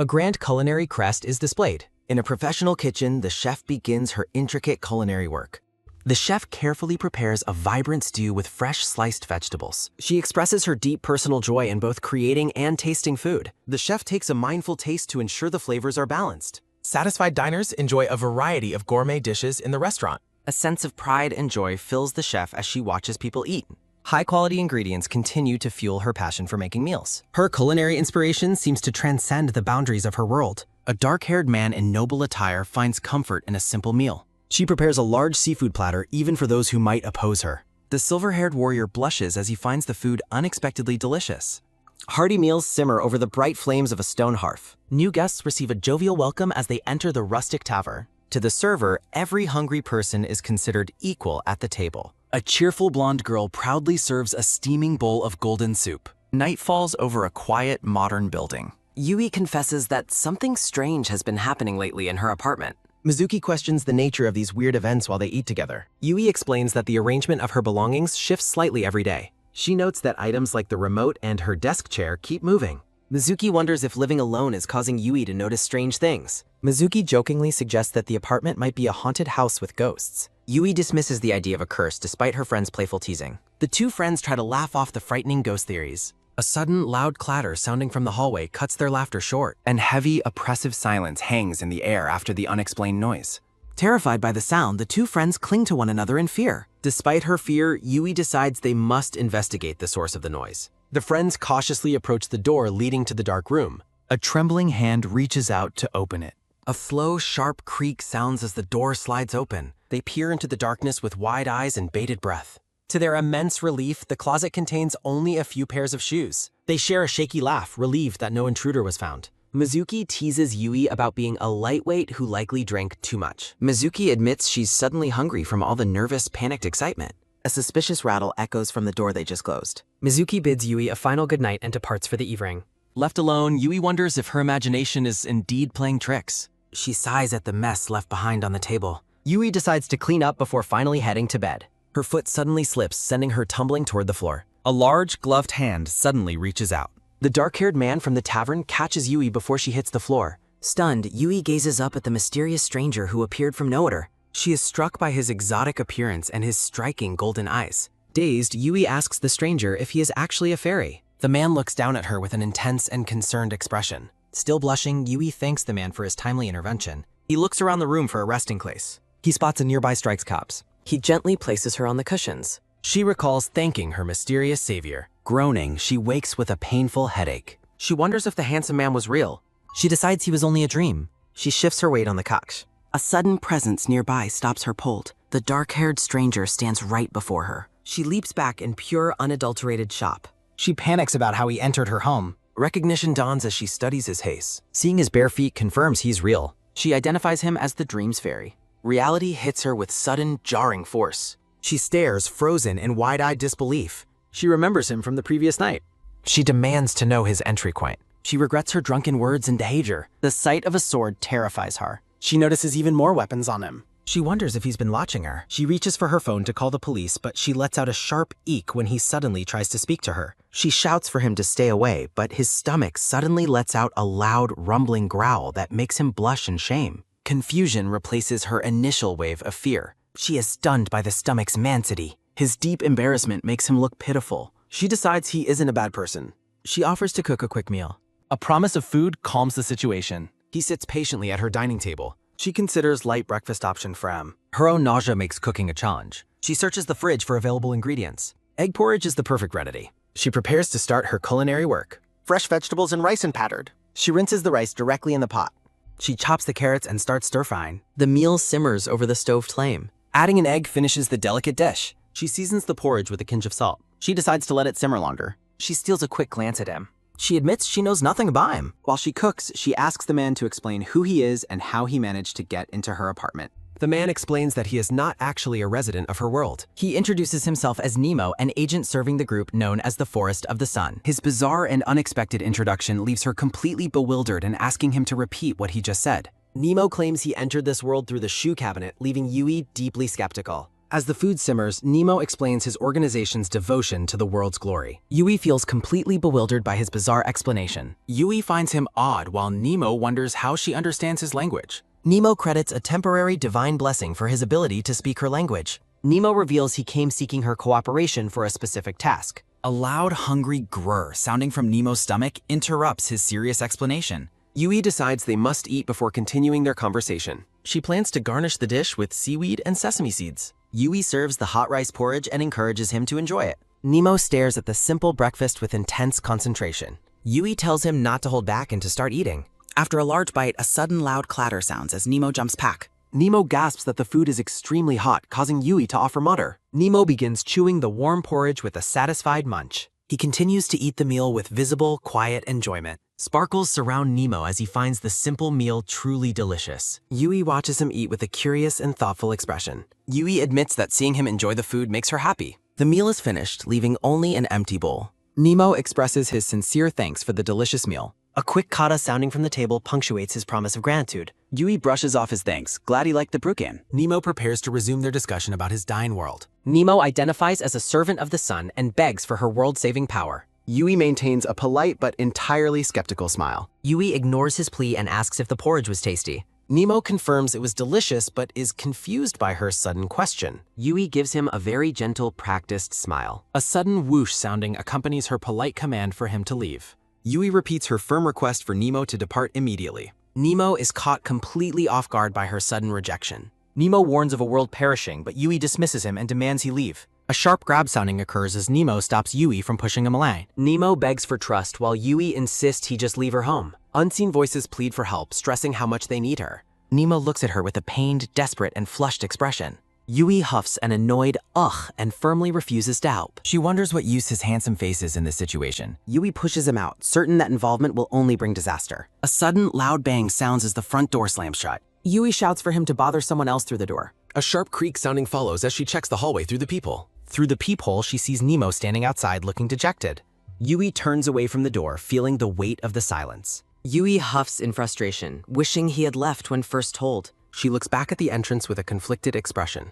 A grand culinary crest is displayed. In a professional kitchen, the chef begins her intricate culinary work. The chef carefully prepares a vibrant stew with fresh sliced vegetables. She expresses her deep personal joy in both creating and tasting food. The chef takes a mindful taste to ensure the flavors are balanced. Satisfied diners enjoy a variety of gourmet dishes in the restaurant. A sense of pride and joy fills the chef as she watches people eat. High-quality ingredients continue to fuel her passion for making meals. Her culinary inspiration seems to transcend the boundaries of her world. A dark-haired man in noble attire finds comfort in a simple meal. She prepares a large seafood platter even for those who might oppose her. The silver-haired warrior blushes as he finds the food unexpectedly delicious. Hearty meals simmer over the bright flames of a stone hearth. New guests receive a jovial welcome as they enter the rustic tavern. To the server, every hungry person is considered equal at the table. A cheerful blonde girl proudly serves a steaming bowl of golden soup. Night falls over a quiet, modern building. Yui confesses that something strange has been happening lately in her apartment. Mizuki questions the nature of these weird events while they eat together. Yui explains that the arrangement of her belongings shifts slightly every day. She notes that items like the remote and her desk chair keep moving. Mizuki wonders if living alone is causing Yui to notice strange things. Mizuki jokingly suggests that the apartment might be a haunted house with ghosts. Yui dismisses the idea of a curse despite her friend's playful teasing. The two friends try to laugh off the frightening ghost theories. A sudden, loud clatter sounding from the hallway cuts their laughter short, And heavy, oppressive silence hangs in the air after the unexplained noise. Terrified by the sound, the two friends cling to one another in fear. Despite her fear, Yui decides they must investigate the source of the noise. The friends cautiously approach the door leading to the dark room. A trembling hand reaches out to open it. A slow, sharp creak sounds as the door slides open. They peer into the darkness with wide eyes and bated breath. To their immense relief, the closet contains only a few pairs of shoes. They share a shaky laugh, relieved that no intruder was found. Mizuki teases Yui about being a lightweight who likely drank too much. Mizuki admits she's suddenly hungry from all the nervous, panicked excitement. A suspicious rattle echoes from the door they just closed. Mizuki bids Yui a final goodnight and departs for the evening. Left alone, Yui wonders if her imagination is indeed playing tricks. She sighs at the mess left behind on the table. Yui decides to clean up before finally heading to bed. Her foot suddenly slips, sending her tumbling toward the floor. A large, gloved hand suddenly reaches out. The dark-haired man from the tavern catches Yui before she hits the floor. Stunned, Yui gazes up at the mysterious stranger who appeared from nowhere. She is struck by his exotic appearance and his striking golden eyes. Dazed, Yui asks the stranger if he is actually a fairy. The man looks down at her with an intense and concerned expression. Still blushing, Yui thanks the man for his timely intervention. He looks around the room for a resting place. He spots a nearby strikes cops. He gently places her on the cushions. She recalls thanking her mysterious savior. Groaning, she wakes with a painful headache. She wonders if the handsome man was real. She decides he was only a dream. She shifts her weight on the couch. A sudden presence nearby stops her pulse. The dark-haired stranger stands right before her. She leaps back in pure, unadulterated shock. She panics about how he entered her home. Recognition dawns as she studies his haze. Seeing his bare feet confirms he's real. She identifies him as the Dreams Fairy. Reality hits her with sudden, jarring force. She stares, frozen in wide-eyed disbelief. She remembers him from the previous night. She demands to know his entry point. She regrets her drunken words and behavior. The sight of a sword terrifies her. She notices even more weapons on him. She wonders if he's been watching her. She reaches for her phone to call the police, but she lets out a sharp eek when he suddenly tries to speak to her. She shouts for him to stay away, but his stomach suddenly lets out a loud, rumbling growl that makes him blush in shame. Confusion replaces her initial wave of fear. She is stunned by the stomach's mansity. His deep embarrassment makes him look pitiful. She decides he isn't a bad person. She offers to cook a quick meal. A promise of food calms the situation. He sits patiently at her dining table. She considers light breakfast option for him. Her own nausea makes cooking a challenge. She searches the fridge for available ingredients. Egg porridge is the perfect remedy. She prepares to start her culinary work. Fresh vegetables and rice and pattered. She rinses the rice directly in the pot. She chops the carrots and starts stir-frying. The meal simmers over the stove flame. Adding an egg finishes the delicate dish. She seasons the porridge with a pinch of salt. She decides to let it simmer longer. She steals a quick glance at him. She admits she knows nothing about him. While she cooks, she asks the man to explain who he is and how he managed to get into her apartment. The man explains that he is not actually a resident of her world. He introduces himself as Nemo, an agent serving the group known as the Forest of the Sun. His bizarre and unexpected introduction leaves her completely bewildered and asking him to repeat what he just said. Nemo claims he entered this world through the shoe cabinet, leaving Yui deeply skeptical. As the food simmers, Nemo explains his organization's devotion to the world's glory. Yui feels completely bewildered by his bizarre explanation. Yui finds him odd while Nemo wonders how she understands his language. Nemo credits a temporary divine blessing for his ability to speak her language. Nemo reveals he came seeking her cooperation for a specific task. A loud, hungry grrr sounding from Nemo's stomach interrupts his serious explanation. Yui decides they must eat before continuing their conversation. She plans to garnish the dish with seaweed and sesame seeds. Yui serves the hot rice porridge and encourages him to enjoy it. Nemo stares at the simple breakfast with intense concentration. Yui tells him not to hold back and to start eating. After a large bite, a sudden loud clatter sounds as Nemo jumps back. Nemo gasps that the food is extremely hot, causing Yui to offer mutter. Nemo begins chewing the warm porridge with a satisfied munch. He continues to eat the meal with visible, quiet enjoyment. Sparkles surround Nemo as he finds the simple meal truly delicious. Yui watches him eat with a curious and thoughtful expression. Yui admits that seeing him enjoy the food makes her happy. The meal is finished, leaving only an empty bowl. Nemo expresses his sincere thanks for the delicious meal. A quick kata sounding from the table punctuates his promise of gratitude. Yui brushes off his thanks, glad he liked the brukan. Nemo prepares to resume their discussion about his dying world. Nemo identifies as a servant of the sun and begs for her world-saving power. Yui maintains a polite but entirely skeptical smile. Yui ignores his plea and asks if the porridge was tasty. Nemo confirms it was delicious but is confused by her sudden question. Yui gives him a very gentle, practiced smile. A sudden whoosh sounding accompanies her polite command for him to leave. Yui repeats her firm request for Nemo to depart immediately. Nemo is caught completely off guard by her sudden rejection. Nemo warns of a world perishing, but Yui dismisses him and demands he leave. A sharp grab sounding occurs as Nemo stops Yui from pushing him away. Nemo begs for trust while Yui insists he just leave her home. Unseen voices plead for help, stressing how much they need her. Nemo looks at her with a pained, desperate, and flushed expression. Yui huffs an annoyed ugh and firmly refuses to help. She wonders what use his handsome face is in this situation. Yui pushes him out, certain that involvement will only bring disaster. A sudden, loud bang sounds as the front door slams shut. Yui shouts for him to bother someone else through the door. A sharp creak sounding follows as she checks the hallway through the peephole. Through the peephole, she sees Nemo standing outside looking dejected. Yui turns away from the door, feeling the weight of the silence. Yui huffs in frustration, wishing he had left when first told. She looks back at the entrance with a conflicted expression.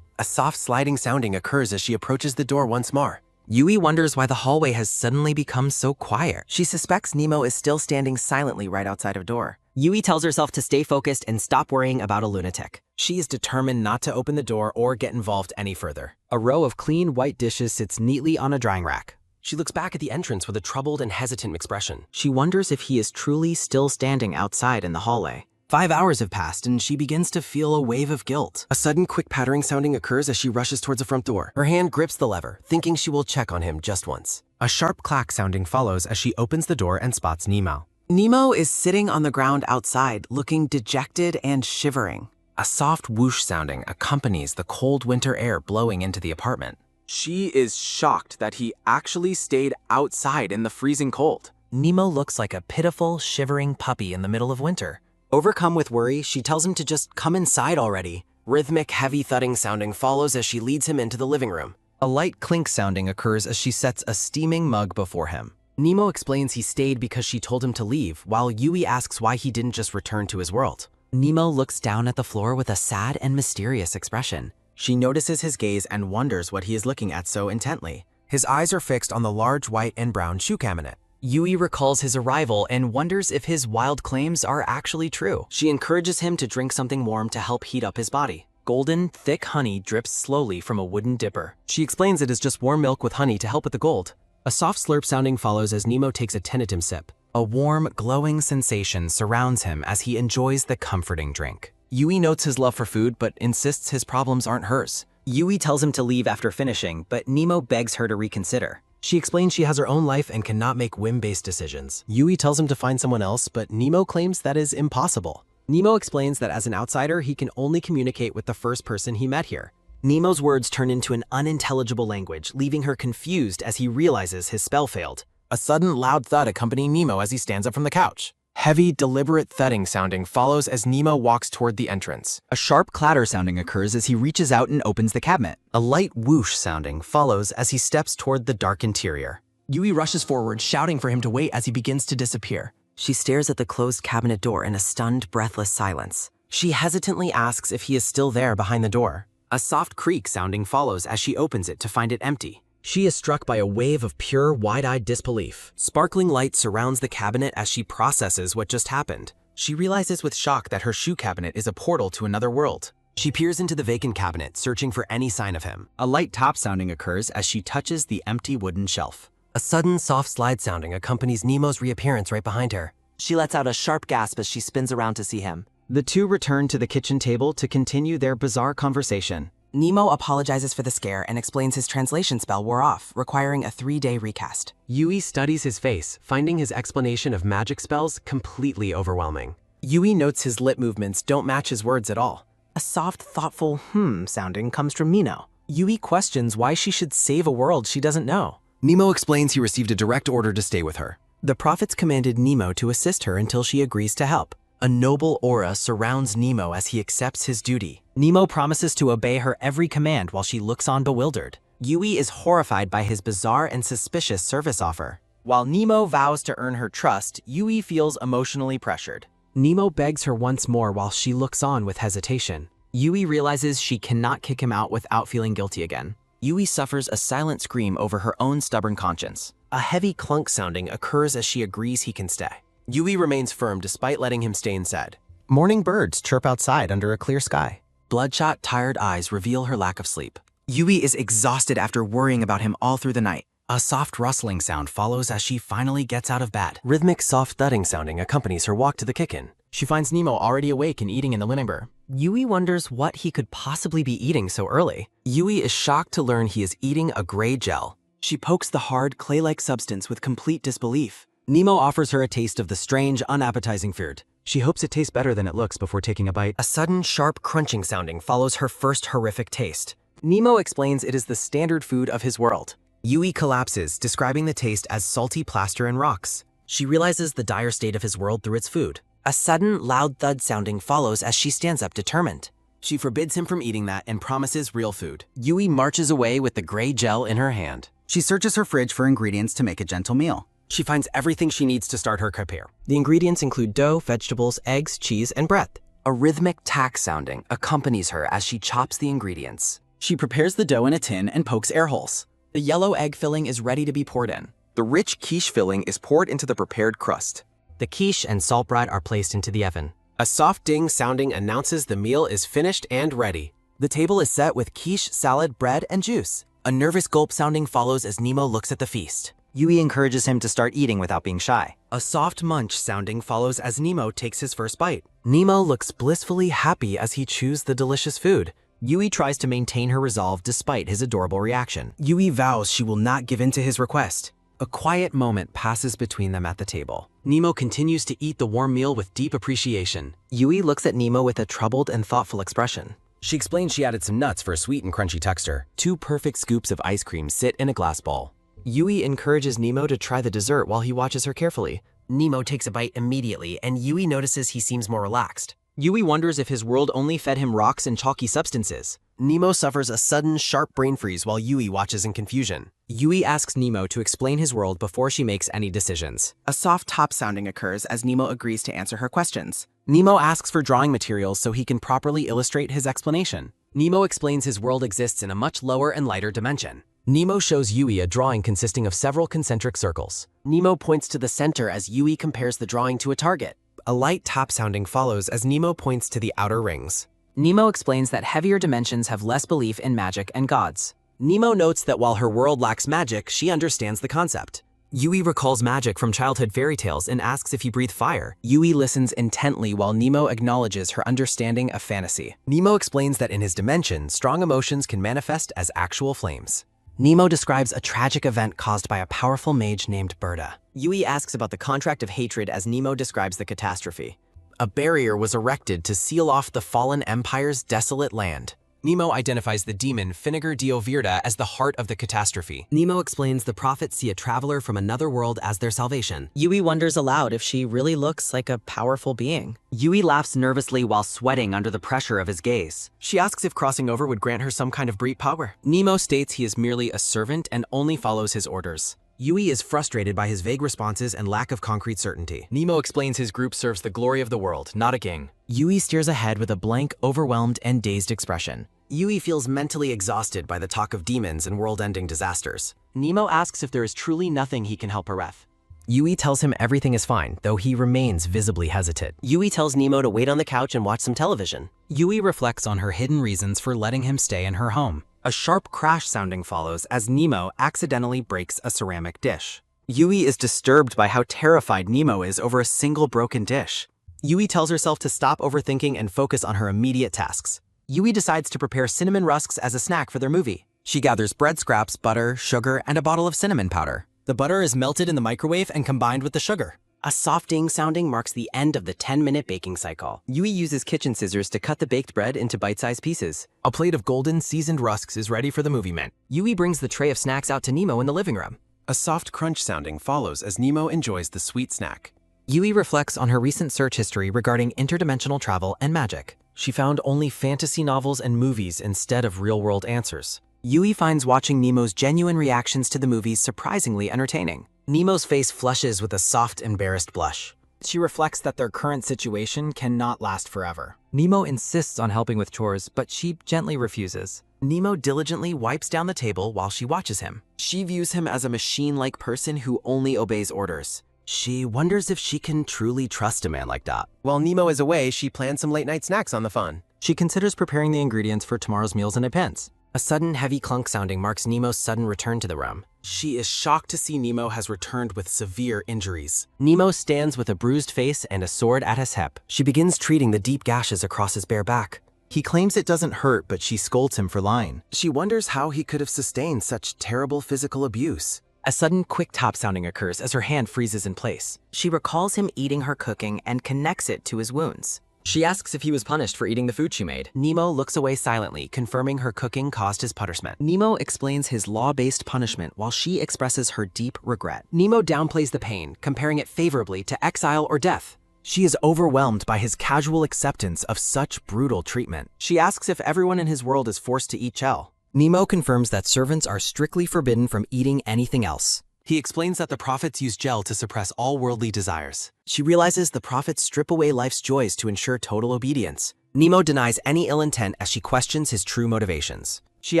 A soft sliding sounding occurs as she approaches the door once more. Yui wonders why the hallway has suddenly become so quiet. She suspects Nemo is still standing silently right outside of door. Yui tells herself to stay focused and stop worrying about a lunatic. She is determined not to open the door or get involved any further. A row of clean white dishes sits neatly on a drying rack. She looks back at the entrance with a troubled and hesitant expression. She wonders if he is truly still standing outside in the hallway. 5 hours have passed and she begins to feel a wave of guilt. A sudden quick pattering sounding occurs as she rushes towards the front door. Her hand grips the lever, thinking she will check on him just once. A sharp clack sounding follows as she opens the door and spots Nemo. Nemo is sitting on the ground outside, looking dejected and shivering. A soft whoosh sounding accompanies the cold winter air blowing into the apartment. She is shocked that he actually stayed outside in the freezing cold. Nemo looks like a pitiful, shivering puppy in the middle of winter. Overcome with worry, she tells him to just come inside already. Rhythmic, heavy thudding sounding follows as she leads him into the living room. A light clink sounding occurs as she sets a steaming mug before him. Nemo explains he stayed because she told him to leave, while Yui asks why he didn't just return to his world. Nemo looks down at the floor with a sad and mysterious expression. She notices his gaze and wonders what he is looking at so intently. His eyes are fixed on the large white and brown shoe cabinet. Yui recalls his arrival and wonders if his wild claims are actually true. She encourages him to drink something warm to help heat up his body. Golden, thick honey drips slowly from a wooden dipper. She explains it is just warm milk with honey to help with the cold. A soft slurp sounding follows as Nemo takes a tentative sip. A warm, glowing sensation surrounds him as he enjoys the comforting drink. Yui notes his love for food but insists his problems aren't hers. Yui tells him to leave after finishing, but Nemo begs her to reconsider. She explains she has her own life and cannot make whim-based decisions. Yui tells him to find someone else, but Nemo claims that is impossible. Nemo explains that as an outsider, he can only communicate with the first person he met here. Nemo's words turn into an unintelligible language, leaving her confused as he realizes his spell failed. A sudden loud thud accompanies Nemo as he stands up from the couch. Heavy, deliberate thudding sounding follows as Nemo walks toward the entrance. A sharp clatter sounding occurs as he reaches out and opens the cabinet. A light whoosh sounding follows as he steps toward the dark interior. Yui rushes forward, shouting for him to wait as he begins to disappear. She stares at the closed cabinet door in a stunned, breathless silence. She hesitantly asks if he is still there behind the door. A soft creak sounding follows as she opens it to find it empty. She is struck by a wave of pure, wide-eyed disbelief. Sparkling light surrounds the cabinet as she processes what just happened. She realizes with shock that her shoe cabinet is a portal to another world. She peers into the vacant cabinet, searching for any sign of him. A light tap sounding occurs as she touches the empty wooden shelf. A sudden soft slide sounding accompanies Nemo's reappearance right behind her. She lets out a sharp gasp as she spins around to see him. The two return to the kitchen table to continue their bizarre conversation. Nemo apologizes for the scare and explains his translation spell wore off, requiring a 3-day recast. Yui studies his face, finding his explanation of magic spells completely overwhelming. Yui notes his lip movements don't match his words at all. A soft, thoughtful sounding comes from Mino. Yui questions why she should save a world she doesn't know. Nemo explains he received a direct order to stay with her. The prophets commanded Nemo to assist her until she agrees to help. A noble aura surrounds Nemo as he accepts his duty. Nemo promises to obey her every command while she looks on bewildered. Yui is horrified by his bizarre and suspicious service offer. While Nemo vows to earn her trust, Yui feels emotionally pressured. Nemo begs her once more while she looks on with hesitation. Yui realizes she cannot kick him out without feeling guilty again. Yui suffers a silent scream over her own stubborn conscience. A heavy clunk sounding occurs as she agrees he can stay. Yui remains firm despite letting him stay inside. Morning birds chirp outside under a clear sky. Bloodshot, tired eyes reveal her lack of sleep. Yui is exhausted after worrying about him all through the night. A soft rustling sound follows as she finally gets out of bed. Rhythmic, soft thudding sounding accompanies her walk to the kitchen. She finds Nemo already awake and eating in the limber. Yui wonders what he could possibly be eating so early. Yui is shocked to learn he is eating a gray gel. She pokes the hard, clay-like substance with complete disbelief. Nemo offers her a taste of the strange, unappetizing food. She hopes it tastes better than it looks before taking a bite. A sudden, sharp crunching sounding follows her first horrific taste. Nemo explains it is the standard food of his world. Yui collapses, describing the taste as salty plaster and rocks. She realizes the dire state of his world through its food. A sudden, loud thud sounding follows as she stands up determined. She forbids him from eating that and promises real food. Yui marches away with the gray gel in her hand. She searches her fridge for ingredients to make a gentle meal. She finds everything she needs to start her prepare. The ingredients include dough, vegetables, eggs, cheese, and bread. A rhythmic tack sounding accompanies her as she chops the ingredients. She prepares the dough in a tin and pokes air holes. The yellow egg filling is ready to be poured in. The rich quiche filling is poured into the prepared crust. The quiche and salt bread are placed into the oven. A soft ding sounding announces the meal is finished and ready. The table is set with quiche, salad, bread, and juice. A nervous gulp sounding follows as Nemo looks at the feast. Yui encourages him to start eating without being shy. A soft munch sounding follows as Nemo takes his first bite. Nemo looks blissfully happy as he chews the delicious food. Yui tries to maintain her resolve despite his adorable reaction. Yui vows she will not give in to his request. A quiet moment passes between them at the table. Nemo continues to eat the warm meal with deep appreciation. Yui looks at Nemo with a troubled and thoughtful expression. She explains she added some nuts for a sweet and crunchy texture. 2 perfect scoops of ice cream sit in a glass bowl. Yui encourages Nemo to try the dessert while he watches her carefully. Nemo takes a bite immediately, and Yui notices he seems more relaxed. Yui wonders if his world only fed him rocks and chalky substances. Nemo suffers a sudden, sharp brain freeze while Yui watches in confusion. Yui asks Nemo to explain his world before she makes any decisions. A soft top sounding occurs as Nemo agrees to answer her questions. Nemo asks for drawing materials so he can properly illustrate his explanation. Nemo explains his world exists in a much lower and lighter dimension. Nemo shows Yui a drawing consisting of several concentric circles. Nemo points to the center as Yui compares the drawing to a target. A light top sounding follows as Nemo points to the outer rings. Nemo explains that heavier dimensions have less belief in magic and gods. Nemo notes that while her world lacks magic, she understands the concept. Yui recalls magic from childhood fairy tales and asks if he breathed fire. Yui listens intently while Nemo acknowledges her understanding of fantasy. Nemo explains that in his dimension, strong emotions can manifest as actual flames. Nemo describes a tragic event caused by a powerful mage named Berta. Yui asks about the contract of hatred as Nemo describes the catastrophe. A barrier was erected to seal off the fallen empire's desolate land. Nemo identifies the demon Finnegar Diovirda as the heart of the catastrophe. Nemo explains the prophets see a traveler from another world as their salvation. Yui wonders aloud if she really looks like a powerful being. Yui laughs nervously while sweating under the pressure of his gaze. She asks if crossing over would grant her some kind of great power. Nemo states he is merely a servant and only follows his orders. Yui is frustrated by his vague responses and lack of concrete certainty. Nemo explains his group serves the glory of the world, not a king. Yui steers ahead with a blank, overwhelmed, and dazed expression. Yui feels mentally exhausted by the talk of demons and world-ending disasters. Nemo asks if there is truly nothing he can help her with. Yui tells him everything is fine, though he remains visibly hesitant. Yui tells Nemo to wait on the couch and watch some television. Yui reflects on her hidden reasons for letting him stay in her home. A sharp crash sounding follows as Nemo accidentally breaks a ceramic dish. Yui is disturbed by how terrified Nemo is over a single broken dish. Yui tells herself to stop overthinking and focus on her immediate tasks. Yui decides to prepare cinnamon rusks as a snack for their movie. She gathers bread scraps, butter, sugar, and a bottle of cinnamon powder. The butter is melted in the microwave and combined with the sugar. A soft ding sounding marks the end of the 10-minute baking cycle. Yui uses kitchen scissors to cut the baked bread into bite-sized pieces. A plate of golden seasoned rusks is ready for the movie mint. Yui brings the tray of snacks out to Nemo in the living room. A soft crunch sounding follows as Nemo enjoys the sweet snack. Yui reflects on her recent search history regarding interdimensional travel and magic. She found only fantasy novels and movies instead of real-world answers. Yui finds watching Nemo's genuine reactions to the movies surprisingly entertaining. Nemo's face flushes with a soft, embarrassed blush. She reflects that their current situation cannot last forever. Nemo insists on helping with chores, but she gently refuses. Nemo diligently wipes down the table while she watches him. She views him as a machine-like person who only obeys orders. She wonders if she can truly trust a man like that. While Nemo is away, she plans some late-night snacks on the phone. She considers preparing the ingredients for tomorrow's meals in advance. A sudden heavy clunk sounding marks Nemo's sudden return to the room. She is shocked to see Nemo has returned with severe injuries. Nemo stands with a bruised face and a sword at his hip. She begins treating the deep gashes across his bare back. He claims it doesn't hurt, but she scolds him for lying. She wonders how he could have sustained such terrible physical abuse. A sudden quick tap sounding occurs as her hand freezes in place. She recalls him eating her cooking and connects it to his wounds. She asks if he was punished for eating the food she made. Nemo looks away silently, confirming her cooking caused his punishment. Nemo explains his law-based punishment while she expresses her deep regret. Nemo downplays the pain, comparing it favorably to exile or death. She is overwhelmed by his casual acceptance of such brutal treatment. She asks if everyone in his world is forced to eat shell. Nemo confirms that servants are strictly forbidden from eating anything else. He explains that the prophets use gel to suppress all worldly desires. She realizes the prophets strip away life's joys to ensure total obedience. Nemo denies any ill intent as she questions his true motivations. She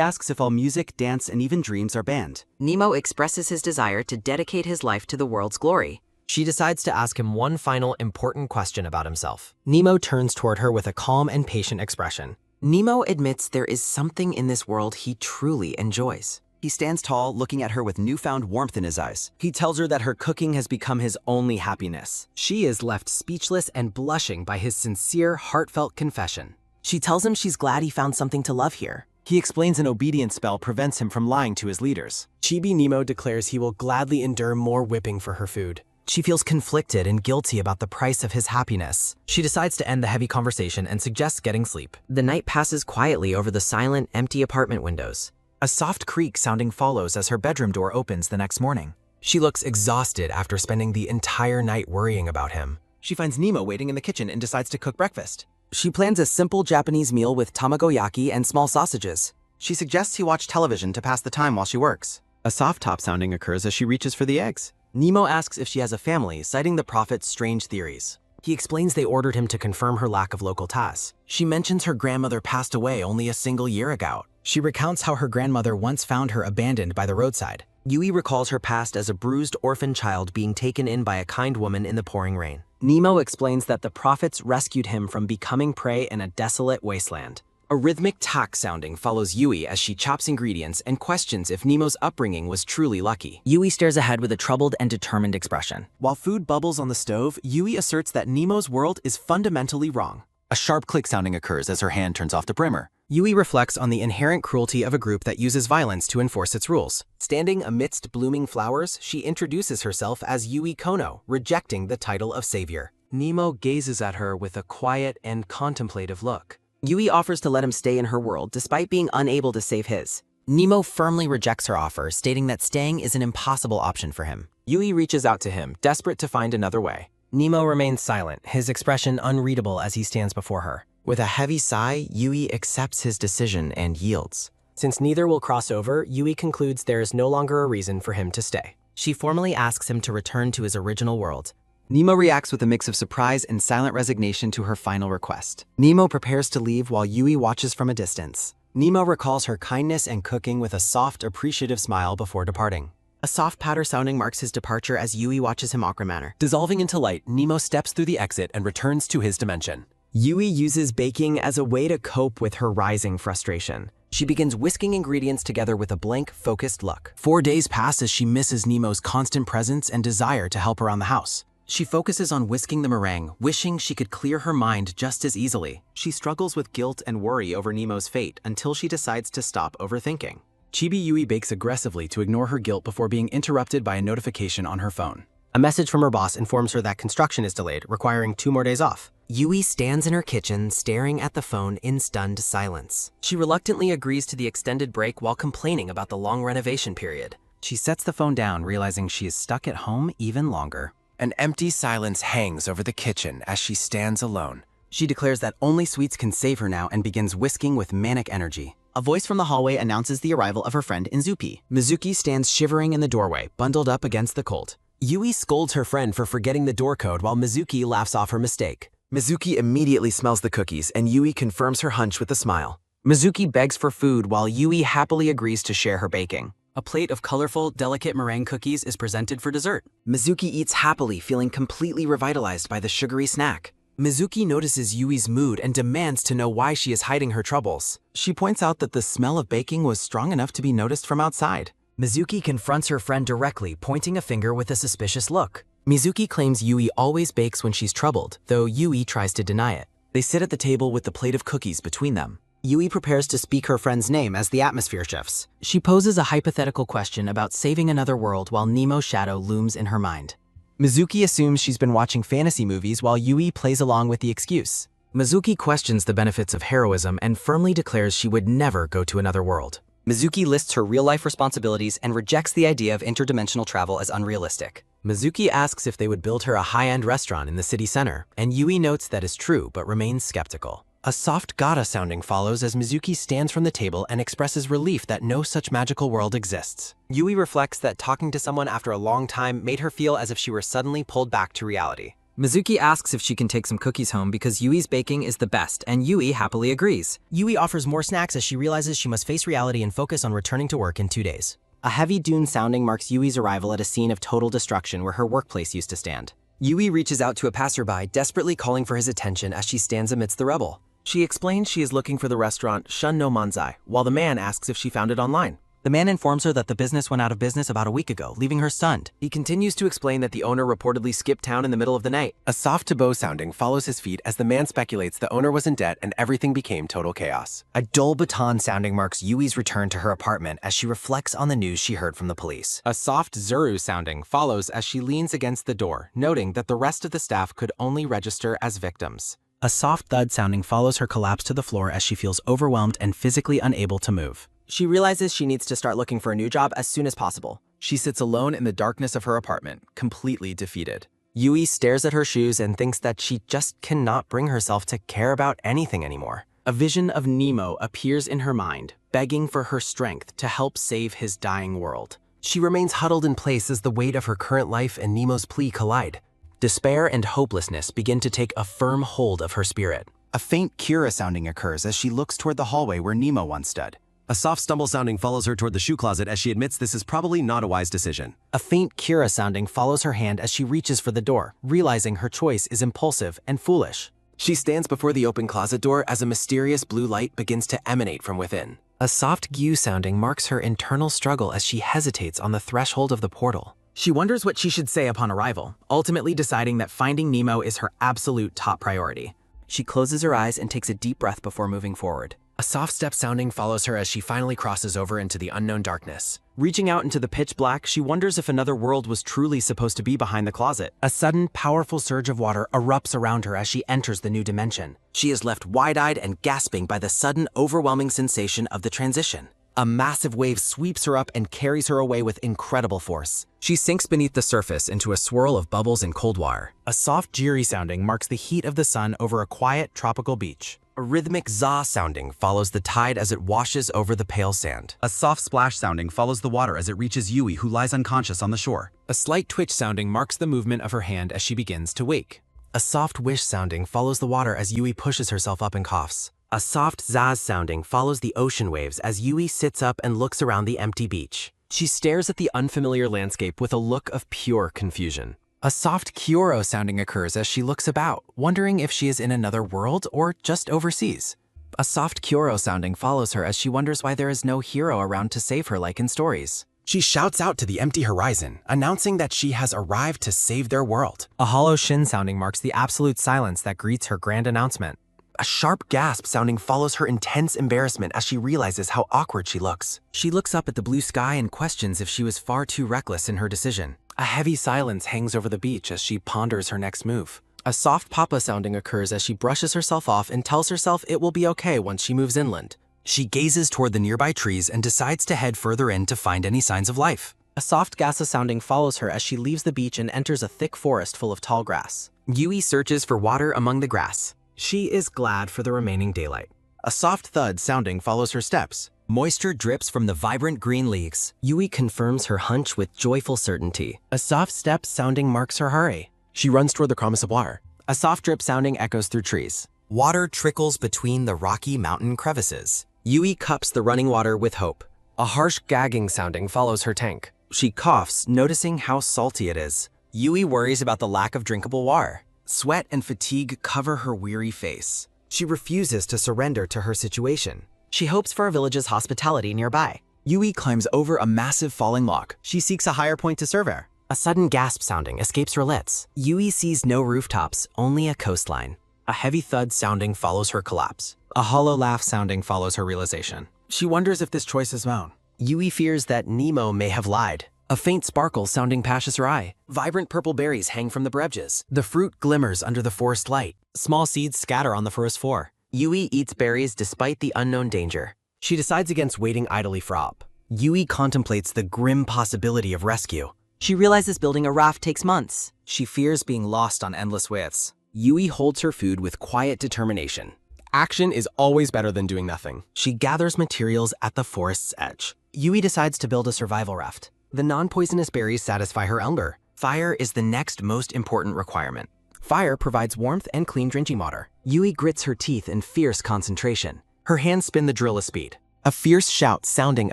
asks if all music, dance, and even dreams are banned. Nemo expresses his desire to dedicate his life to the world's glory. She decides to ask him one final important question about himself. Nemo turns toward her with a calm and patient expression. Nemo admits there is something in this world he truly enjoys. He stands tall, looking at her with newfound warmth in his eyes. He tells her that her cooking has become his only happiness. She is left speechless and blushing by his sincere, heartfelt confession. She tells him she's glad he found something to love here. He explains an obedience spell prevents him from lying to his leaders. Chibi Nemo declares he will gladly endure more whipping for her food. She feels conflicted and guilty about the price of his happiness. She decides to end the heavy conversation and suggests getting sleep. The night passes quietly over the silent, empty apartment windows. A soft creak sounding follows as her bedroom door opens the next morning. She looks exhausted after spending the entire night worrying about him. She finds Nemo waiting in the kitchen and decides to cook breakfast. She plans a simple Japanese meal with tamagoyaki and small sausages. She suggests he watch television to pass the time while she works. A soft top sounding occurs as she reaches for the eggs. Nemo asks if she has a family, citing the prophet's strange theories. He explains they ordered him to confirm her lack of local ties. She mentions her grandmother passed away only a single year ago. She recounts how her grandmother once found her abandoned by the roadside. Yui recalls her past as a bruised orphan child being taken in by a kind woman in the pouring rain. Nemo explains that the prophets rescued him from becoming prey in a desolate wasteland. A rhythmic tack sounding follows Yui as she chops ingredients and questions if Nemo's upbringing was truly lucky. Yui stares ahead with a troubled and determined expression. While food bubbles on the stove, Yui asserts that Nemo's world is fundamentally wrong. A sharp click sounding occurs as her hand turns off the primer. Yui reflects on the inherent cruelty of a group that uses violence to enforce its rules. Standing amidst blooming flowers, she introduces herself as Yui Kono, rejecting the title of savior. Nemo gazes at her with a quiet and contemplative look. Yui offers to let him stay in her world despite being unable to save his. Nemo firmly rejects her offer, stating that staying is an impossible option for him. Yui reaches out to him, desperate to find another way. Nemo remains silent, his expression unreadable as he stands before her. With a heavy sigh, Yui accepts his decision and yields. Since neither will cross over, Yui concludes there is no longer a reason for him to stay. She formally asks him to return to his original world. Nemo reacts with a mix of surprise and silent resignation to her final request. Nemo prepares to leave while Yui watches from a distance. Nemo recalls her kindness and cooking with a soft, appreciative smile before departing. A soft patter sounding marks his departure as Yui watches him awkward manner. Dissolving into light, Nemo steps through the exit and returns to his dimension. Yui uses baking as a way to cope with her rising frustration. She begins whisking ingredients together with a blank, focused look. 4 days pass as she misses Nemo's constant presence and desire to help around the house. She focuses on whisking the meringue, wishing she could clear her mind just as easily. She struggles with guilt and worry over Nemo's fate until she decides to stop overthinking. Chibi Yui bakes aggressively to ignore her guilt before being interrupted by a notification on her phone. A message from her boss informs her that construction is delayed, requiring 2 more days off. Yui stands in her kitchen, staring at the phone in stunned silence. She reluctantly agrees to the extended break while complaining about the long renovation period. She sets the phone down, realizing she is stuck at home even longer. An empty silence hangs over the kitchen as she stands alone. She declares that only sweets can save her now and begins whisking with manic energy. A voice from the hallway announces the arrival of her friend Inzupi. Mizuki stands shivering in the doorway, bundled up against the cold. Yui scolds her friend for forgetting the door code while Mizuki laughs off her mistake. Mizuki immediately smells the cookies, and Yui confirms her hunch with a smile. Mizuki begs for food while Yui happily agrees to share her baking. A plate of colorful, delicate meringue cookies is presented for dessert. Mizuki eats happily, feeling completely revitalized by the sugary snack. Mizuki notices Yui's mood and demands to know why she is hiding her troubles. She points out that the smell of baking was strong enough to be noticed from outside. Mizuki confronts her friend directly, pointing a finger with a suspicious look. Mizuki claims Yui always bakes when she's troubled, though Yui tries to deny it. They sit at the table with the plate of cookies between them. Yui prepares to speak her friend's name as the atmosphere shifts. She poses a hypothetical question about saving another world while Nemo's shadow looms in her mind. Mizuki assumes she's been watching fantasy movies while Yui plays along with the excuse. Mizuki questions the benefits of heroism and firmly declares she would never go to another world. Mizuki lists her real-life responsibilities and rejects the idea of interdimensional travel as unrealistic. Mizuki asks if they would build her a high-end restaurant in the city center, and Yui notes that is true but remains skeptical. A soft gata sounding follows as Mizuki stands from the table and expresses relief that no such magical world exists. Yui reflects that talking to someone after a long time made her feel as if she were suddenly pulled back to reality. Mizuki asks if she can take some cookies home because Yui's baking is the best, and Yui happily agrees. Yui offers more snacks as she realizes she must face reality and focus on returning to work in 2 days. A heavy dune sounding marks Yui's arrival at a scene of total destruction where her workplace used to stand. Yui reaches out to a passerby, desperately calling for his attention as she stands amidst the rubble. She explains she is looking for the restaurant Shun no Manzai, while the man asks if she found it online. The man informs her that the business went out of business about a week ago, leaving her stunned. He continues to explain that the owner reportedly skipped town in the middle of the night. A soft tableau sounding follows his feet as the man speculates the owner was in debt and everything became total chaos. A dull baton sounding marks Yui's return to her apartment as she reflects on the news she heard from the police. A soft zuru sounding follows as she leans against the door, noting that the rest of the staff could only register as victims. A soft thud sounding follows her collapse to the floor as she feels overwhelmed and physically unable to move. She realizes she needs to start looking for a new job as soon as possible. She sits alone in the darkness of her apartment, completely defeated. Yui stares at her shoes and thinks that she just cannot bring herself to care about anything anymore. A vision of Nemo appears in her mind, begging for her strength to help save his dying world. She remains huddled in place as the weight of her current life and Nemo's plea collide. Despair and hopelessness begin to take a firm hold of her spirit. A faint Kira sounding occurs as she looks toward the hallway where Nemo once stood. A soft stumble sounding follows her toward the shoe closet as she admits this is probably not a wise decision. A faint Kira sounding follows her hand as she reaches for the door, realizing her choice is impulsive and foolish. She stands before the open closet door as a mysterious blue light begins to emanate from within. A soft gyu sounding marks her internal struggle as she hesitates on the threshold of the portal. She wonders what she should say upon arrival, ultimately deciding that finding Nemo is her absolute top priority. She closes her eyes and takes a deep breath before moving forward. A soft step sounding follows her as she finally crosses over into the unknown darkness. Reaching out into the pitch black, she wonders if another world was truly supposed to be behind the closet. A sudden, powerful surge of water erupts around her as she enters the new dimension. She is left wide-eyed and gasping by the sudden, overwhelming sensation of the transition. A massive wave sweeps her up and carries her away with incredible force. She sinks beneath the surface into a swirl of bubbles and cold water. A soft jiri sounding marks the heat of the sun over a quiet, tropical beach. A rhythmic za sounding follows the tide as it washes over the pale sand. A soft splash sounding follows the water as it reaches Yui, who lies unconscious on the shore. A slight twitch sounding marks the movement of her hand as she begins to wake. A soft wish sounding follows the water as Yui pushes herself up and coughs. A soft zaz sounding follows the ocean waves as Yui sits up and looks around the empty beach. She stares at the unfamiliar landscape with a look of pure confusion. A soft Kyoro sounding occurs as she looks about, wondering if she is in another world or just overseas. A soft Kyoro sounding follows her as she wonders why there is no hero around to save her like in stories. She shouts out to the empty horizon, announcing that she has arrived to save their world. A hollow shin sounding marks the absolute silence that greets her grand announcement. A sharp gasp sounding follows her intense embarrassment as she realizes how awkward she looks. She looks up at the blue sky and questions if she was far too reckless in her decision. A heavy silence hangs over the beach as she ponders her next move. A soft papa sounding occurs as she brushes herself off and tells herself it will be okay once she moves inland. She gazes toward the nearby trees and decides to head further in to find any signs of life. A soft gasa sounding follows her as she leaves the beach and enters a thick forest full of tall grass. Yui searches for water among the grass. She is glad for the remaining daylight. A soft thud sounding follows her steps. Moisture drips from the vibrant green leaves. Yui confirms her hunch with joyful certainty. A soft step sounding marks her hurry. She runs toward the promise of water. A soft drip sounding echoes through trees. Water trickles between the rocky mountain crevices. Yui cups the running water with hope. A harsh gagging sounding follows her tank. She coughs, noticing how salty it is. Yui worries about the lack of drinkable water. Sweat and fatigue cover her weary face. She refuses to surrender to her situation. She hopes for a village's hospitality nearby. Yui climbs over a massive falling log. She seeks a higher point to survey. A sudden gasp sounding escapes her lips. Yui sees no rooftops, only a coastline. A heavy thud sounding follows her collapse. A hollow laugh sounding follows her realization. She wonders if this choice is wrong. Yui fears that Nemo may have lied. A faint sparkle sounding passes her eye. Vibrant purple berries hang from the branches. The fruit glimmers under the forest light. Small seeds scatter on the forest floor. Yui eats berries despite the unknown danger. She decides against waiting idly for op. Yui contemplates the grim possibility of rescue. She realizes building a raft takes months. She fears being lost on endless widths. Yui holds her food with quiet determination. Action is always better than doing nothing. She gathers materials at the forest's edge. Yui decides to build a survival raft. The non-poisonous berries satisfy her hunger. Fire is the next most important requirement. Fire provides warmth and clean drinking water. Yui grits her teeth in fierce concentration. Her hands spin the drill at speed. A fierce shout sounding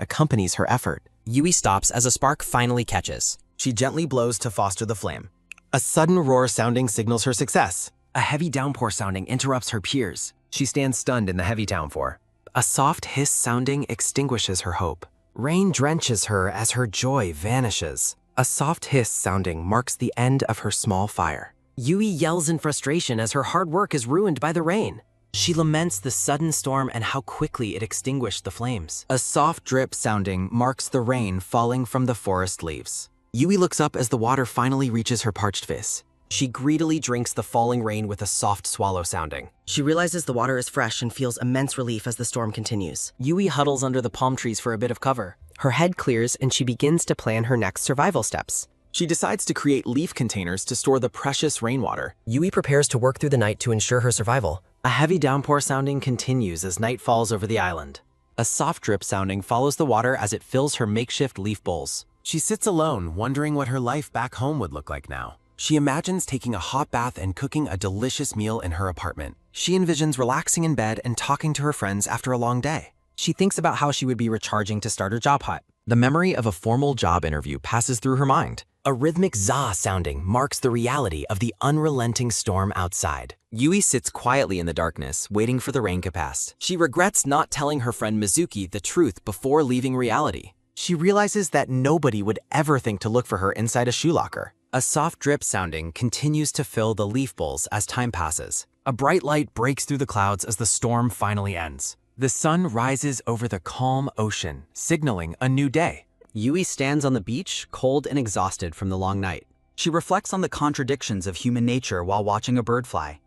accompanies her effort. Yui stops as a spark finally catches. She gently blows to foster the flame. A sudden roar sounding signals her success. A heavy downpour sounding interrupts her peers. She stands stunned in the heavy downpour. A soft hiss sounding extinguishes her hope. Rain drenches her as her joy vanishes. A soft hiss sounding marks the end of her small fire. Yui yells in frustration as her hard work is ruined by the rain. She laments the sudden storm and how quickly it extinguished the flames. A soft drip sounding marks the rain falling from the forest leaves. Yui looks up as the water finally reaches her parched face. She greedily drinks the falling rain with a soft swallow sounding. She realizes the water is fresh and feels immense relief as the storm continues. Yui huddles under the palm trees for a bit of cover. Her head clears and she begins to plan her next survival steps. She decides to create leaf containers to store the precious rainwater. Yui prepares to work through the night to ensure her survival. A heavy downpour sounding continues as night falls over the island. A soft drip sounding follows the water as it fills her makeshift leaf bowls. She sits alone, wondering what her life back home would look like now. She imagines taking a hot bath and cooking a delicious meal in her apartment. She envisions relaxing in bed and talking to her friends after a long day. She thinks about how she would be recharging to start her job hunt. The memory of a formal job interview passes through her mind. A rhythmic za sounding marks the reality of the unrelenting storm outside. Yui sits quietly in the darkness, waiting for the rain to pass. She regrets not telling her friend Mizuki the truth before leaving reality. She realizes that nobody would ever think to look for her inside a shoe locker. A soft drip sounding continues to fill the leaf bowls as time passes. A bright light breaks through the clouds as the storm finally ends. The sun rises over the calm ocean, signaling a new day. Yui stands on the beach, cold and exhausted from the long night. She reflects on the contradictions of human nature while watching a bird fly.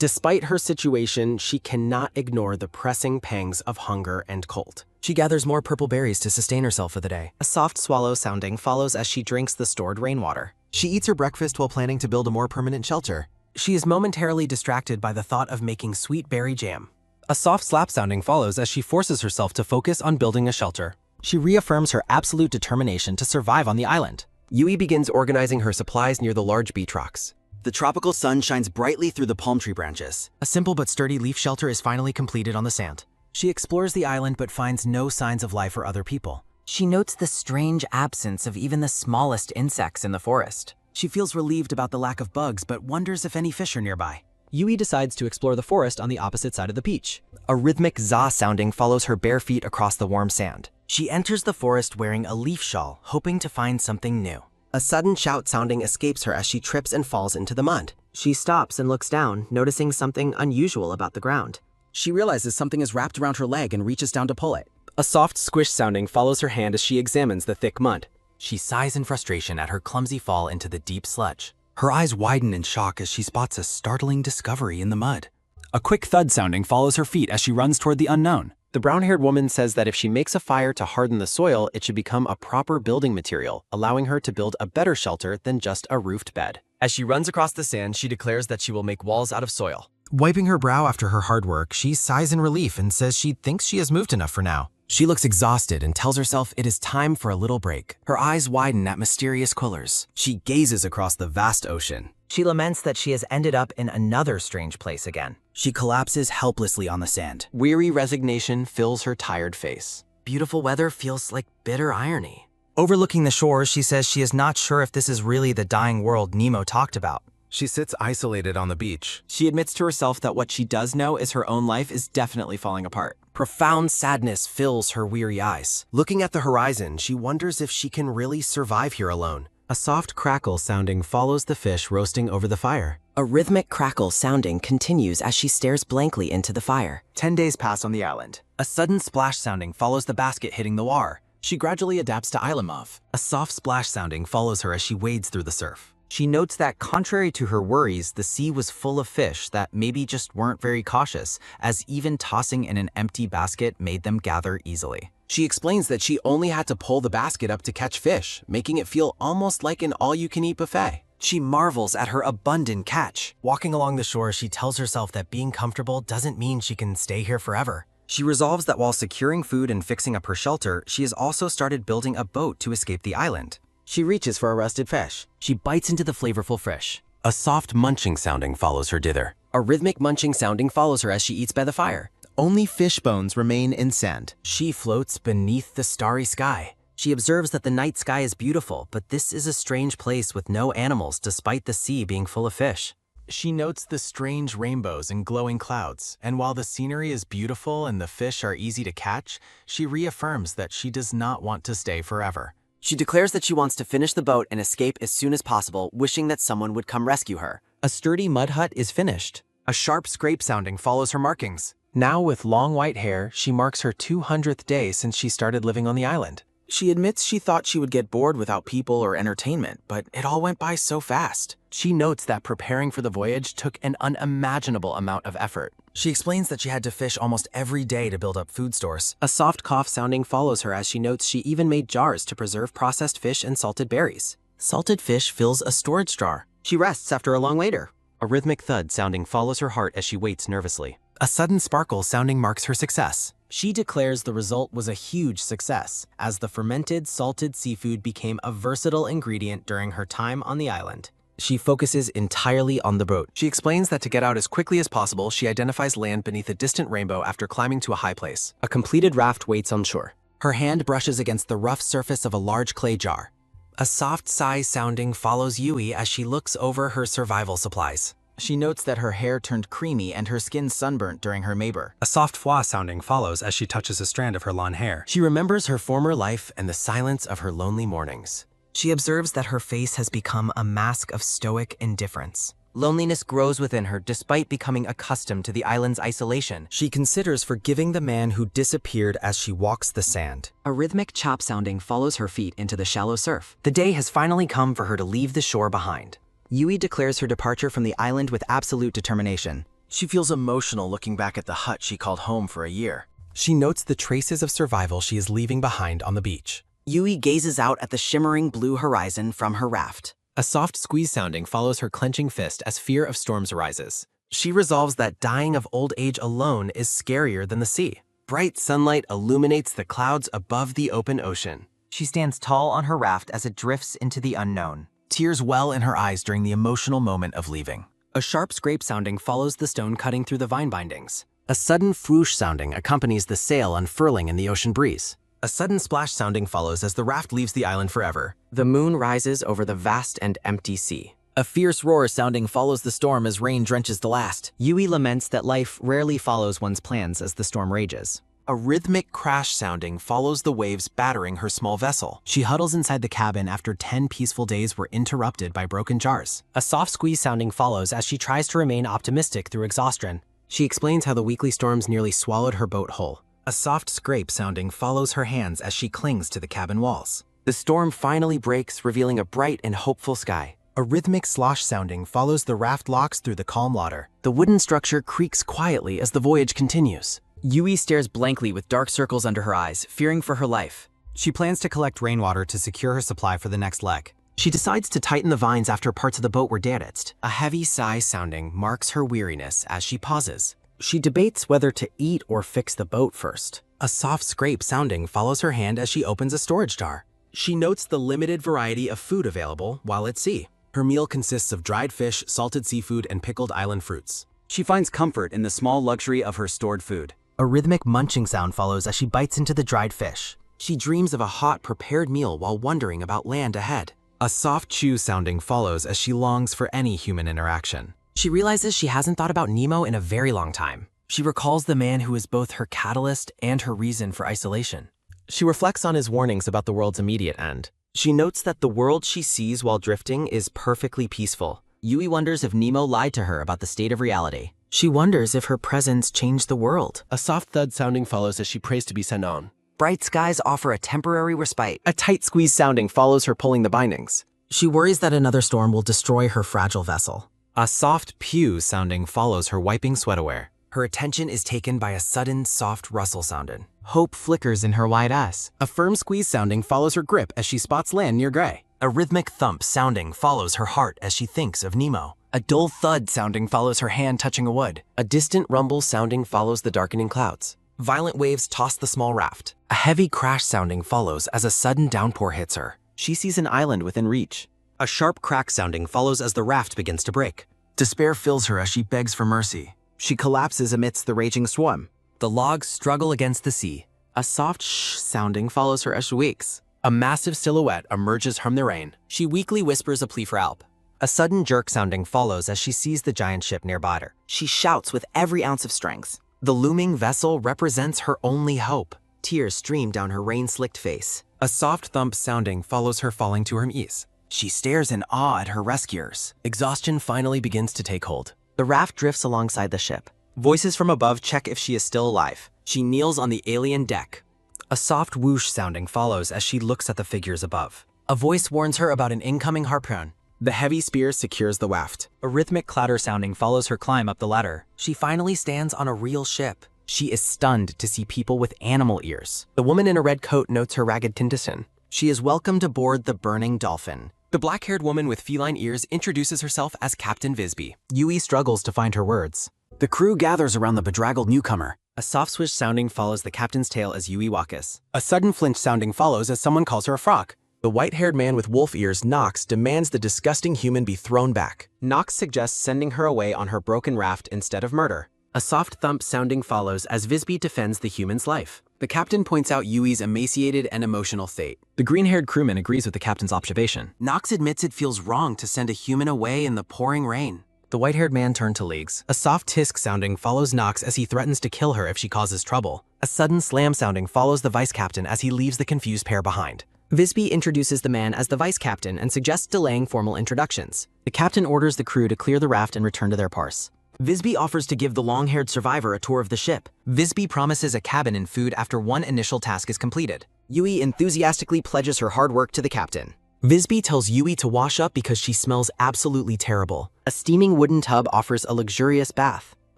Despite her situation, she cannot ignore the pressing pangs of hunger and cold. She gathers more purple berries to sustain herself for the day. A soft swallow sounding follows as she drinks the stored rainwater. She eats her breakfast while planning to build a more permanent shelter. She is momentarily distracted by the thought of making sweet berry jam. A soft slap sounding follows as she forces herself to focus on building a shelter. She reaffirms her absolute determination to survive on the island. Yui begins organizing her supplies near the large beach rocks. The tropical sun shines brightly through the palm tree branches. A simple but sturdy leaf shelter is finally completed on the sand. She explores the island but finds no signs of life or other people. She notes the strange absence of even the smallest insects in the forest. She feels relieved about the lack of bugs but wonders if any fish are nearby. Yui decides to explore the forest on the opposite side of the beach. A rhythmic za sounding follows her bare feet across the warm sand. She enters the forest wearing a leaf shawl, hoping to find something new. A sudden shout sounding escapes her as she trips and falls into the mud. She stops and looks down, noticing something unusual about the ground. She realizes something is wrapped around her leg and reaches down to pull it. A soft squish sounding follows her hand as she examines the thick mud. She sighs in frustration at her clumsy fall into the deep sludge. Her eyes widen in shock as she spots a startling discovery in the mud. A quick thud sounding follows her feet as she runs toward the unknown. The brown-haired woman says that if she makes a fire to harden the soil, it should become a proper building material, allowing her to build a better shelter than just a roofed bed. As she runs across the sand, she declares that she will make walls out of soil. Wiping her brow after her hard work, she sighs in relief and says she thinks she has moved enough for now. She looks exhausted and tells herself it is time for a little break. Her eyes widen at mysterious colors. She gazes across the vast ocean. She laments that she has ended up in another strange place again. She collapses helplessly on the sand. Weary resignation fills her tired face. Beautiful weather feels like bitter irony. Overlooking the shore, she says she is not sure if this is really the dying world Nemo talked about. She sits isolated on the beach. She admits to herself that what she does know is her own life is definitely falling apart. Profound sadness fills her weary eyes. Looking at the horizon, she wonders if she can really survive here alone. A soft crackle sounding follows the fish roasting over the fire. A rhythmic crackle sounding continues as she stares blankly into the fire. 10 days pass on the island. A sudden splash sounding follows the basket hitting the water. She gradually adapts to island love. A soft splash sounding follows her as she wades through the surf. She notes that contrary to her worries, the sea was full of fish that maybe just weren't very cautious, as even tossing in an empty basket made them gather easily. She explains that she only had to pull the basket up to catch fish, making it feel almost like an all-you-can-eat buffet. She marvels at her abundant catch. Walking along the shore, she tells herself that being comfortable doesn't mean she can stay here forever. She resolves that while securing food and fixing up her shelter, she has also started building a boat to escape the island. She reaches for a roasted fish. She bites into the flavorful fish. A soft munching sounding follows her dither. A rhythmic munching sounding follows her as she eats by the fire. Only fish bones remain in sand. She floats beneath the starry sky. She observes that the night sky is beautiful, but this is a strange place with no animals despite the sea being full of fish. She notes the strange rainbows and glowing clouds, and while the scenery is beautiful and the fish are easy to catch, she reaffirms that she does not want to stay forever. She declares that she wants to finish the boat and escape as soon as possible, wishing that someone would come rescue her. A sturdy mud hut is finished. A sharp scrape sounding follows her markings. Now with long white hair, she marks her 200th day since she started living on the island. She admits she thought she would get bored without people or entertainment, but it all went by so fast. She notes that preparing for the voyage took an unimaginable amount of effort. She explains that she had to fish almost every day to build up food stores. A soft cough sounding follows her as she notes she even made jars to preserve processed fish and salted berries. Salted fish fills a storage jar. She rests after a long waiter. A rhythmic thud sounding follows her heart as she waits nervously. A sudden sparkle sounding marks her success. She declares the result was a huge success, as the fermented, salted seafood became a versatile ingredient during her time on the island. She focuses entirely on the boat. She explains that to get out as quickly as possible, she identifies land beneath a distant rainbow after climbing to a high place. A completed raft waits on shore. Her hand brushes against the rough surface of a large clay jar. A soft sigh sounding follows Yui as she looks over her survival supplies. She notes that her hair turned creamy and her skin sunburnt during her labor. A soft fwa sounding follows as she touches a strand of her long hair. She remembers her former life and the silence of her lonely mornings. She observes that her face has become a mask of stoic indifference. Loneliness grows within her despite becoming accustomed to the island's isolation. She considers forgiving the man who disappeared as she walks the sand. A rhythmic chop sounding follows her feet into the shallow surf. The day has finally come for her to leave the shore behind. Yui declares her departure from the island with absolute determination. She feels emotional looking back at the hut she called home for a year. She notes the traces of survival she is leaving behind on the beach. Yui gazes out at the shimmering blue horizon from her raft. A soft squeeze sounding follows her clenching fist as fear of storms arises. She resolves that dying of old age alone is scarier than the sea. Bright sunlight illuminates the clouds above the open ocean. She stands tall on her raft as it drifts into the unknown. Tears well in her eyes during the emotional moment of leaving. A sharp scrape sounding follows the stone cutting through the vine bindings. A sudden froosh sounding accompanies the sail unfurling in the ocean breeze. A sudden splash sounding follows as the raft leaves the island forever. The moon rises over the vast and empty sea. A fierce roar sounding follows the storm as rain drenches the last. Yui laments that life rarely follows one's plans as the storm rages. A rhythmic crash sounding follows the waves battering her small vessel. She huddles inside the cabin after 10 peaceful days were interrupted by broken jars. A soft squeeze sounding follows as she tries to remain optimistic through exhaustion. She explains how the weekly storms nearly swallowed her boat whole. A soft scrape sounding follows her hands as she clings to the cabin walls. The storm finally breaks, revealing a bright and hopeful sky. A rhythmic slosh sounding follows the raft locks through the calm water. The wooden structure creaks quietly as the voyage continues. Yui stares blankly with dark circles under her eyes, fearing for her life. She plans to collect rainwater to secure her supply for the next leg. She decides to tighten the vines after parts of the boat were damaged. A heavy sigh sounding marks her weariness as she pauses. She debates whether to eat or fix the boat first. A soft scrape sounding follows her hand as she opens a storage jar. She notes the limited variety of food available while at sea. Her meal consists of dried fish, salted seafood, and pickled island fruits. She finds comfort in the small luxury of her stored food. A rhythmic munching sound follows as she bites into the dried fish. She dreams of a hot, prepared meal while wondering about land ahead. A soft chew sounding follows as she longs for any human interaction. She realizes she hasn't thought about Nemo in a very long time. She recalls the man who is both her catalyst and her reason for isolation. She reflects on his warnings about the world's immediate end. She notes that the world she sees while drifting is perfectly peaceful. Yui wonders if Nemo lied to her about the state of reality. She wonders if her presence changed the world. A soft thud sounding follows as she prays to be sent on. Bright skies offer a temporary respite. A tight squeeze sounding follows her pulling the bindings. She worries that another storm will destroy her fragile vessel. A soft pew sounding follows her wiping sweat away. Her attention is taken by a sudden soft rustle sounding. Hope flickers in her wide eyes. A firm squeeze sounding follows her grip as she spots land near Gray. A rhythmic thump sounding follows her heart as she thinks of Nemo. A dull thud sounding follows her hand touching a wood. A distant rumble sounding follows the darkening clouds. Violent waves toss the small raft. A heavy crash sounding follows as a sudden downpour hits her. She sees an island within reach. A sharp crack sounding follows as the raft begins to break. Despair fills her as she begs for mercy. She collapses amidst the raging storm. The logs struggle against the sea. A soft shh sounding follows her as she wakes. A massive silhouette emerges from the rain. She weakly whispers a plea for help. A sudden jerk sounding follows as she sees the giant ship nearby her. She shouts with every ounce of strength. The looming vessel represents her only hope. Tears stream down her rain-slicked face. A soft thump sounding follows her falling to her knees. She stares in awe at her rescuers. Exhaustion finally begins to take hold. The raft drifts alongside the ship. Voices from above check if she is still alive. She kneels on the alien deck. A soft whoosh sounding follows as she looks at the figures above. A voice warns her about an incoming harpoon. The heavy spear secures the waft. A rhythmic clatter sounding follows her climb up the ladder. She finally stands on a real ship. She is stunned to see people with animal ears. The woman in a red coat notes her ragged condition. She is welcomed aboard the burning dolphin. The black-haired woman with feline ears introduces herself as Captain Visby. Yui struggles to find her words. The crew gathers around the bedraggled newcomer. A soft swish sounding follows the captain's tail as Yui walks. A sudden flinch sounding follows as someone calls her a frog. The white-haired man with wolf ears, Knox, demands the disgusting human be thrown back. Knox suggests sending her away on her broken raft instead of murder. A soft thump sounding follows as Visby defends the human's life. The captain points out Yui's emaciated and emotional fate. The green-haired crewman agrees with the captain's observation. Knox admits it feels wrong to send a human away in the pouring rain. The white-haired man turned to Leagues. A soft tisk sounding follows Knox as he threatens to kill her if she causes trouble. A sudden slam sounding follows the vice captain as he leaves the confused pair behind. Visby introduces the man as the vice captain and suggests delaying formal introductions. The captain orders the crew to clear the raft and return to their parse. Visby offers to give the long-haired survivor a tour of the ship. Visby promises a cabin and food after one initial task is completed. Yui enthusiastically pledges her hard work to the captain. Visby tells Yui to wash up because she smells absolutely terrible. A steaming wooden tub offers a luxurious bath.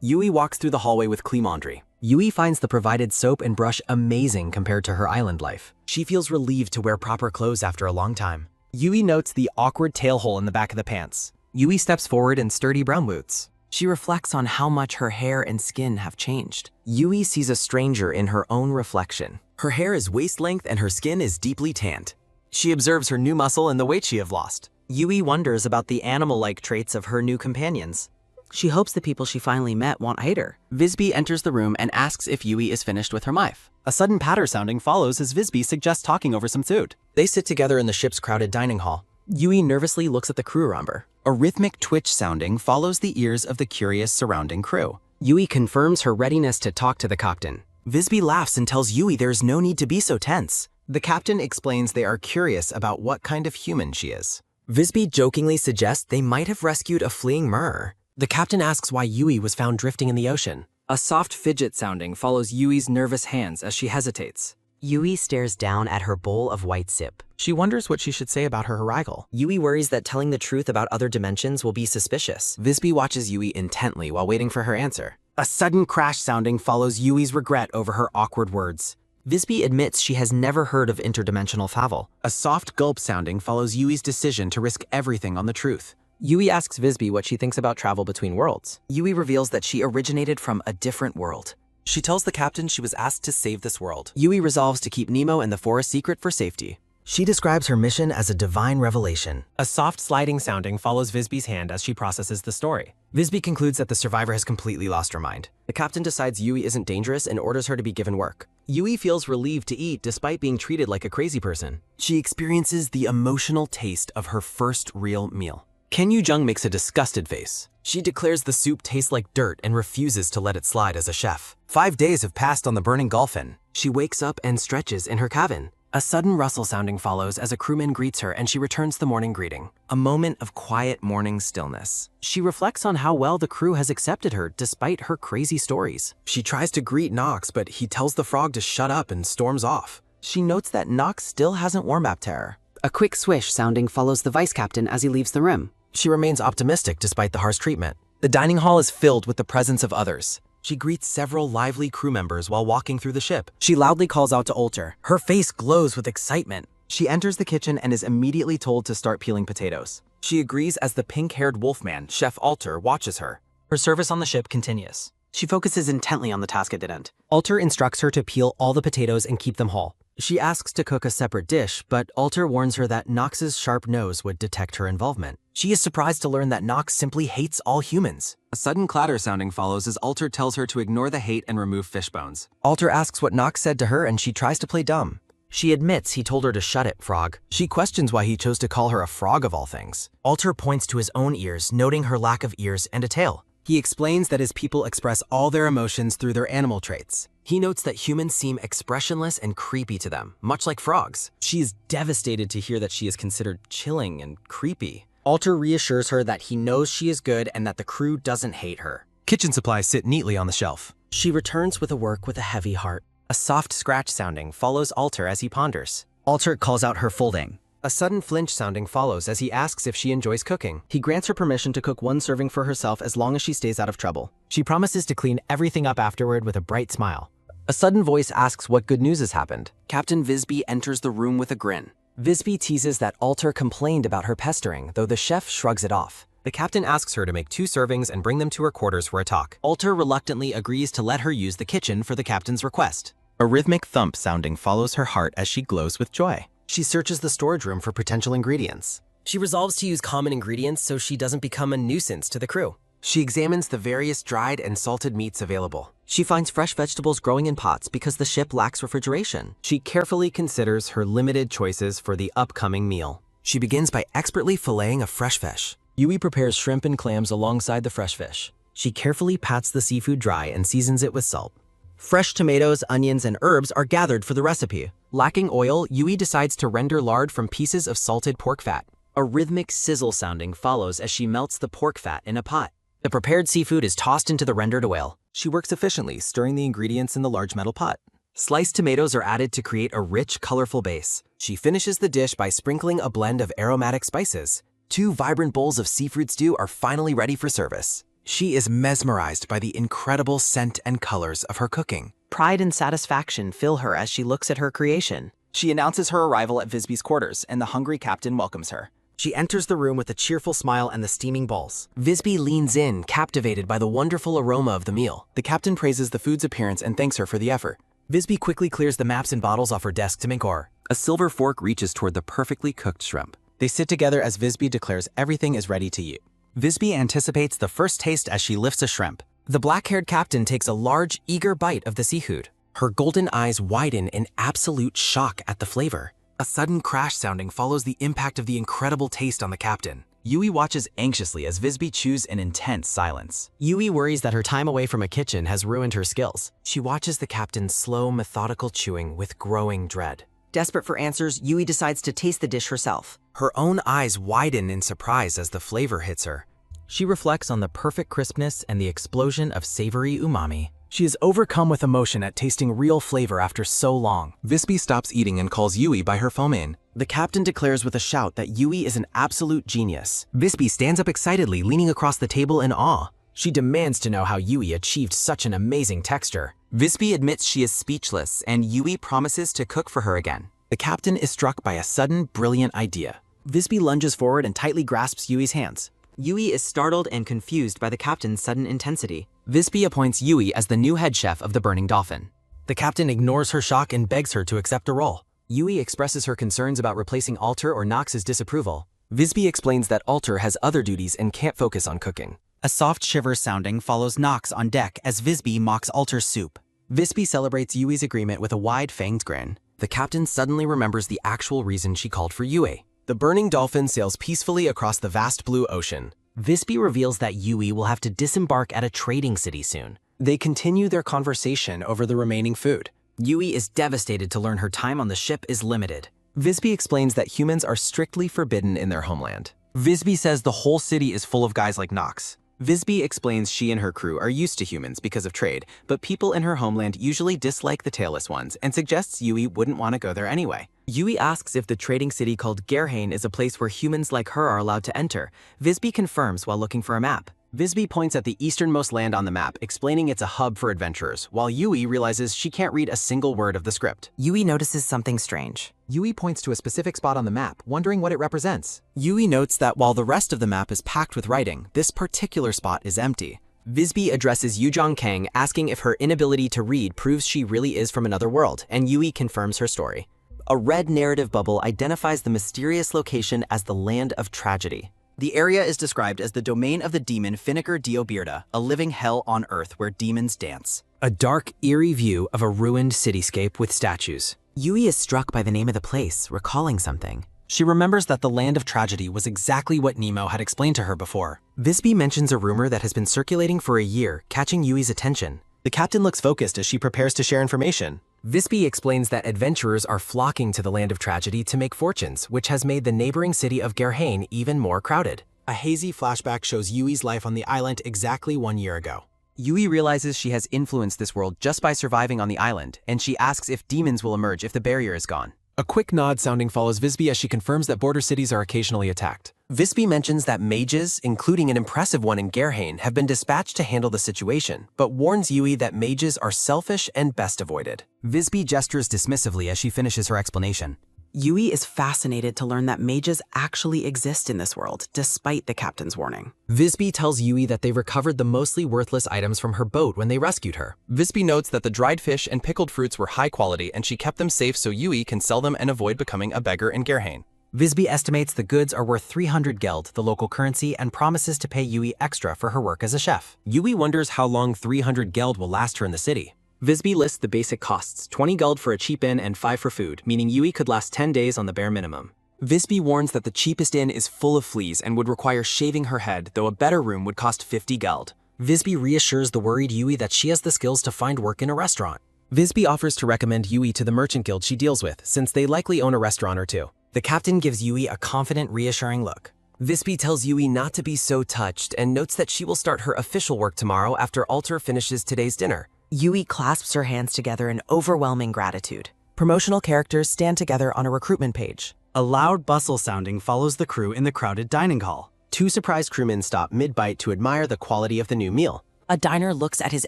Yui walks through the hallway with clean laundry. Yui finds the provided soap and brush amazing compared to her island life. She feels relieved to wear proper clothes after a long time. Yui notes the awkward tail hole in the back of the pants. Yui steps forward in sturdy brown boots. She reflects on how much her hair and skin have changed. Yui sees a stranger in her own reflection. Her hair is waist length and her skin is deeply tanned. She observes her new muscle and the weight she have lost. Yui wonders about the animal-like traits of her new companions. She hopes the people she finally met won't hate her. Visby enters the room and asks if Yui is finished with her life. A sudden patter sounding follows as Visby suggests talking over some food. They sit together in the ship's crowded dining hall. Yui nervously looks at the crew member. A rhythmic twitch sounding follows the ears of the curious surrounding crew. Yui confirms her readiness to talk to the captain. Visby laughs and tells Yui there's no need to be so tense. The captain explains they are curious about what kind of human she is. Visby jokingly suggests they might have rescued a fleeing mer. The captain asks why Yui was found drifting in the ocean. A soft fidget sounding follows Yui's nervous hands as she hesitates. Yui stares down at her bowl of white sip. She wonders what she should say about her arrival. Yui worries that telling the truth about other dimensions will be suspicious. Visby watches Yui intently while waiting for her answer. A sudden crash sounding follows Yui's regret over her awkward words. Visby admits she has never heard of interdimensional travel. A soft gulp sounding follows Yui's decision to risk everything on the truth. Yui asks Visby what she thinks about travel between worlds. Yui reveals that she originated from a different world. She tells the captain she was asked to save this world. Yui resolves to keep Nemo and the forest secret for safety. She describes her mission as a divine revelation. A soft sliding sounding follows Visby's hand as she processes the story. Visby concludes that the survivor has completely lost her mind. The captain decides Yui isn't dangerous and orders her to be given work. Yui feels relieved to eat despite being treated like a crazy person. She experiences the emotional taste of her first real meal. Ken Yu-jung makes a disgusted face. She declares the soup tastes like dirt and refuses to let it slide as a chef. 5 days have passed on the burning Gulfin. She wakes up and stretches in her cabin. A sudden rustle sounding follows as a crewman greets her and she returns the morning greeting. A moment of quiet morning stillness. She reflects on how well the crew has accepted her despite her crazy stories. She tries to greet Nox, but he tells the frog to shut up and storms off. She notes that Nox still hasn't warm-up to her. A quick swish sounding follows the vice captain as he leaves the room. She remains optimistic despite the harsh treatment. The dining hall is filled with the presence of others. She greets several lively crew members while walking through the ship. She loudly calls out to Alter. Her face glows with excitement. She enters the kitchen and is immediately told to start peeling potatoes. She agrees as the pink-haired wolfman, Chef Alter, watches her. Her service on the ship continues. She focuses intently on the task at hand. Alter instructs her to peel all the potatoes and keep them whole. She asks to cook a separate dish, but Alter warns her that Nox's sharp nose would detect her involvement. She is surprised to learn that Nox simply hates all humans. A sudden clatter sounding follows as Alter tells her to ignore the hate and remove fish bones. Alter asks what Nox said to her and she tries to play dumb. She admits he told her to shut it, frog. She questions why he chose to call her a frog of all things. Alter points to his own ears, noting her lack of ears and a tail. He explains that his people express all their emotions through their animal traits. He notes that humans seem expressionless and creepy to them, much like frogs. She is devastated to hear that she is considered chilling and creepy. Alter reassures her that he knows she is good and that the crew doesn't hate her. Kitchen supplies sit neatly on the shelf. She returns with a work with a heavy heart. A soft scratch sounding follows Alter as he ponders. Alter calls out her folding. A sudden flinch sounding follows as he asks if she enjoys cooking. He grants her permission to cook one serving for herself as long as she stays out of trouble. She promises to clean everything up afterward with a bright smile. A sudden voice asks what good news has happened. Captain Visby enters the room with a grin. Visby teases that Alter complained about her pestering, though the chef shrugs it off. The captain asks her to make 2 servings and bring them to her quarters for a talk. Alter reluctantly agrees to let her use the kitchen for the captain's request. A rhythmic thump sounding follows her heart as she glows with joy. She searches the storage room for potential ingredients. She resolves to use common ingredients so she doesn't become a nuisance to the crew. She examines the various dried and salted meats available. She finds fresh vegetables growing in pots because the ship lacks refrigeration. She carefully considers her limited choices for the upcoming meal. She begins by expertly filleting a fresh fish. Yui prepares shrimp and clams alongside the fresh fish. She carefully pats the seafood dry and seasons it with salt. Fresh tomatoes, onions, and herbs are gathered for the recipe. Lacking oil, Yui decides to render lard from pieces of salted pork fat. A rhythmic sizzle sounding follows as she melts the pork fat in a pot. The prepared seafood is tossed into the rendered oil. She works efficiently, stirring the ingredients in the large metal pot. Sliced tomatoes are added to create a rich, colorful base. She finishes the dish by sprinkling a blend of aromatic spices. 2 vibrant bowls of seafood stew are finally ready for service. She is mesmerized by the incredible scent and colors of her cooking. Pride and satisfaction fill her as she looks at her creation. She announces her arrival at Visby's quarters, and the hungry captain welcomes her. She enters the room with a cheerful smile and the steaming balls. Visby leans in, captivated by the wonderful aroma of the meal. The captain praises the food's appearance and thanks her for the effort. Visby quickly clears the maps and bottles off her desk to make more. A silver fork reaches toward the perfectly cooked shrimp. They sit together as Visby declares everything is ready to eat. Visby anticipates the first taste as she lifts a shrimp. The black-haired captain takes a large, eager bite of the seafood. Her golden eyes widen in absolute shock at the flavor. A sudden crash sounding follows the impact of the incredible taste on the captain. Yui watches anxiously as Visby chews in intense silence. Yui worries that her time away from a kitchen has ruined her skills. She watches the captain's slow, methodical chewing with growing dread. Desperate for answers, Yui decides to taste the dish herself. Her own eyes widen in surprise as the flavor hits her. She reflects on the perfect crispness and the explosion of savory umami. She is overcome with emotion at tasting real flavor after so long. Visby stops eating and calls Yui by her full name. The captain declares with a shout that Yui is an absolute genius. Visby stands up excitedly, leaning across the table in awe. She demands to know how Yui achieved such an amazing texture. Visby admits she is speechless, and Yui promises to cook for her again. The captain is struck by a sudden, brilliant idea. Visby lunges forward and tightly grasps Yui's hands. Yui is startled and confused by the captain's sudden intensity. Visby appoints Yui as the new head chef of the Burning Dolphin. The captain ignores her shock and begs her to accept a role. Yui expresses her concerns about replacing Alter or Nox's disapproval. Visby explains that Alter has other duties and can't focus on cooking. A soft shiver sounding follows Nox on deck as Visby mocks Alter's soup. Visby celebrates Yui's agreement with a wide-fanged grin. The captain suddenly remembers the actual reason she called for Yui. The Burning Dolphin sails peacefully across the vast blue ocean. Visby reveals that Yui will have to disembark at a trading city soon. They continue their conversation over the remaining food. Yui is devastated to learn her time on the ship is limited. Visby explains that humans are strictly forbidden in their homeland. Visby says the whole city is full of guys like Nox. Visby explains she and her crew are used to humans because of trade, but people in her homeland usually dislike the tailless ones and suggests Yui wouldn't want to go there anyway. Yui asks if the trading city called Gerhain is a place where humans like her are allowed to enter. Visby confirms while looking for a map. Visby points at the easternmost land on the map, explaining it's a hub for adventurers, while Yui realizes she can't read a single word of the script. Yui notices something strange. Yui points to a specific spot on the map, wondering what it represents. Yui notes that while the rest of the map is packed with writing, this particular spot is empty. Visby addresses Yujong Kang, asking if her inability to read proves she really is from another world, and Yui confirms her story. A red narrative bubble identifies the mysterious location as the Land of Tragedy. The area is described as the domain of the demon Finnegar Diobirda, a living hell on earth where demons dance. A dark, eerie view of a ruined cityscape with statues. Yui is struck by the name of the place, recalling something. She remembers that the Land of Tragedy was exactly what Nemo had explained to her before. Visby mentions a rumor that has been circulating for a year, catching Yui's attention. The captain looks focused as she prepares to share information. Visby explains that adventurers are flocking to the Land of Tragedy to make fortunes, which has made the neighboring city of Gerhain even more crowded. A hazy flashback shows Yui's life on the island exactly 1 year ago. Yui realizes she has influenced this world just by surviving on the island, and she asks if demons will emerge if the barrier is gone. A quick nod sounding follows Visby as she confirms that border cities are occasionally attacked. Visby mentions that mages, including an impressive one in Gerhain, have been dispatched to handle the situation, but warns Yui that mages are selfish and best avoided. Visby gestures dismissively as she finishes her explanation. Yui is fascinated to learn that mages actually exist in this world, despite the captain's warning. Visby tells Yui that they recovered the mostly worthless items from her boat when they rescued her. Visby notes that the dried fish and pickled fruits were high quality and she kept them safe so Yui can sell them and avoid becoming a beggar in Gerhain. Visby estimates the goods are worth 300 geld, the local currency, and promises to pay Yui extra for her work as a chef. Yui wonders how long 300 geld will last her in the city. Visby lists the basic costs, 20 geld for a cheap inn and 5 for food, meaning Yui could last 10 days on the bare minimum. Visby warns that the cheapest inn is full of fleas and would require shaving her head, though a better room would cost 50 geld. Visby reassures the worried Yui that she has the skills to find work in a restaurant. Visby offers to recommend Yui to the merchant guild she deals with, since they likely own a restaurant or two. The captain gives Yui a confident, reassuring look. Visby tells Yui not to be so touched and notes that she will start her official work tomorrow after Alter finishes today's dinner. Yui clasps her hands together in overwhelming gratitude. Promotional characters stand together on a recruitment page. A loud bustle sounding follows the crew in the crowded dining hall. 2 surprised crewmen stop mid-bite to admire the quality of the new meal. A diner looks at his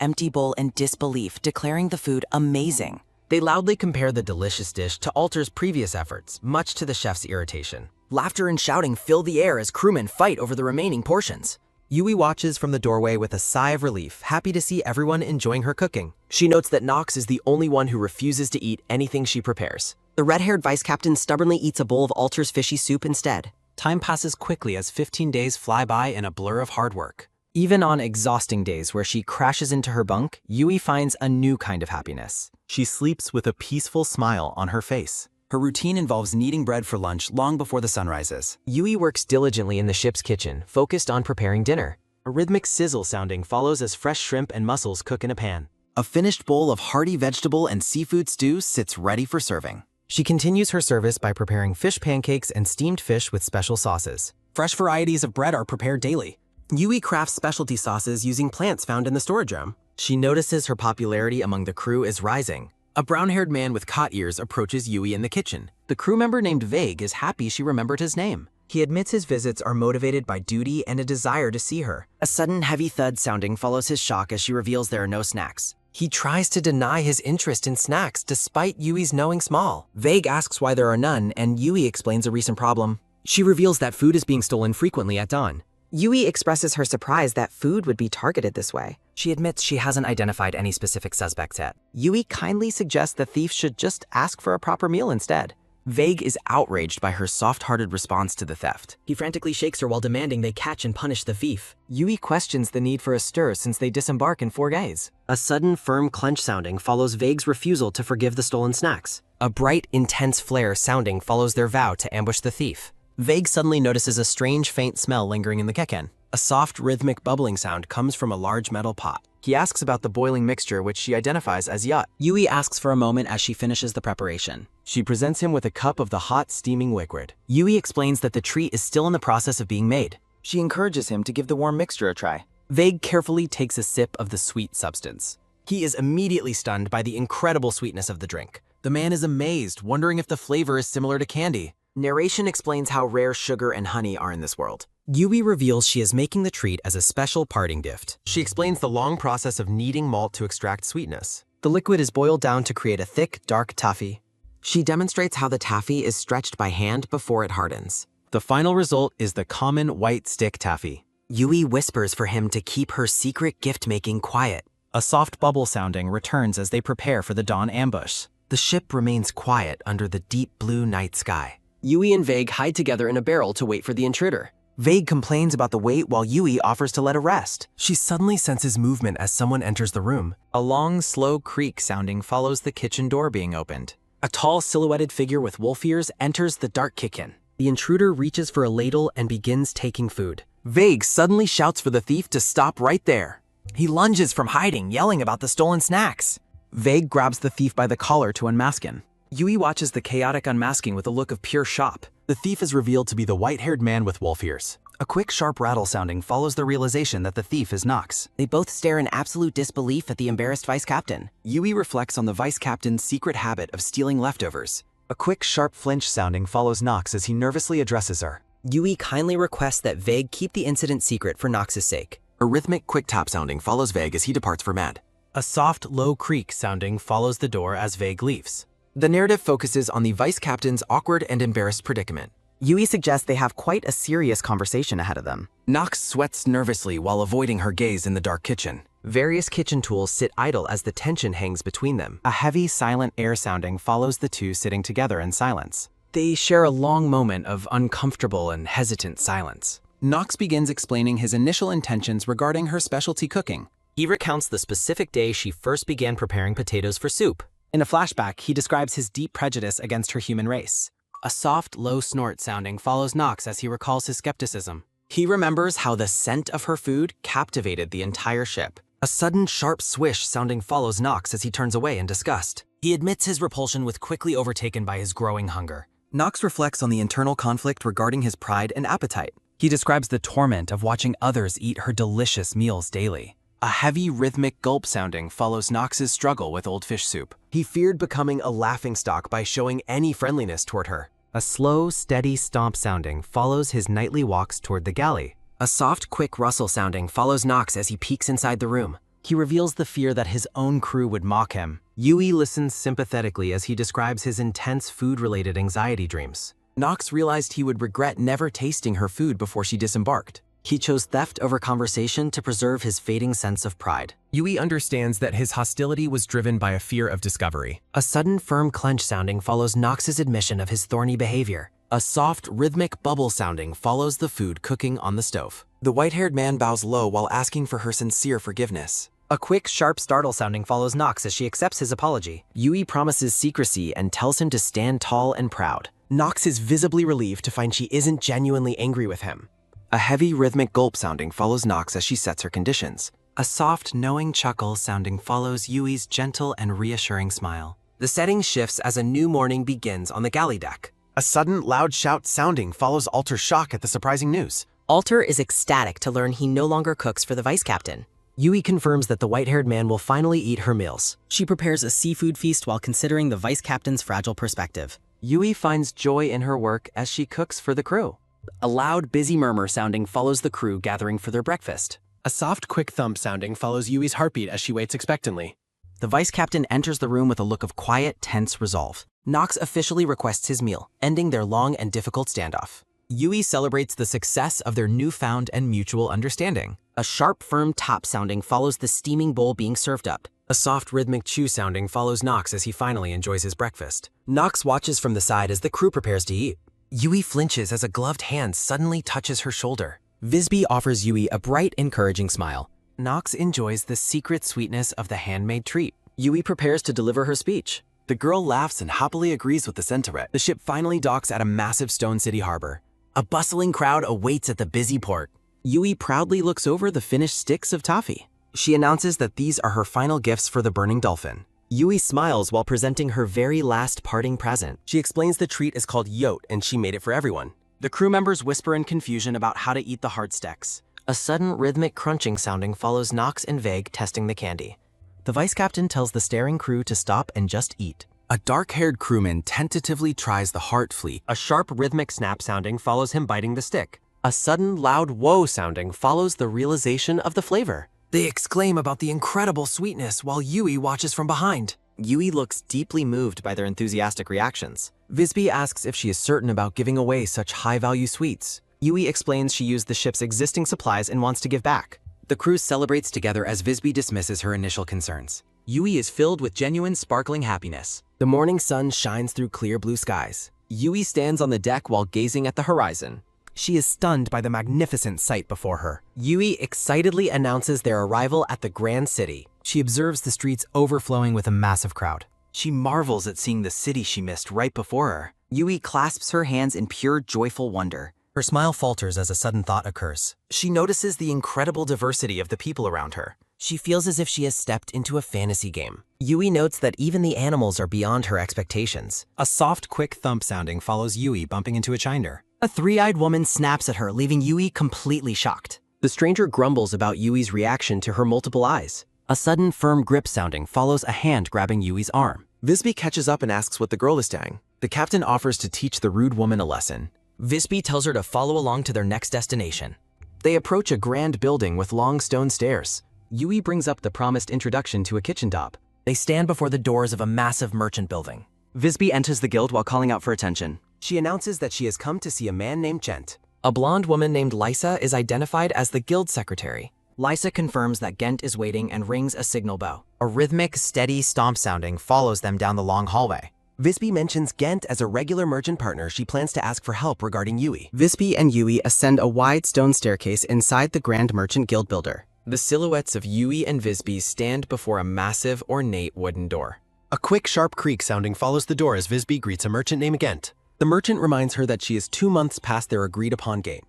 empty bowl in disbelief, declaring the food amazing. They loudly compare the delicious dish to Alter's previous efforts, much to the chef's irritation. Laughter and shouting fill the air as crewmen fight over the remaining portions. Yui watches from the doorway with a sigh of relief, happy to see everyone enjoying her cooking. She notes that Nox is the only one who refuses to eat anything she prepares. The red-haired vice captain stubbornly eats a bowl of Alter's fishy soup instead. Time passes quickly as 15 days fly by in a blur of hard work. Even on exhausting days where she crashes into her bunk, Yui finds a new kind of happiness. She sleeps with a peaceful smile on her face. Her routine involves kneading bread for lunch long before the sun rises. Yui works diligently in the ship's kitchen, focused on preparing dinner. A rhythmic sizzle sounding follows as fresh shrimp and mussels cook in a pan. A finished bowl of hearty vegetable and seafood stew sits ready for serving. She continues her service by preparing fish pancakes and steamed fish with special sauces. Fresh varieties of bread are prepared daily. Yui crafts specialty sauces using plants found in the storage room. She notices her popularity among the crew is rising. A brown-haired man with cot ears approaches Yui in the kitchen. The crew member named Vague is happy she remembered his name. He admits his visits are motivated by duty and a desire to see her. A sudden heavy thud sounding follows his shock as she reveals there are no snacks. He tries to deny his interest in snacks despite Yui's knowing small. Vague asks why there are none, and Yui explains a recent problem. She reveals that food is being stolen frequently at dawn. Yui expresses her surprise that food would be targeted this way. She admits she hasn't identified any specific suspects yet. Yui kindly suggests the thief should just ask for a proper meal instead. Vague is outraged by her soft-hearted response to the theft. He frantically shakes her while demanding they catch and punish the thief. Yui questions the need for a stir since they disembark in 4 days. A sudden, firm clench sounding follows Vague's refusal to forgive the stolen snacks. A bright, intense flare sounding follows their vow to ambush the thief. Vague suddenly notices a strange, faint smell lingering in the keken. A soft, rhythmic bubbling sound comes from a large metal pot. He asks about the boiling mixture, which she identifies as yacht. Yui asks for a moment as she finishes the preparation. She presents him with a cup of the hot, steaming liquid. Yui explains that the treat is still in the process of being made. She encourages him to give the warm mixture a try. Vague carefully takes a sip of the sweet substance. He is immediately stunned by the incredible sweetness of the drink. The man is amazed, wondering if the flavor is similar to candy. Narration explains how rare sugar and honey are in this world. Yui reveals she is making the treat as a special parting gift. She explains the long process of kneading malt to extract sweetness. The liquid is boiled down to create a thick, dark taffy. She demonstrates how the taffy is stretched by hand before it hardens. The final result is the common white stick taffy. Yui whispers for him to keep her secret gift-making quiet. A soft bubble sounding returns as they prepare for the dawn ambush. The ship remains quiet under the deep blue night sky. Yui and Vague hide together in a barrel to wait for the intruder. Vague complains about the wait while Yui offers to let her rest. She suddenly senses movement as someone enters the room. A long, slow creak sounding follows the kitchen door being opened. A tall, silhouetted figure with wolf ears enters the dark kitchen. The intruder reaches for a ladle and begins taking food. Vague suddenly shouts for the thief to stop right there. He lunges from hiding, yelling about the stolen snacks. Vague grabs the thief by the collar to unmask him. Yui watches the chaotic unmasking with a look of pure shock. The thief is revealed to be the white-haired man with wolf ears. A quick, sharp rattle sounding follows the realization that the thief is Nox. They both stare in absolute disbelief at the embarrassed vice captain. Yui reflects on the vice captain's secret habit of stealing leftovers. A quick, sharp flinch sounding follows Nox as he nervously addresses her. Yui kindly requests that Vague keep the incident secret for Nox's sake. A rhythmic quick tap sounding follows Vague as he departs for Mad. A soft, low creak sounding follows the door as Vague leaves. The narrative focuses on the vice captain's awkward and embarrassed predicament. Yui suggests they have quite a serious conversation ahead of them. Nox sweats nervously while avoiding her gaze in the dark kitchen. Various kitchen tools sit idle as the tension hangs between them. A heavy, silent air sounding follows the two sitting together in silence. They share a long moment of uncomfortable and hesitant silence. Nox begins explaining his initial intentions regarding her specialty cooking. He recounts the specific day she first began preparing potatoes for soup. In a flashback, he describes his deep prejudice against her human race. A soft, low snort sounding follows Nox as he recalls his skepticism. He remembers how the scent of her food captivated the entire ship. A sudden, sharp swish sounding follows Nox as he turns away in disgust. He admits his repulsion was quickly overtaken by his growing hunger. Nox reflects on the internal conflict regarding his pride and appetite. He describes the torment of watching others eat her delicious meals daily. A heavy, rhythmic gulp sounding follows Nox's struggle with old fish soup. He feared becoming a laughingstock by showing any friendliness toward her. A slow, steady stomp sounding follows his nightly walks toward the galley. A soft, quick rustle sounding follows Nox as he peeks inside the room. He reveals the fear that his own crew would mock him. Yui listens sympathetically as he describes his intense food-related anxiety dreams. Nox realized he would regret never tasting her food before she disembarked. He chose theft over conversation to preserve his fading sense of pride. Yui understands that his hostility was driven by a fear of discovery. A sudden, firm clench sounding follows Nox's admission of his thorny behavior. A soft, rhythmic bubble sounding follows the food cooking on the stove. The white-haired man bows low while asking for her sincere forgiveness. A quick, sharp startle sounding follows Nox as she accepts his apology. Yui promises secrecy and tells him to stand tall and proud. Nox is visibly relieved to find she isn't genuinely angry with him. A heavy, rhythmic gulp sounding follows Nox as she sets her conditions. A soft, knowing chuckle sounding follows Yui's gentle and reassuring smile. The setting shifts as a new morning begins on the galley deck. A sudden, loud shout sounding follows Alter's shock at the surprising news. Alter is ecstatic to learn he no longer cooks for the vice captain. Yui confirms that the white-haired man will finally eat her meals. She prepares a seafood feast while considering the vice captain's fragile perspective. Yui finds joy in her work as she cooks for the crew. A loud, busy murmur sounding follows the crew gathering for their breakfast. A soft, quick thump sounding follows Yui's heartbeat as she waits expectantly. The vice captain enters the room with a look of quiet, tense resolve. Nox officially requests his meal, ending their long and difficult standoff. Yui celebrates the success of their newfound and mutual understanding. A sharp, firm top sounding follows the steaming bowl being served up. A soft, rhythmic chew sounding follows Nox as he finally enjoys his breakfast. Nox watches from the side as the crew prepares to eat. Yui flinches as a gloved hand suddenly touches her shoulder. Visby offers Yui a bright, encouraging smile. Nox enjoys the secret sweetness of the handmade treat. Yui prepares to deliver her speech. The girl laughs and happily agrees with the Centaurette. The ship finally docks at a massive Stone City harbor. A bustling crowd awaits at the busy port. Yui proudly looks over the finished sticks of toffee. She announces that these are her final gifts for the burning dolphin. Yui smiles while presenting her very last parting present. She explains the treat is called Yote and she made it for everyone. The crew members whisper in confusion about how to eat the hard sticks. A sudden rhythmic crunching sounding follows Nox and Vague testing the candy. The vice captain tells the staring crew to stop and just eat. A dark-haired crewman tentatively tries the heart fleet. A sharp rhythmic snap sounding follows him biting the stick. A sudden loud whoa sounding follows the realization of the flavor. They exclaim about the incredible sweetness while Yui watches from behind. Yui looks deeply moved by their enthusiastic reactions. Visby asks if she is certain about giving away such high-value sweets. Yui explains she used the ship's existing supplies and wants to give back. The crew celebrates together as Visby dismisses her initial concerns. Yui is filled with genuine, sparkling happiness. The morning sun shines through clear blue skies. Yui stands on the deck while gazing at the horizon. She is stunned by the magnificent sight before her. Yui excitedly announces their arrival at the Grand City. She observes the streets overflowing with a massive crowd. She marvels at seeing the city she missed right before her. Yui clasps her hands in pure joyful wonder. Her smile falters as a sudden thought occurs. She notices the incredible diversity of the people around her. She feels as if she has stepped into a fantasy game. Yui notes that even the animals are beyond her expectations. A soft, quick thump sounding follows Yui bumping into a chinder. A three-eyed woman snaps at her, leaving Yui completely shocked. The stranger grumbles about Yui's reaction to her multiple eyes. A sudden, firm grip sounding follows a hand grabbing Yui's arm. Visby catches up and asks what the girl is saying. The captain offers to teach the rude woman a lesson. Visby tells her to follow along to their next destination. They approach a grand building with long stone stairs. Yui brings up the promised introduction to a kitchen top. They stand before the doors of a massive merchant building. Visby enters the guild while calling out for attention. She announces that she has come to see a man named Gent. A blonde woman named Lysa is identified as the guild secretary. Lysa confirms that Gent is waiting and rings a signal bell. A rhythmic, steady stomp sounding follows them down the long hallway. Visby mentions Gent as a regular merchant partner she plans to ask for help regarding Yui. Visby and Yui ascend a wide stone staircase inside the Grand Merchant Guild builder. The silhouettes of Yui and Visby stand before a massive, ornate wooden door. A quick, sharp creak sounding follows the door as Visby greets a merchant named Gent. The merchant reminds her that she is 2 months past their agreed-upon gate.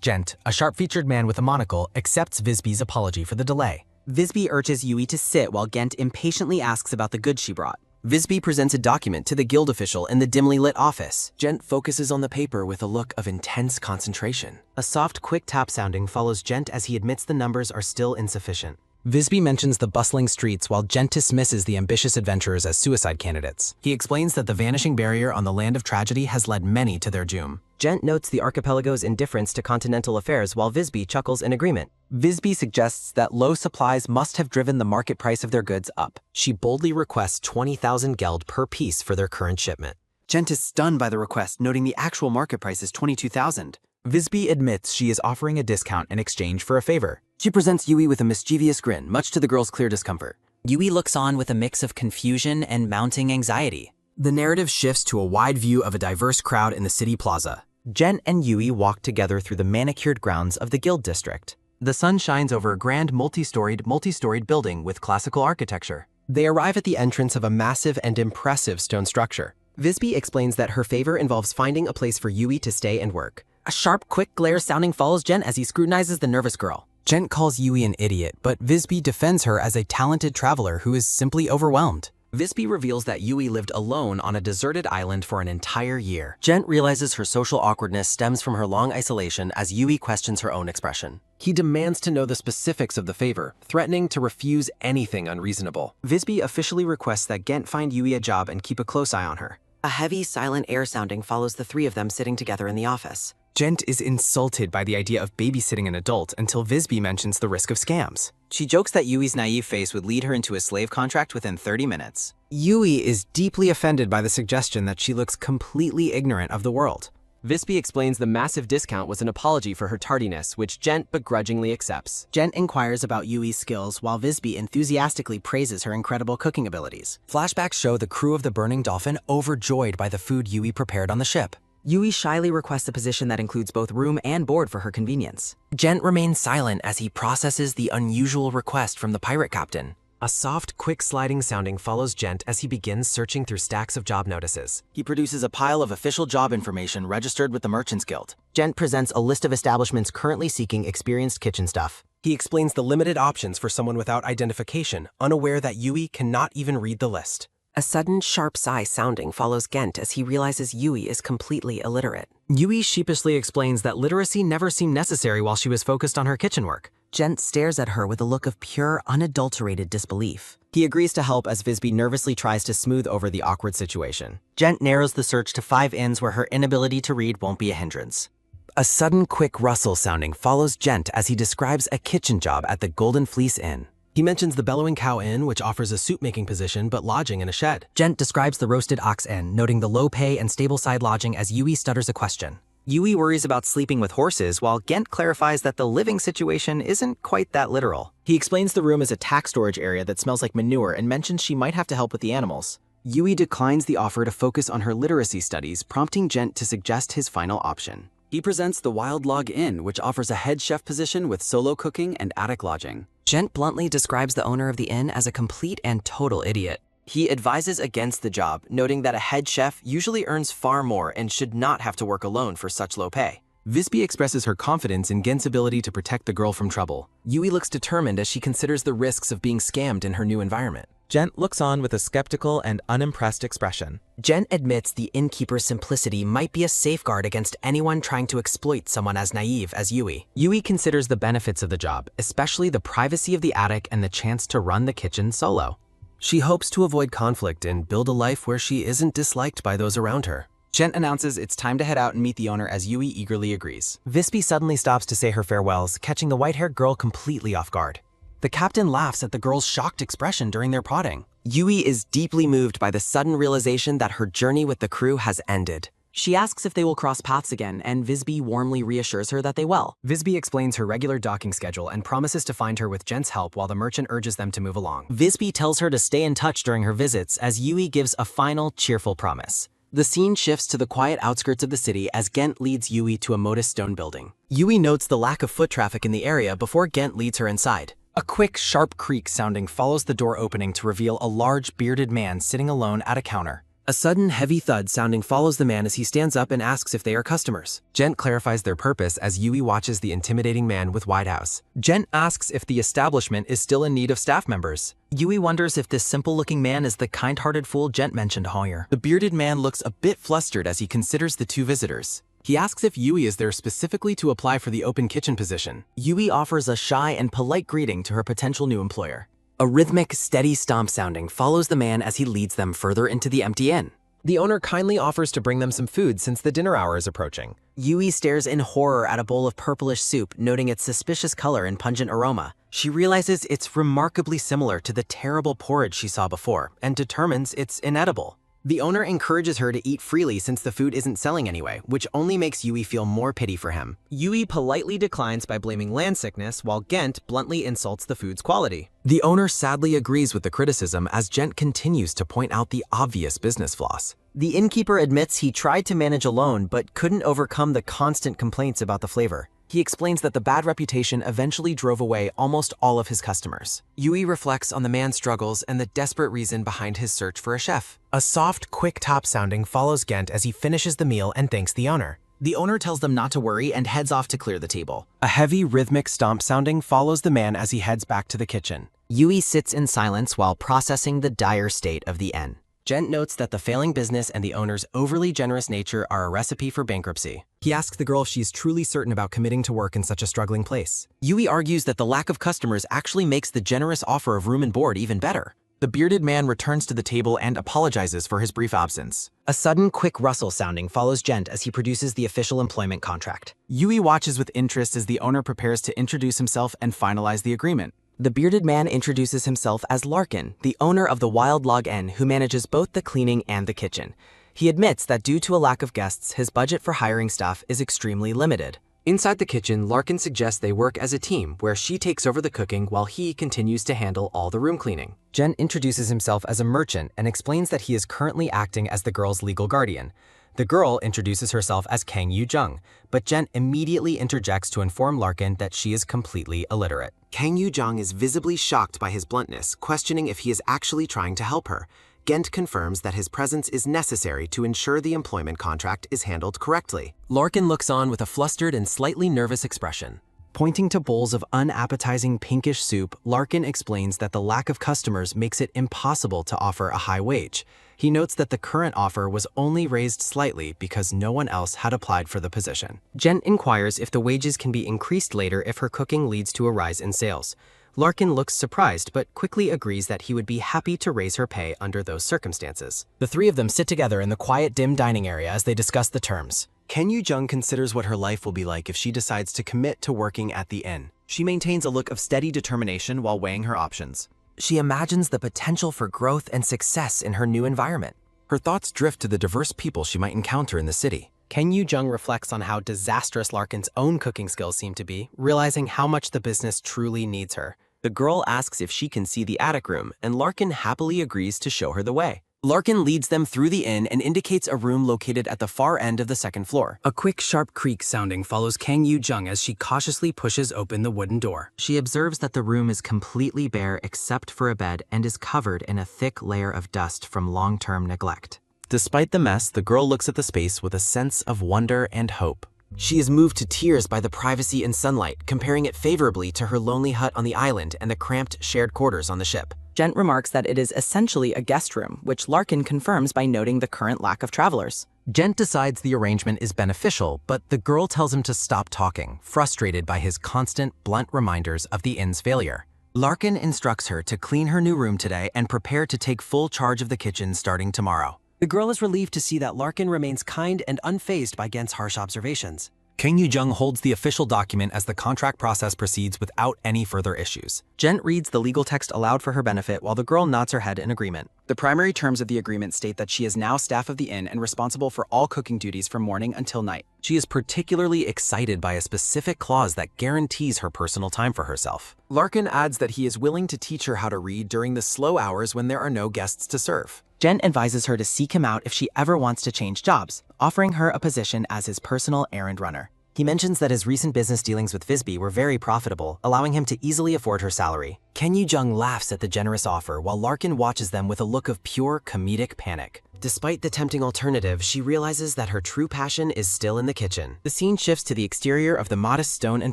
Gent, a sharp-featured man with a monocle, accepts Visby's apology for the delay. Visby urges Yui to sit while Gent impatiently asks about the goods she brought. Visby presents a document to the guild official in the dimly lit office. Gent focuses on the paper with a look of intense concentration. A soft, quick tap sounding follows Gent as he admits the numbers are still insufficient. Visby mentions the bustling streets while Gent dismisses the ambitious adventurers as suicide candidates. He explains that the vanishing barrier on the land of tragedy has led many to their doom. Gent notes the archipelago's indifference to continental affairs while Visby chuckles in agreement. Visby suggests that low supplies must have driven the market price of their goods up. She boldly requests 20,000 geld per piece for their current shipment. Gent is stunned by the request, noting the actual market price is 22,000. Visby admits she is offering a discount in exchange for a favor. She presents Yui with a mischievous grin, much to the girl's clear discomfort. Yui looks on with a mix of confusion and mounting anxiety. The narrative shifts to a wide view of a diverse crowd in the city plaza. Gent and Yui walk together through the manicured grounds of the Guild District. The sun shines over a grand multi-storied building with classical architecture. They arrive at the entrance of a massive and impressive stone structure. Visby explains that her favor involves finding a place for Yui to stay and work. A sharp, quick glare sounding follows Gent as he scrutinizes the nervous girl. Gent calls Yui an idiot, but Visby defends her as a talented traveler who is simply overwhelmed. Visby reveals that Yui lived alone on a deserted island for an entire year. Gent realizes her social awkwardness stems from her long isolation as Yui questions her own expression. He demands to know the specifics of the favor, threatening to refuse anything unreasonable. Visby officially requests that Gent find Yui a job and keep a close eye on her. A heavy, silent air sounding follows the three of them sitting together in the office. Gent is insulted by the idea of babysitting an adult until Visby mentions the risk of scams. She jokes that Yui's naive face would lead her into a slave contract within 30 minutes. Yui is deeply offended by the suggestion that she looks completely ignorant of the world. Visby explains the massive discount was an apology for her tardiness, which Gent begrudgingly accepts. Gent inquires about Yui's skills while Visby enthusiastically praises her incredible cooking abilities. Flashbacks show the crew of the Burning Dolphin overjoyed by the food Yui prepared on the ship. Yui shyly requests a position that includes both room and board for her convenience. Gent remains silent as he processes the unusual request from the pirate captain. A soft, quick sliding sounding follows Gent as he begins searching through stacks of job notices. He produces a pile of official job information registered with the Merchants Guild. Gent presents a list of establishments currently seeking experienced kitchen staff. He explains the limited options for someone without identification, unaware that Yui cannot even read the list. A sudden, sharp sigh sounding follows Gent as he realizes Yui is completely illiterate. Yui sheepishly explains that literacy never seemed necessary while she was focused on her kitchen work. Gent stares at her with a look of pure, unadulterated disbelief. He agrees to help as Visby nervously tries to smooth over the awkward situation. Gent narrows the search to 5 inns where her inability to read won't be a hindrance. A sudden, quick rustle sounding follows Gent as he describes a kitchen job at the Golden Fleece Inn. He mentions the Bellowing Cow Inn, which offers a soup-making position but lodging in a shed. Gent describes the Roasted Ox Inn, noting the low pay and stable side lodging as Yui stutters a question. Yui worries about sleeping with horses, while Gent clarifies that the living situation isn't quite that literal. He explains the room is a tack storage area that smells like manure and mentions she might have to help with the animals. Yui declines the offer to focus on her literacy studies, prompting Gent to suggest his final option. He presents the Wild Log Inn, which offers a head chef position with solo cooking and attic lodging. Gent bluntly describes the owner of the inn as a complete and total idiot. He advises against the job, noting that a head chef usually earns far more and should not have to work alone for such low pay. Visby expresses her confidence in Gent's ability to protect the girl from trouble. Yui looks determined as she considers the risks of being scammed in her new environment. Gent looks on with a skeptical and unimpressed expression. Gent admits the innkeeper's simplicity might be a safeguard against anyone trying to exploit someone as naive as Yui. Yui considers the benefits of the job, especially the privacy of the attic and the chance to run the kitchen solo. She hopes to avoid conflict and build a life where she isn't disliked by those around her. Gent announces it's time to head out and meet the owner as Yui eagerly agrees. Visby suddenly stops to say her farewells, catching the white-haired girl completely off guard. The captain laughs at the girl's shocked expression during their prodding. Yui is deeply moved by the sudden realization that her journey with the crew has ended. She asks if they will cross paths again, and Visby warmly reassures her that they will. Visby explains her regular docking schedule and promises to find her with Gent's help while the merchant urges them to move along. Visby tells her to stay in touch during her visits as Yui gives a final, cheerful promise. The scene shifts to the quiet outskirts of the city as Gent leads Yui to a modest stone building. Yui notes the lack of foot traffic in the area before Gent leads her inside. A quick, sharp creak sounding follows the door opening to reveal a large, bearded man sitting alone at a counter. A sudden, heavy thud sounding follows the man as he stands up and asks if they are customers. Gent clarifies their purpose as Yui watches the intimidating man with wide house. Gent asks if the establishment is still in need of staff members. Yui wonders if this simple-looking man is the kind-hearted fool Gent mentioned earlier. The bearded man looks a bit flustered as he considers the two visitors. He asks if Yui is there specifically to apply for the open kitchen position. Yui offers a shy and polite greeting to her potential new employer. A rhythmic, steady stomp sounding follows the man as he leads them further into the empty inn. The owner kindly offers to bring them some food since the dinner hour is approaching. Yui stares in horror at a bowl of purplish soup, noting its suspicious color and pungent aroma. She realizes it's remarkably similar to the terrible porridge she saw before and determines it's inedible. The owner encourages her to eat freely since the food isn't selling anyway, which only makes Yui feel more pity for him. Yui politely declines by blaming land sickness, while Gent bluntly insults the food's quality. The owner sadly agrees with the criticism as Gent continues to point out the obvious business flaws. The innkeeper admits he tried to manage alone but couldn't overcome the constant complaints about the flavor. He explains that the bad reputation eventually drove away almost all of his customers. Yui reflects on the man's struggles and the desperate reason behind his search for a chef. A soft, quick top sounding follows Gent as he finishes the meal and thanks the owner. The owner tells them not to worry and heads off to clear the table. A heavy, rhythmic stomp sounding follows the man as he heads back to the kitchen. Yui sits in silence while processing the dire state of the inn. Gent notes that the failing business and the owner's overly generous nature are a recipe for bankruptcy. He asks the girl if she's truly certain about committing to work in such a struggling place. Yui argues that the lack of customers actually makes the generous offer of room and board even better. The bearded man returns to the table and apologizes for his brief absence. A sudden, quick rustle sounding follows Gent as he produces the official employment contract. Yui watches with interest as the owner prepares to introduce himself and finalize the agreement. The bearded man introduces himself as Larkin, the owner of the Wild Log Inn who manages both the cleaning and the kitchen. He admits that due to a lack of guests, his budget for hiring staff is extremely limited. Inside the kitchen, Larkin suggests they work as a team where she takes over the cooking while he continues to handle all the room cleaning. Gent introduces himself as a merchant and explains that he is currently acting as the girl's legal guardian. The girl introduces herself as Kang Yu-jung, but Gent immediately interjects to inform Larkin that she is completely illiterate. Kang Yu-jung is visibly shocked by his bluntness, questioning if he is actually trying to help her. Gent confirms that his presence is necessary to ensure the employment contract is handled correctly. Larkin looks on with a flustered and slightly nervous expression. Pointing to bowls of unappetizing pinkish soup, Larkin explains that the lack of customers makes it impossible to offer a high wage. He notes that the current offer was only raised slightly because no one else had applied for the position. Gent inquires if the wages can be increased later if her cooking leads to a rise in sales. Larkin looks surprised but quickly agrees that he would be happy to raise her pay under those circumstances. The three of them sit together in the quiet, dim dining area as they discuss the terms. Kang Yu-jung considers what her life will be like if she decides to commit to working at the inn. She maintains a look of steady determination while weighing her options. She imagines the potential for growth and success in her new environment. Her thoughts drift to the diverse people she might encounter in the city. Kang Yu-jung reflects on how disastrous Larkin's own cooking skills seem to be, realizing how much the business truly needs her. The girl asks if she can see the attic room, and Larkin happily agrees to show her the way. Larkin leads them through the inn and indicates a room located at the far end of the second floor. A quick, sharp creak sounding follows Kang Yu-jung as she cautiously pushes open the wooden door. She observes that the room is completely bare except for a bed and is covered in a thick layer of dust from long-term neglect. Despite the mess, the girl looks at the space with a sense of wonder and hope. She is moved to tears by the privacy and sunlight, comparing it favorably to her lonely hut on the island and the cramped shared quarters on the ship. Gent remarks that it is essentially a guest room, which Larkin confirms by noting the current lack of travelers. Gent decides the arrangement is beneficial, but the girl tells him to stop talking, frustrated by his constant, blunt reminders of the inn's failure. Larkin instructs her to clean her new room today and prepare to take full charge of the kitchen starting tomorrow. The girl is relieved to see that Larkin remains kind and unfazed by Gent's harsh observations. Kang Yu-jung holds the official document as the contract process proceeds without any further issues. Gent reads the legal text aloud for her benefit while the girl nods her head in agreement. The primary terms of the agreement state that she is now staff of the inn and responsible for all cooking duties from morning until night. She is particularly excited by a specific clause that guarantees her personal time for herself. Larkin adds that he is willing to teach her how to read during the slow hours when there are no guests to serve. Gent advises her to seek him out if she ever wants to change jobs, offering her a position as his personal errand runner. He mentions that his recent business dealings with Visby were very profitable, allowing him to easily afford her salary. Kang Yu-jung laughs at the generous offer while Larkin watches them with a look of pure comedic panic. Despite the tempting alternative, she realizes that her true passion is still in the kitchen. The scene shifts to the exterior of the modest stone and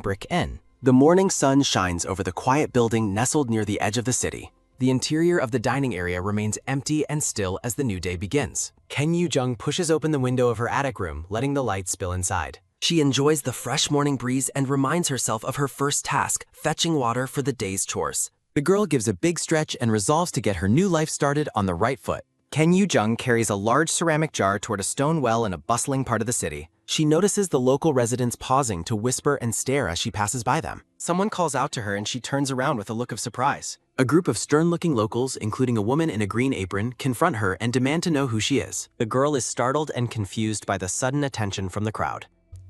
brick inn. The morning sun shines over the quiet building nestled near the edge of the city. The interior of the dining area remains empty and still as the new day begins. Kang Yu-jung pushes open the window of her attic room, letting the light spill inside. She enjoys the fresh morning breeze and reminds herself of her first task, fetching water for the day's chores. The girl gives a big stretch and resolves to get her new life started on the right foot. Kang Yu-jung carries a large ceramic jar toward a stone well in a bustling part of the city. She notices the local residents pausing to whisper and stare as she passes by them. Someone calls out to her and she turns around with a look of surprise. A group of stern-looking locals, including a woman in a green apron, confront her and demand to know who she is. The girl is startled and confused by the sudden attention from the crowd.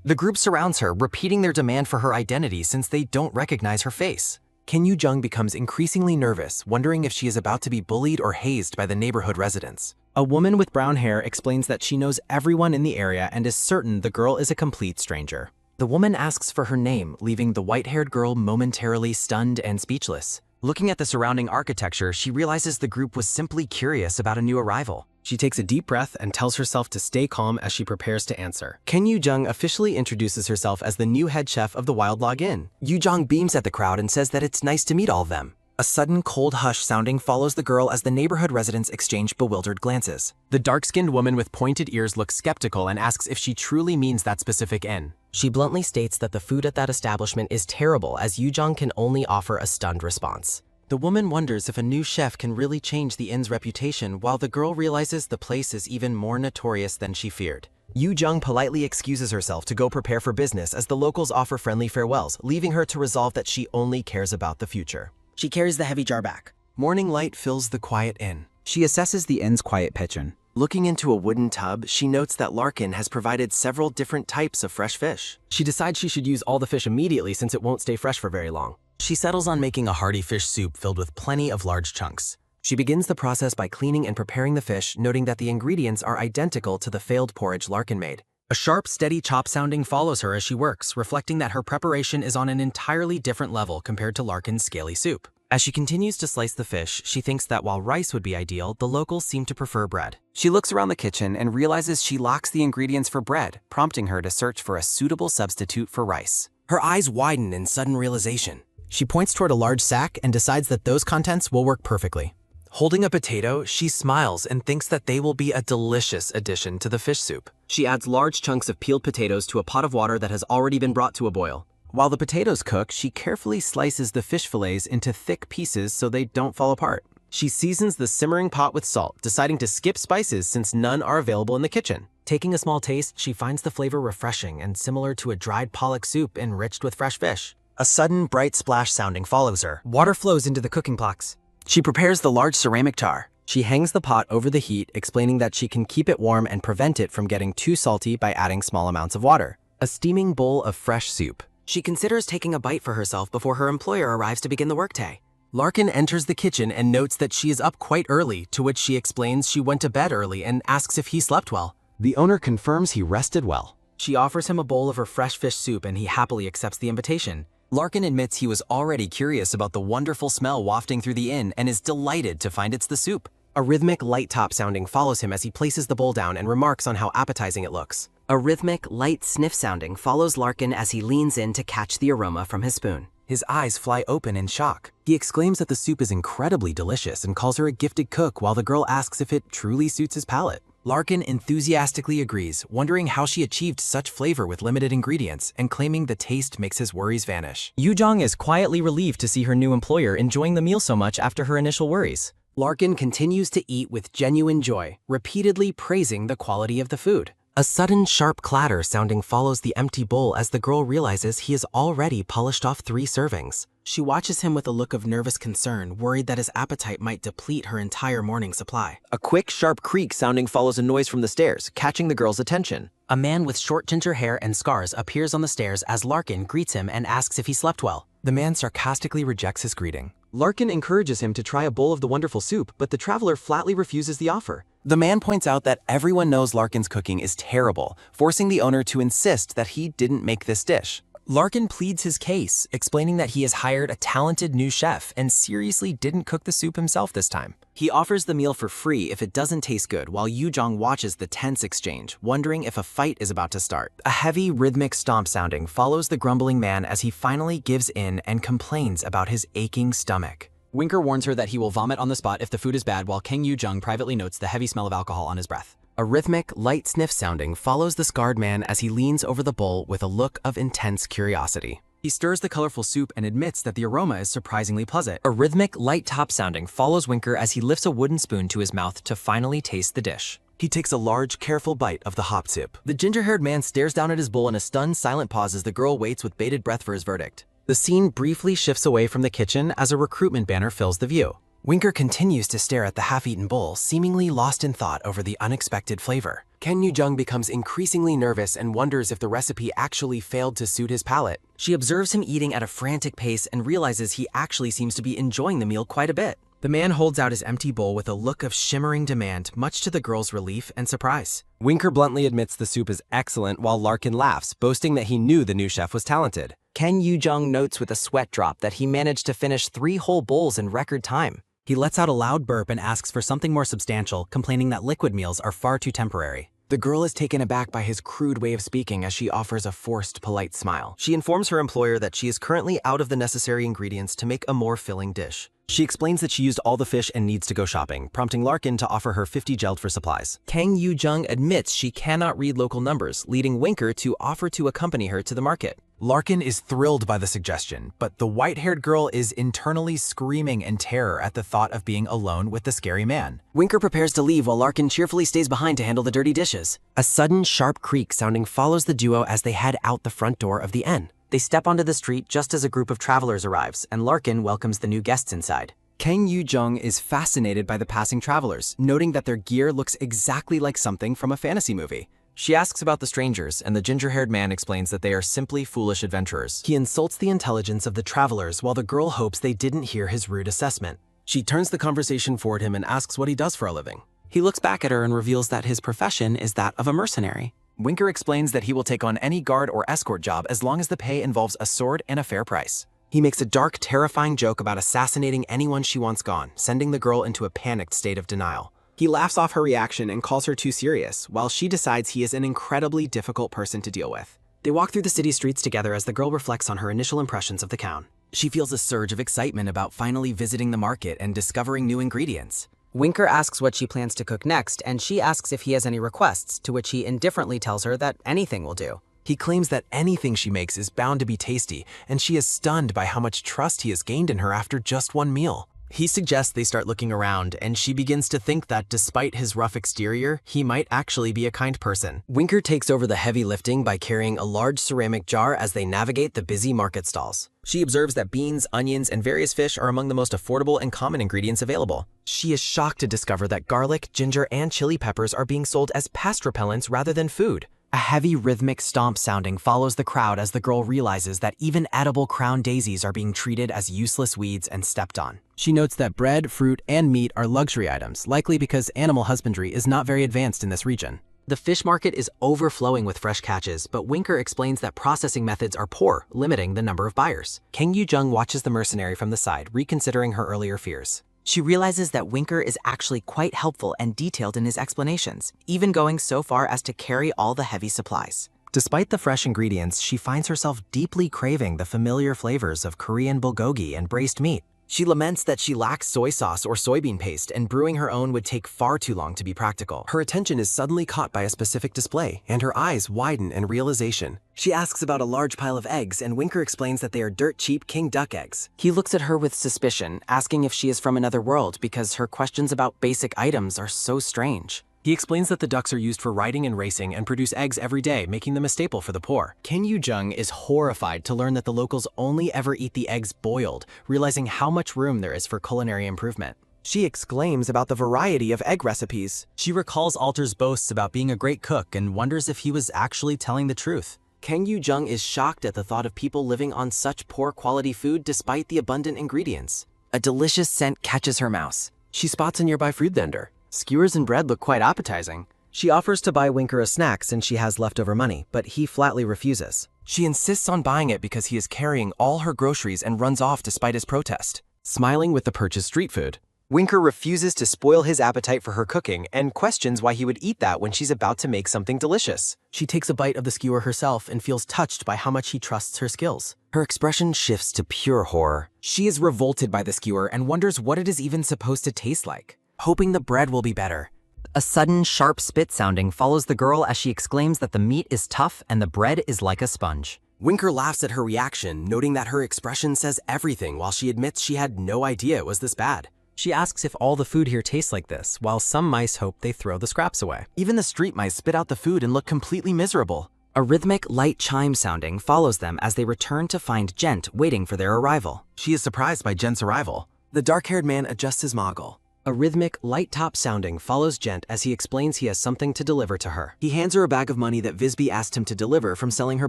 The group surrounds her, repeating their demand for her identity since they don't recognize her face. Kim Yoo-jung becomes increasingly nervous, wondering if she is about to be bullied or hazed by the neighborhood residents. A woman with brown hair explains that she knows everyone in the area and is certain the girl is a complete stranger. The woman asks for her name, leaving the white-haired girl momentarily stunned and speechless. Looking at the surrounding architecture, she realizes the group was simply curious about a new arrival. She takes a deep breath and tells herself to stay calm as she prepares to answer. Kim Yoo-jung officially introduces herself as the new head chef of the Wild Log Inn. Yoo-jung beams at the crowd and says that it's nice to meet all of them. A sudden cold hush sounding follows the girl as the neighborhood residents exchange bewildered glances. The dark-skinned woman with pointed ears looks skeptical and asks if she truly means that specific inn. She bluntly states that the food at that establishment is terrible, as Yoo-jung can only offer a stunned response. The woman wonders if a new chef can really change the inn's reputation, while the girl realizes the place is even more notorious than she feared. Yoo-jung politely excuses herself to go prepare for business as the locals offer friendly farewells, leaving her to resolve that she only cares about the future. She carries the heavy jar back. Morning light fills the quiet inn. She assesses the inn's quiet kitchen. Looking into a wooden tub, she notes that Larkin has provided several different types of fresh fish. She decides she should use all the fish immediately since it won't stay fresh for very long. She settles on making a hearty fish soup filled with plenty of large chunks. She begins the process by cleaning and preparing the fish, noting that the ingredients are identical to the failed porridge Larkin made. A sharp, steady chop sounding follows her as she works, reflecting that her preparation is on an entirely different level compared to Larkin's scaly soup. As she continues to slice the fish, she thinks that while rice would be ideal, the locals seem to prefer bread. She looks around the kitchen and realizes she lacks the ingredients for bread, prompting her to search for a suitable substitute for rice. Her eyes widen in sudden realization. She points toward a large sack and decides that those contents will work perfectly. Holding a potato, she smiles and thinks that they will be a delicious addition to the fish soup. She adds large chunks of peeled potatoes to a pot of water that has already been brought to a boil. While the potatoes cook, she carefully slices the fish fillets into thick pieces so they don't fall apart. She seasons the simmering pot with salt, deciding to skip spices since none are available in the kitchen. Taking a small taste, she finds the flavor refreshing and similar to a dried pollock soup enriched with fresh fish. A sudden bright splash sounding follows her. Water flows into the cooking pots. She prepares the large ceramic jar. She hangs the pot over the heat, explaining that she can keep it warm and prevent it from getting too salty by adding small amounts of water. A steaming bowl of fresh soup. She considers taking a bite for herself before her employer arrives to begin the workday. Larkin enters the kitchen and notes that she is up quite early, to which she explains she went to bed early and asks if he slept well. The owner confirms he rested well. She offers him a bowl of her fresh fish soup and he happily accepts the invitation. Larkin admits he was already curious about the wonderful smell wafting through the inn and is delighted to find it's the soup. A rhythmic, light top sounding follows him as he places the bowl down and remarks on how appetizing it looks. A rhythmic, light sniff sounding follows Larkin as he leans in to catch the aroma from his spoon. His eyes fly open in shock. He exclaims that the soup is incredibly delicious and calls her a gifted cook while the girl asks if it truly suits his palate. Larkin enthusiastically agrees, wondering how she achieved such flavor with limited ingredients and claiming the taste makes his worries vanish. Yoo-jung is quietly relieved to see her new employer enjoying the meal so much after her initial worries. Larkin continues to eat with genuine joy, repeatedly praising the quality of the food. A sudden sharp clatter sounding follows the empty bowl as the girl realizes he has already polished off 3 servings. She watches him with a look of nervous concern, worried that his appetite might deplete her entire morning supply. A quick, sharp creak sounding follows a noise from the stairs, catching the girl's attention. A man with short ginger hair and scars appears on the stairs as Larkin greets him and asks if he slept well. The man sarcastically rejects his greeting. Larkin encourages him to try a bowl of the wonderful soup, but the traveler flatly refuses the offer. The man points out that everyone knows Larkin's cooking is terrible, forcing the owner to insist that he didn't make this dish. Larkin pleads his case, explaining that he has hired a talented new chef and seriously didn't cook the soup himself this time. He offers the meal for free if it doesn't taste good, while Yoo-jung watches the tense exchange, wondering if a fight is about to start. A heavy, rhythmic stomp sounding follows the grumbling man as he finally gives in and complains about his aching stomach. Winker warns her that he will vomit on the spot if the food is bad, while Kim Yoo-jung privately notes the heavy smell of alcohol on his breath. A rhythmic, light sniff sounding follows the scarred man as he leans over the bowl with a look of intense curiosity. He stirs the colorful soup and admits that the aroma is surprisingly pleasant. A rhythmic, light top sounding follows Winker as he lifts a wooden spoon to his mouth to finally taste the dish. He takes a large, careful bite of the hop soup. The ginger-haired man stares down at his bowl in a stunned, silent pause as the girl waits with bated breath for his verdict. The scene briefly shifts away from the kitchen as a recruitment banner fills the view. Winker continues to stare at the half-eaten bowl, seemingly lost in thought over the unexpected flavor. Ken Yu-jung becomes increasingly nervous and wonders if the recipe actually failed to suit his palate. She observes him eating at a frantic pace and realizes he actually seems to be enjoying the meal quite a bit. The man holds out his empty bowl with a look of shimmering demand, much to the girl's relief and surprise. Winker bluntly admits the soup is excellent while Larkin laughs, boasting that he knew the new chef was talented. Ken Yu-jung notes with a sweat drop that he managed to finish 3 whole bowls in record time. He lets out a loud burp and asks for something more substantial, complaining that liquid meals are far too temporary. The girl is taken aback by his crude way of speaking as she offers a forced, polite smile. She informs her employer that she is currently out of the necessary ingredients to make a more filling dish. She explains that she used all the fish and needs to go shopping, prompting Larkin to offer her 50 geld for supplies. Ken Yu-jung admits she cannot read local numbers, leading Winker to offer to accompany her to the market. Larkin is thrilled by the suggestion, but the white-haired girl is internally screaming in terror at the thought of being alone with the scary man. Winker prepares to leave while Larkin cheerfully stays behind to handle the dirty dishes. A sudden, sharp creak sounding follows the duo as they head out the front door of the inn. They step onto the street just as a group of travelers arrives, and Larkin welcomes the new guests inside. Ken Yu-jung is fascinated by the passing travelers, noting that their gear looks exactly like something from a fantasy movie. She asks about the strangers, and the ginger-haired man explains that they are simply foolish adventurers. He insults the intelligence of the travelers while the girl hopes they didn't hear his rude assessment. She turns the conversation toward him and asks what he does for a living. He looks back at her and reveals that his profession is that of a mercenary. Winker explains that he will take on any guard or escort job as long as the pay involves a sword and a fair price. He makes a dark, terrifying joke about assassinating anyone she wants gone, sending the girl into a panicked state of denial. He laughs off her reaction and calls her too serious, while she decides he is an incredibly difficult person to deal with. They walk through the city streets together as the girl reflects on her initial impressions of the town. She feels a surge of excitement about finally visiting the market and discovering new ingredients. Winker asks what she plans to cook next, and she asks if he has any requests, to which he indifferently tells her that anything will do. He claims that anything she makes is bound to be tasty, and she is stunned by how much trust he has gained in her after just one meal. He suggests they start looking around, and she begins to think that despite his rough exterior, he might actually be a kind person. Winker takes over the heavy lifting by carrying a large ceramic jar as they navigate the busy market stalls. She observes that beans, onions, and various fish are among the most affordable and common ingredients available. She is shocked to discover that garlic, ginger, and chili peppers are being sold as pest repellents rather than food. A heavy rhythmic stomp sounding follows the crowd as the girl realizes that even edible crown daisies are being treated as useless weeds and stepped on. She notes that bread, fruit, and meat are luxury items, likely because animal husbandry is not very advanced in this region. The fish market is overflowing with fresh catches, but Winker explains that processing methods are poor, limiting the number of buyers. Ken Yu-jung watches the mercenary from the side, reconsidering her earlier fears. She realizes that Winker is actually quite helpful and detailed in his explanations, even going so far as to carry all the heavy supplies. Despite the fresh ingredients, she finds herself deeply craving the familiar flavors of Korean bulgogi and braised meat. She laments that she lacks soy sauce or soybean paste, and brewing her own would take far too long to be practical. Her attention is suddenly caught by a specific display, and her eyes widen in realization. She asks about a large pile of eggs, and Winker explains that they are dirt-cheap king duck eggs. He looks at her with suspicion, asking if she is from another world because her questions about basic items are so strange. He explains that the ducks are used for riding and racing and produce eggs every day, making them a staple for the poor. Ken Yu-jung is horrified to learn that the locals only ever eat the eggs boiled, realizing how much room there is for culinary improvement. She exclaims about the variety of egg recipes. She recalls Alter's boasts about being a great cook and wonders if he was actually telling the truth. Ken Yu-jung is shocked at the thought of people living on such poor quality food despite the abundant ingredients. A delicious scent catches her mouse. She spots a nearby fruit vendor. Skewers and bread look quite appetizing. She offers to buy Winker a snack since she has leftover money, but he flatly refuses. She insists on buying it because he is carrying all her groceries and runs off despite his protest, smiling with the purchased street food. Winker refuses to spoil his appetite for her cooking and questions why he would eat that when she's about to make something delicious. She takes a bite of the skewer herself and feels touched by how much he trusts her skills. Her expression shifts to pure horror. She is revolted by the skewer and wonders what it is even supposed to taste like, hoping the bread will be better. A sudden, sharp spit sounding follows the girl as she exclaims that the meat is tough and the bread is like a sponge. Winker laughs at her reaction, noting that her expression says everything while she admits she had no idea it was this bad. She asks if all the food here tastes like this, while some mice hope they throw the scraps away. Even the street mice spit out the food and look completely miserable. A rhythmic, light chime sounding follows them as they return to find Gent waiting for their arrival. She is surprised by Gent's arrival. The dark-haired man adjusts his mogul. A rhythmic, light top sounding follows Gent as he explains he has something to deliver to her. He hands her a bag of money that Visby asked him to deliver from selling her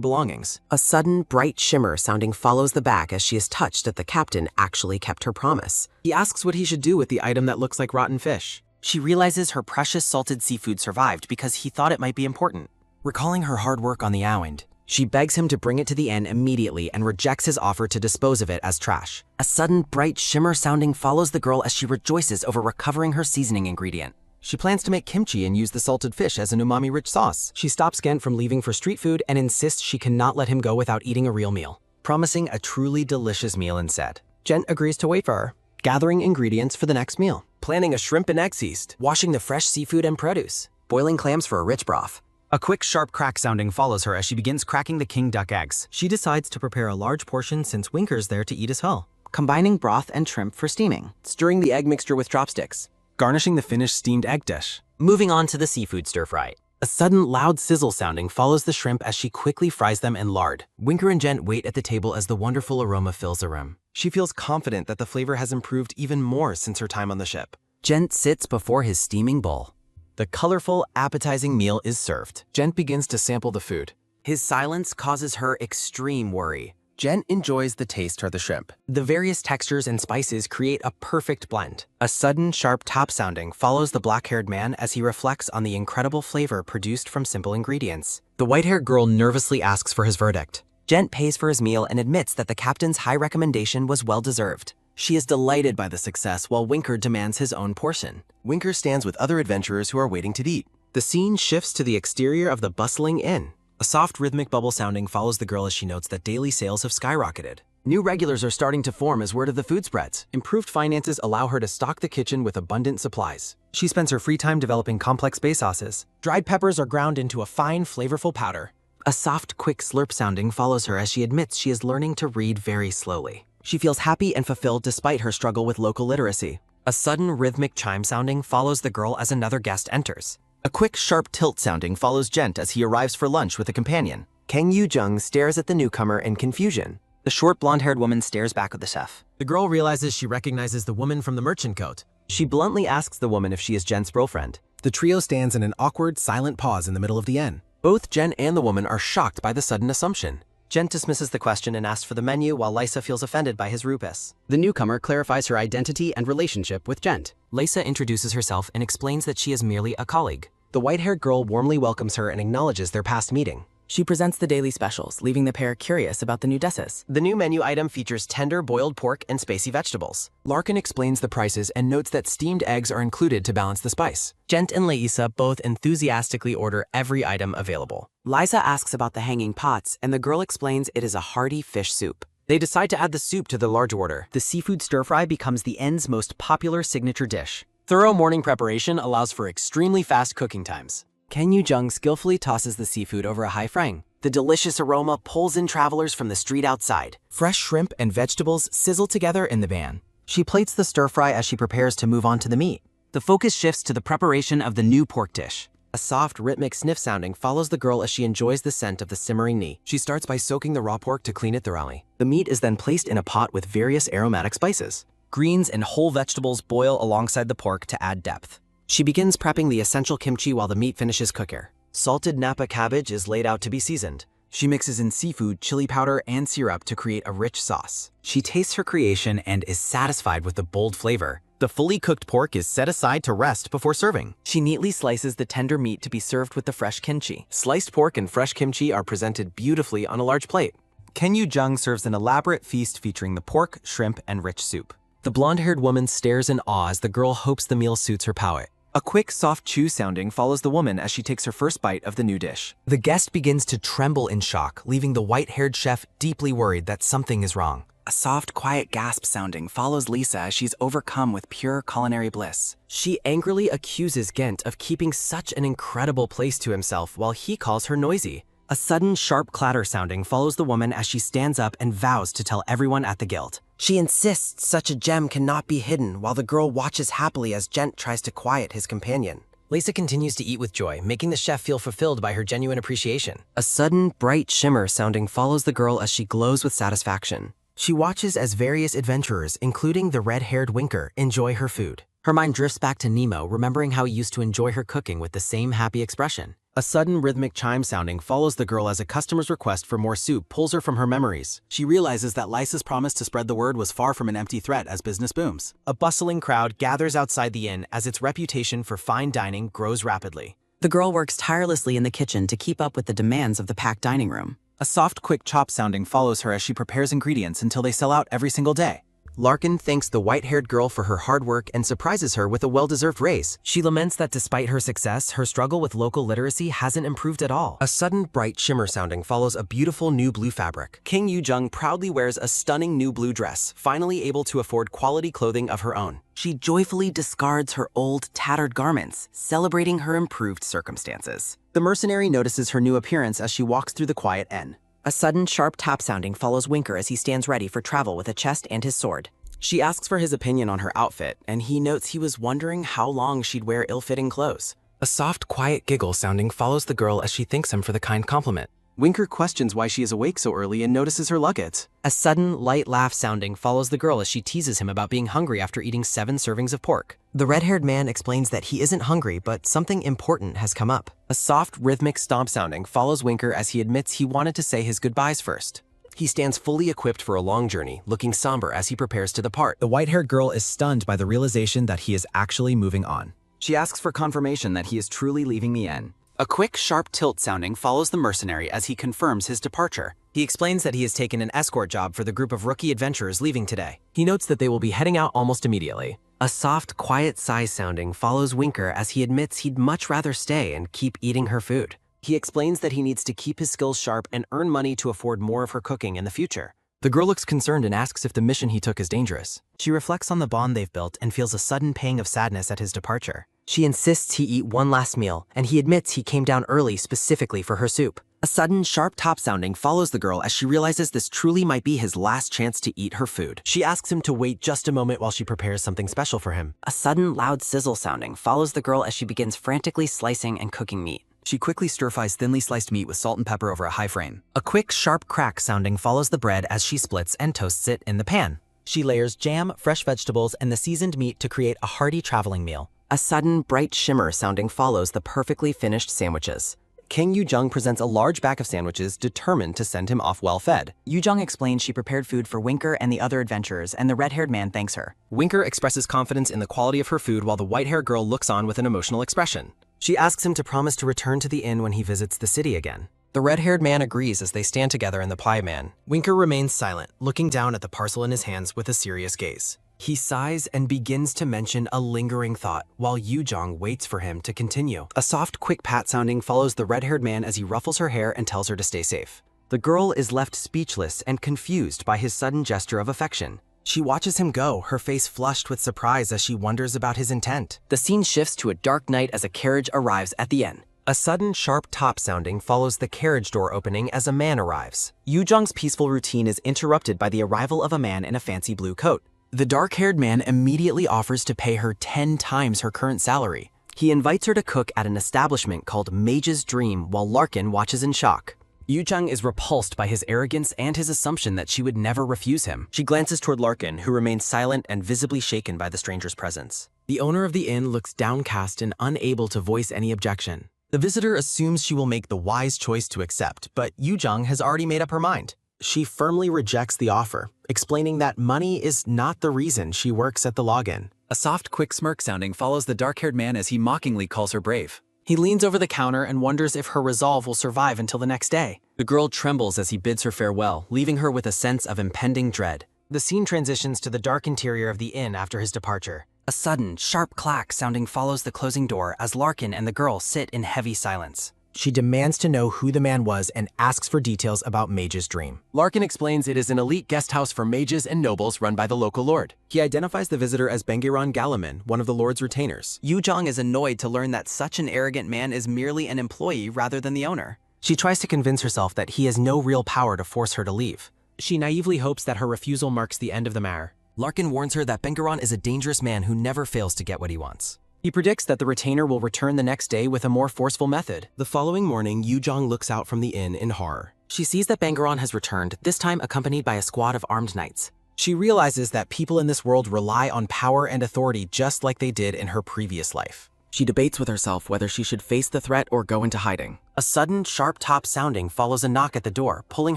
belongings. A sudden, bright shimmer sounding follows the bag as she is touched that the captain actually kept her promise. He asks what he should do with the item that looks like rotten fish. She realizes her precious salted seafood survived because he thought it might be important. Recalling her hard work on the island, She begs him to bring it to the inn immediately and rejects his offer to dispose of it as trash. A sudden, bright shimmer sounding follows the girl as she rejoices over recovering her seasoning ingredient. she plans to make kimchi and use the salted fish as an umami-rich sauce. She stops Gent from leaving for street food and insists she cannot let him go without eating a real meal. Promising a truly delicious meal instead. Gent agrees to wait for her, gathering ingredients for the next meal. Planning a shrimp and egg feast. Washing the fresh seafood and produce. Boiling clams for a rich broth. A quick, sharp crack sounding follows her as she begins cracking the king duck eggs. She decides to prepare a large portion since Winker's there to eat as well. Combining broth and shrimp for steaming. Stirring the egg mixture with chopsticks. Garnishing the finished steamed egg dish. Moving on to the seafood stir-fry. A sudden, loud sizzle sounding follows the shrimp as she quickly fries them in lard. Winker and Gent wait at the table as the wonderful aroma fills the room. She feels confident that the flavor has improved even more since her time on the ship. Gent sits before his steaming bowl. The colorful, appetizing meal is served. Gent begins to sample the food. His silence causes her extreme worry. Gent enjoys the taste of the shrimp. The various textures and spices create a perfect blend. A sudden, sharp top sounding follows the black-haired man as he reflects on the incredible flavor produced from simple ingredients. The white-haired girl nervously asks for his verdict. Gent pays for his meal and admits that the captain's high recommendation was well-deserved. She is delighted by the success while Winker demands his own portion. Winker stands with other adventurers who are waiting to eat. The scene shifts to the exterior of the bustling inn. A soft rhythmic bubble sounding follows the girl as she notes that daily sales have skyrocketed. New regulars are starting to form as word of the food spreads. Improved finances allow her to stock the kitchen with abundant supplies. She spends her free time developing complex bay sauces. Dried peppers are ground into a fine, flavorful powder. A soft, quick slurp sounding follows her as she admits she is learning to read very slowly. She feels happy and fulfilled despite her struggle with local literacy. A sudden rhythmic chime sounding follows the girl as another guest enters. A quick, sharp tilt sounding follows Gent as he arrives for lunch with a companion. Kang Yu-jung stares at the newcomer in confusion. The short, blonde-haired woman stares back at the chef. The girl realizes she recognizes the woman from the merchant coat. She bluntly asks the woman if she is Gent's girlfriend. The trio stands in an awkward, silent pause in the middle of the inn. Both Gent and the woman are shocked by the sudden assumption. Gent dismisses the question and asks for the menu while Lysa feels offended by his rupus. The newcomer clarifies her identity and relationship with Gent. Lysa introduces herself and explains that she is merely a colleague. The white-haired girl warmly welcomes her and acknowledges their past meeting. She presents the daily specials, leaving the pair curious about the new dishes. The new menu item features tender boiled pork and spicy vegetables. Larkin explains the prices and notes that steamed eggs are included to balance the spice. Gent and Lysa both enthusiastically order every item available. Lysa asks about the hanging pots, and the girl explains it is a hearty fish soup. They decide to add the soup to their large order. The seafood stir-fry becomes the inn's most popular signature dish. Thorough morning preparation allows for extremely fast cooking times. Kang Yu-jung skillfully tosses the seafood over a high frying. The delicious aroma pulls in travelers from the street outside. Fresh shrimp and vegetables sizzle together in the pan. She plates the stir-fry as she prepares to move on to the meat. The focus shifts to the preparation of the new pork dish. A soft, rhythmic sniff sounding follows the girl as she enjoys the scent of the simmering meat. She starts by soaking the raw pork to clean it thoroughly. The meat is then placed in a pot with various aromatic spices. Greens and whole vegetables boil alongside the pork to add depth. She begins prepping the essential kimchi while the meat finishes cooking. Salted Napa cabbage is laid out to be seasoned. She mixes in seafood, chili powder, and syrup to create a rich sauce. She tastes her creation and is satisfied with the bold flavor. The fully cooked pork is set aside to rest before serving. She neatly slices the tender meat to be served with the fresh kimchi. Sliced pork and fresh kimchi are presented beautifully on a large plate. Kang Yu-jung serves an elaborate feast featuring the pork, shrimp, and rich soup. The blonde-haired woman stares in awe as the girl hopes the meal suits her palate. A quick, soft chew sounding follows the woman as she takes her first bite of the new dish. The guest begins to tremble in shock, leaving the white-haired chef deeply worried that something is wrong. A soft, quiet gasp sounding follows Lysa as she's overcome with pure culinary bliss. She angrily accuses Gent of keeping such an incredible place to himself while he calls her noisy. A sudden, sharp clatter sounding follows the woman as she stands up and vows to tell everyone at the guild. She insists such a gem cannot be hidden while the girl watches happily as Gent tries to quiet his companion. Lisa continues to eat with joy, making the chef feel fulfilled by her genuine appreciation. A sudden, bright shimmer sounding follows the girl as she glows with satisfaction. She watches as various adventurers, including the red-haired Winker, enjoy her food. Her mind drifts back to Nemo, remembering how he used to enjoy her cooking with the same happy expression. A sudden rhythmic chime sounding follows the girl as a customer's request for more soup pulls her from her memories. She realizes that Lisa's promise to spread the word was far from an empty threat as business booms. A bustling crowd gathers outside the inn as its reputation for fine dining grows rapidly. The girl works tirelessly in the kitchen to keep up with the demands of the packed dining room. A soft, quick chop sounding follows her as she prepares ingredients until they sell out every single day. Larkin thanks the white-haired girl for her hard work and surprises her with a well-deserved raise. She laments that despite her success, her struggle with local literacy hasn't improved at all. A sudden bright shimmer sounding follows a beautiful new blue fabric. King Yoo-jung proudly wears a stunning new blue dress, finally able to afford quality clothing of her own. She joyfully discards her old, tattered garments, celebrating her improved circumstances. The mercenary notices her new appearance as she walks through the quiet inn. A sudden, sharp tap sounding follows Winker as he stands ready for travel with a chest and his sword. She asks for his opinion on her outfit, and he notes he was wondering how long she'd wear ill-fitting clothes. A soft, quiet giggle sounding follows the girl as she thanks him for the kind compliment. Winker questions why she is awake so early and notices her luggage. A sudden, light laugh sounding follows the girl as she teases him about being hungry after eating 7 servings of pork. The red-haired man explains that he isn't hungry, but something important has come up. A soft, rhythmic stomp sounding follows Winker as he admits he wanted to say his goodbyes first. He stands fully equipped for a long journey, looking somber as he prepares to depart. The white-haired girl is stunned by the realization that he is actually moving on. She asks for confirmation that he is truly leaving the inn. A quick, sharp tilt sounding follows the mercenary as he confirms his departure. He explains that he has taken an escort job for the group of rookie adventurers leaving today. He notes that they will be heading out almost immediately. A soft, quiet sigh sounding follows Winker as he admits he'd much rather stay and keep eating her food. He explains that he needs to keep his skills sharp and earn money to afford more of her cooking in the future. The girl looks concerned and asks if the mission he took is dangerous. She reflects on the bond they've built and feels a sudden pang of sadness at his departure. She insists he eat one last meal, and he admits he came down early specifically for her soup. A sudden, sharp top sounding follows the girl as she realizes this truly might be his last chance to eat her food. She asks him to wait just a moment while she prepares something special for him. A sudden, loud sizzle sounding follows the girl as she begins frantically slicing and cooking meat. She quickly stir-fries thinly sliced meat with salt and pepper over a high flame. A quick, sharp crack sounding follows the bread as she splits and toasts it in the pan. She layers jam, fresh vegetables, and the seasoned meat to create a hearty traveling meal. A sudden, bright shimmer sounding follows the perfectly finished sandwiches. King Yoo-jung presents a large bag of sandwiches, determined to send him off well-fed. Yoo-jung explains she prepared food for Winker and the other adventurers, and the red-haired man thanks her. Winker expresses confidence in the quality of her food while the white-haired girl looks on with an emotional expression. She asks him to promise to return to the inn when he visits the city again. The red-haired man agrees as they stand together in the pie-man. Winker remains silent, looking down at the parcel in his hands with a serious gaze. He sighs and begins to mention a lingering thought while Yoo-jung waits for him to continue. A soft, quick pat sounding follows the red-haired man as he ruffles her hair and tells her to stay safe. The girl is left speechless and confused by his sudden gesture of affection. She watches him go, her face flushed with surprise as she wonders about his intent. The scene shifts to a dark night as a carriage arrives at the inn. A sudden, sharp top sounding follows the carriage door opening as a man arrives. Yoo-jung's peaceful routine is interrupted by the arrival of a man in a fancy blue coat. The dark-haired man immediately offers to pay her 10 times her current salary. He invites her to cook at an establishment called Mage's Dream while Larkin watches in shock. Yoo-jung is repulsed by his arrogance and his assumption that she would never refuse him. She glances toward Larkin, who remains silent and visibly shaken by the stranger's presence. The owner of the inn looks downcast and unable to voice any objection. The visitor assumes she will make the wise choice to accept, but Yoo-jung has already made up her mind. She firmly rejects the offer, explaining that money is not the reason she works at the login. A soft, quick smirk sounding follows the dark-haired man as he mockingly calls her brave. He leans over the counter and wonders if her resolve will survive until the next day. The girl trembles as he bids her farewell, leaving her with a sense of impending dread. The scene transitions to the dark interior of the inn after his departure. A sudden, sharp clack sounding follows the closing door as Larkin and the girl sit in heavy silence. She demands to know who the man was and asks for details about Mage's Dream. Larkin explains it is an elite guest house for mages and nobles run by the local lord. He identifies the visitor as Bengiran Galaman, one of the lord's retainers. Yoo-jung is annoyed to learn that such an arrogant man is merely an employee rather than the owner. She tries to convince herself that he has no real power to force her to leave. She naively hopes that her refusal marks the end of the matter. Larkin warns her that Bengiran is a dangerous man who never fails to get what he wants. He predicts that the retainer will return the next day with a more forceful method. The following morning, Yu-jong looks out from the inn in horror. She sees that Bangaron has returned, this time accompanied by a squad of armed knights. She realizes that people in this world rely on power and authority just like they did in her previous life. She debates with herself whether she should face the threat or go into hiding. A sudden, sharp top sounding follows a knock at the door, pulling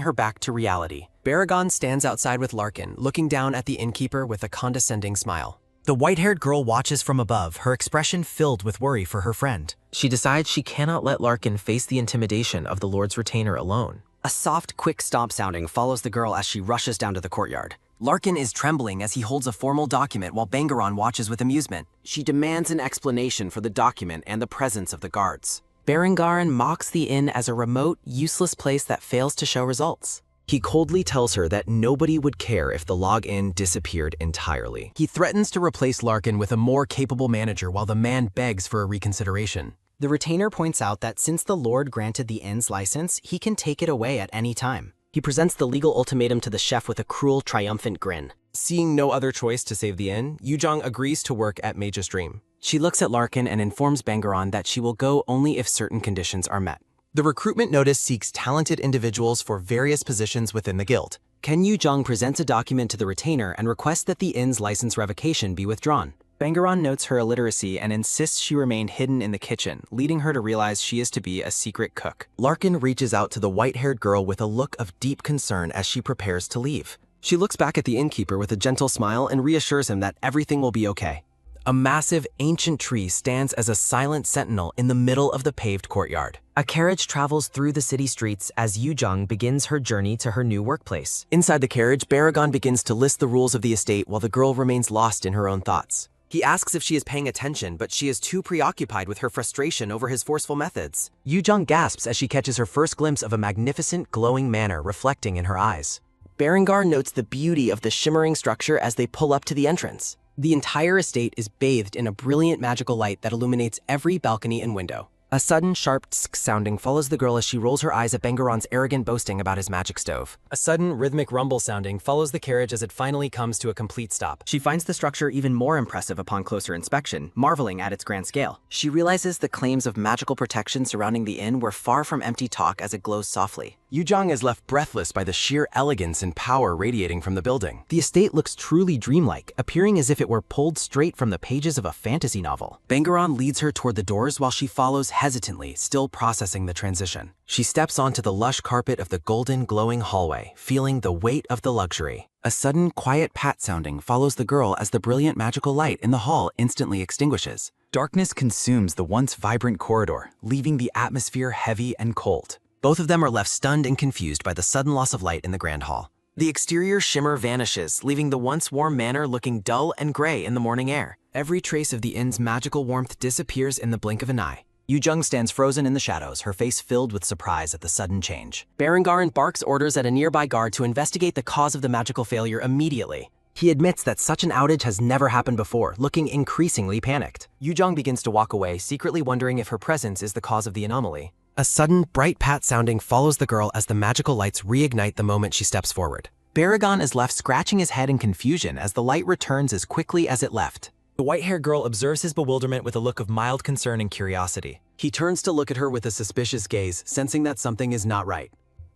her back to reality. Baragon stands outside with Larkin, looking down at the innkeeper with a condescending smile. The white-haired girl watches from above, her expression filled with worry for her friend. She decides she cannot let Larkin face the intimidation of the Lord's retainer alone. A soft, quick stomp sounding follows the girl as she rushes down to the courtyard. Larkin is trembling as he holds a formal document while Bangaron watches with amusement. She demands an explanation for the document and the presence of the guards. Berengarin mocks the inn as a remote, useless place that fails to show results. He coldly tells her that nobody would care if the login disappeared entirely. He threatens to replace Larkin with a more capable manager while the man begs for a reconsideration. The retainer points out that since the Lord granted the inn's license, he can take it away at any time. He presents the legal ultimatum to the chef with a cruel, triumphant grin. Seeing no other choice to save the inn, Yu-jong agrees to work at Mage's Dream. She looks at Larkin and informs Bangaron that she will go only if certain conditions are met. The recruitment notice seeks talented individuals for various positions within the guild. Ken Yu-jong presents a document to the retainer and requests that the inn's license revocation be withdrawn. Bangaron notes her illiteracy and insists she remain hidden in the kitchen, leading her to realize she is to be a secret cook. Larkin reaches out to the white-haired girl with a look of deep concern as she prepares to leave. She looks back at the innkeeper with a gentle smile and reassures him that everything will be okay. A massive, ancient tree stands as a silent sentinel in the middle of the paved courtyard. A carriage travels through the city streets as Yu-jong begins her journey to her new workplace. Inside the carriage, Baragon begins to list the rules of the estate while the girl remains lost in her own thoughts. He asks if she is paying attention, but she is too preoccupied with her frustration over his forceful methods. Yu-jong gasps as she catches her first glimpse of a magnificent, glowing manor reflecting in her eyes. Berengar notes the beauty of the shimmering structure as they pull up to the entrance. The entire estate is bathed in a brilliant magical light that illuminates every balcony and window. A sudden, sharp tsk sounding follows the girl as she rolls her eyes at Bangaron's arrogant boasting about his magic stove. A sudden, rhythmic rumble sounding follows the carriage as it finally comes to a complete stop. She finds the structure even more impressive upon closer inspection, marveling at its grand scale. She realizes the claims of magical protection surrounding the inn were far from empty talk as it glows softly. Yu-jong is left breathless by the sheer elegance and power radiating from the building. The estate looks truly dreamlike, appearing as if it were pulled straight from the pages of a fantasy novel. Bangaron leads her toward the doors while she follows hesitantly, still processing the transition. She steps onto the lush carpet of the golden, glowing hallway, feeling the weight of the luxury. A sudden, quiet pat sounding follows the girl as the brilliant magical light in the hall instantly extinguishes. Darkness consumes the once vibrant corridor, leaving the atmosphere heavy and cold. Both of them are left stunned and confused by the sudden loss of light in the grand hall. The exterior shimmer vanishes, leaving the once warm manor looking dull and gray in the morning air. Every trace of the inn's magical warmth disappears in the blink of an eye. Yu-jong stands frozen in the shadows, her face filled with surprise at the sudden change. Berengarin barks orders at a nearby guard to investigate the cause of the magical failure immediately. He admits that such an outage has never happened before, looking increasingly panicked. Yu-jong begins to walk away, secretly wondering if her presence is the cause of the anomaly. A sudden, bright pat sounding follows the girl as the magical lights reignite the moment she steps forward. Baragon is left scratching his head in confusion as the light returns as quickly as it left. The white-haired girl observes his bewilderment with a look of mild concern and curiosity. He turns to look at her with a suspicious gaze, sensing that something is not right.